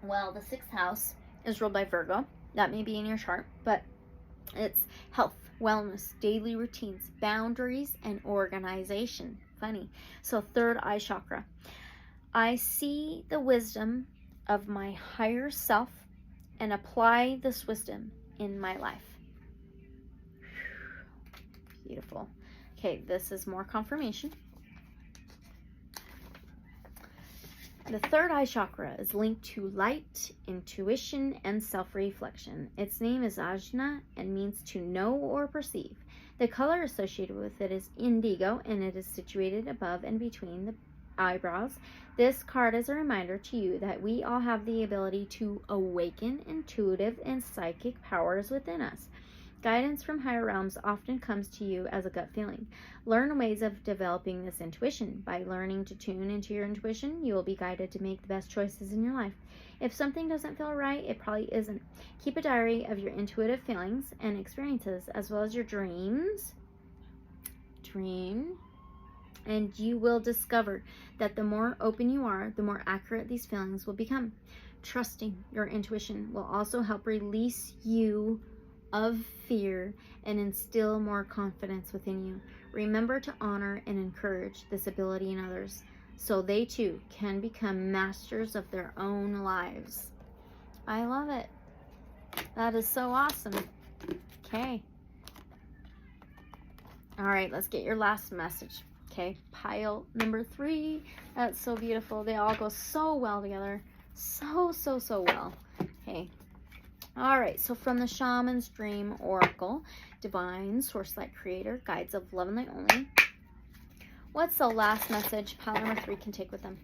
Well, the 6th house is ruled by Virgo. That may be in your chart, but it's health, wellness, daily routines, boundaries, and organization. Funny. So third eye chakra. I see the wisdom of my higher self and apply this wisdom in my life. Beautiful. Okay, this is more confirmation. The third eye chakra is linked to light, intuition, and self-reflection. Its name is Ajna and means to know or perceive. The color associated with it is indigo, and it is situated above and between the eyebrows. This card is a reminder to you that we all have the ability to awaken intuitive and psychic powers within us. Guidance from higher realms often comes to you as a gut feeling. Learn ways of developing this intuition. By learning to tune into your intuition, you will be guided to make the best choices in your life. If something doesn't feel right, it probably isn't. Keep a diary of your intuitive feelings and experiences, as well as your dreams. And you will discover that the more open you are, the more accurate these feelings will become. Trusting your intuition will also help release you of fear and instill more confidence within you. Remember to honor and encourage this ability in others so they too can become masters of their own lives. I love it. That is so awesome. Okay. All right, let's get your last message. Okay, pile number 3. That's so beautiful. They all go so well together. So well. Okay. All right, so from the Shaman's Dream Oracle, Divine Source Light Creator, Guides of Love and Light Only. What's the last message pile number 3 can take with them?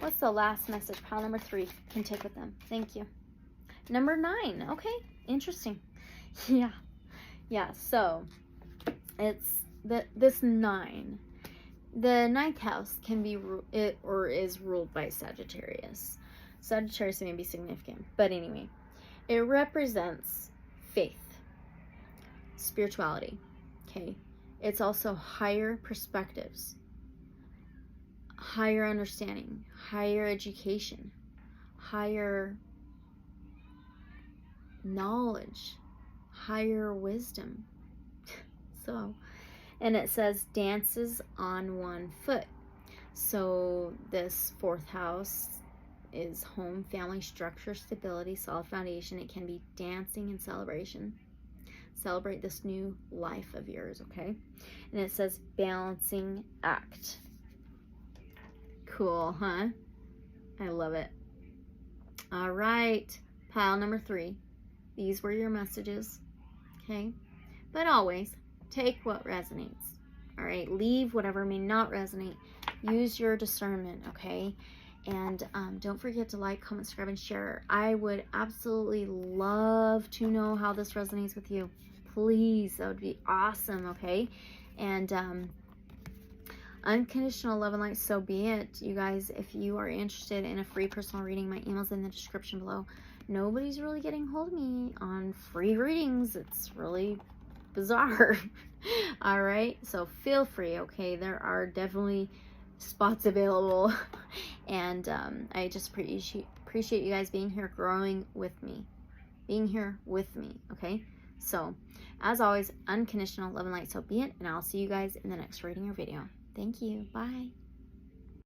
What's the last message pile number 3 can take with them? Thank you. Number 9. Okay, interesting. Yeah, so it's this 9. The 9th house can be is ruled by Sagittarius. Sagittarius may be significant, but anyway, it represents faith, spirituality. Okay, it's also higher perspectives, higher understanding, higher education, higher knowledge, higher wisdom. And it says dances on one foot. So this 4th house is home, family, structure, stability, solid foundation. It can be dancing and celebration. Celebrate this new life of yours, okay? And it says balancing act. Cool, huh? I love it. All right, pile number 3. These were your messages, okay? But always take what resonates. All right, leave whatever may not resonate. Use your discernment, okay? And don't forget to like, comment, subscribe, and share. I would absolutely love to know how this resonates with you. Please, that would be awesome, okay? And unconditional love and light, so be it. You guys, if you are interested in a free personal reading, my email's in the description below. Nobody's really getting hold of me on free readings. It's really bizarre. All right, so feel free, okay? There are definitely spots available. And I just appreciate you guys being here, growing with me, okay? So as always, unconditional love and light, so be it. And I'll see you guys in the next reading or video. Thank you. Bye.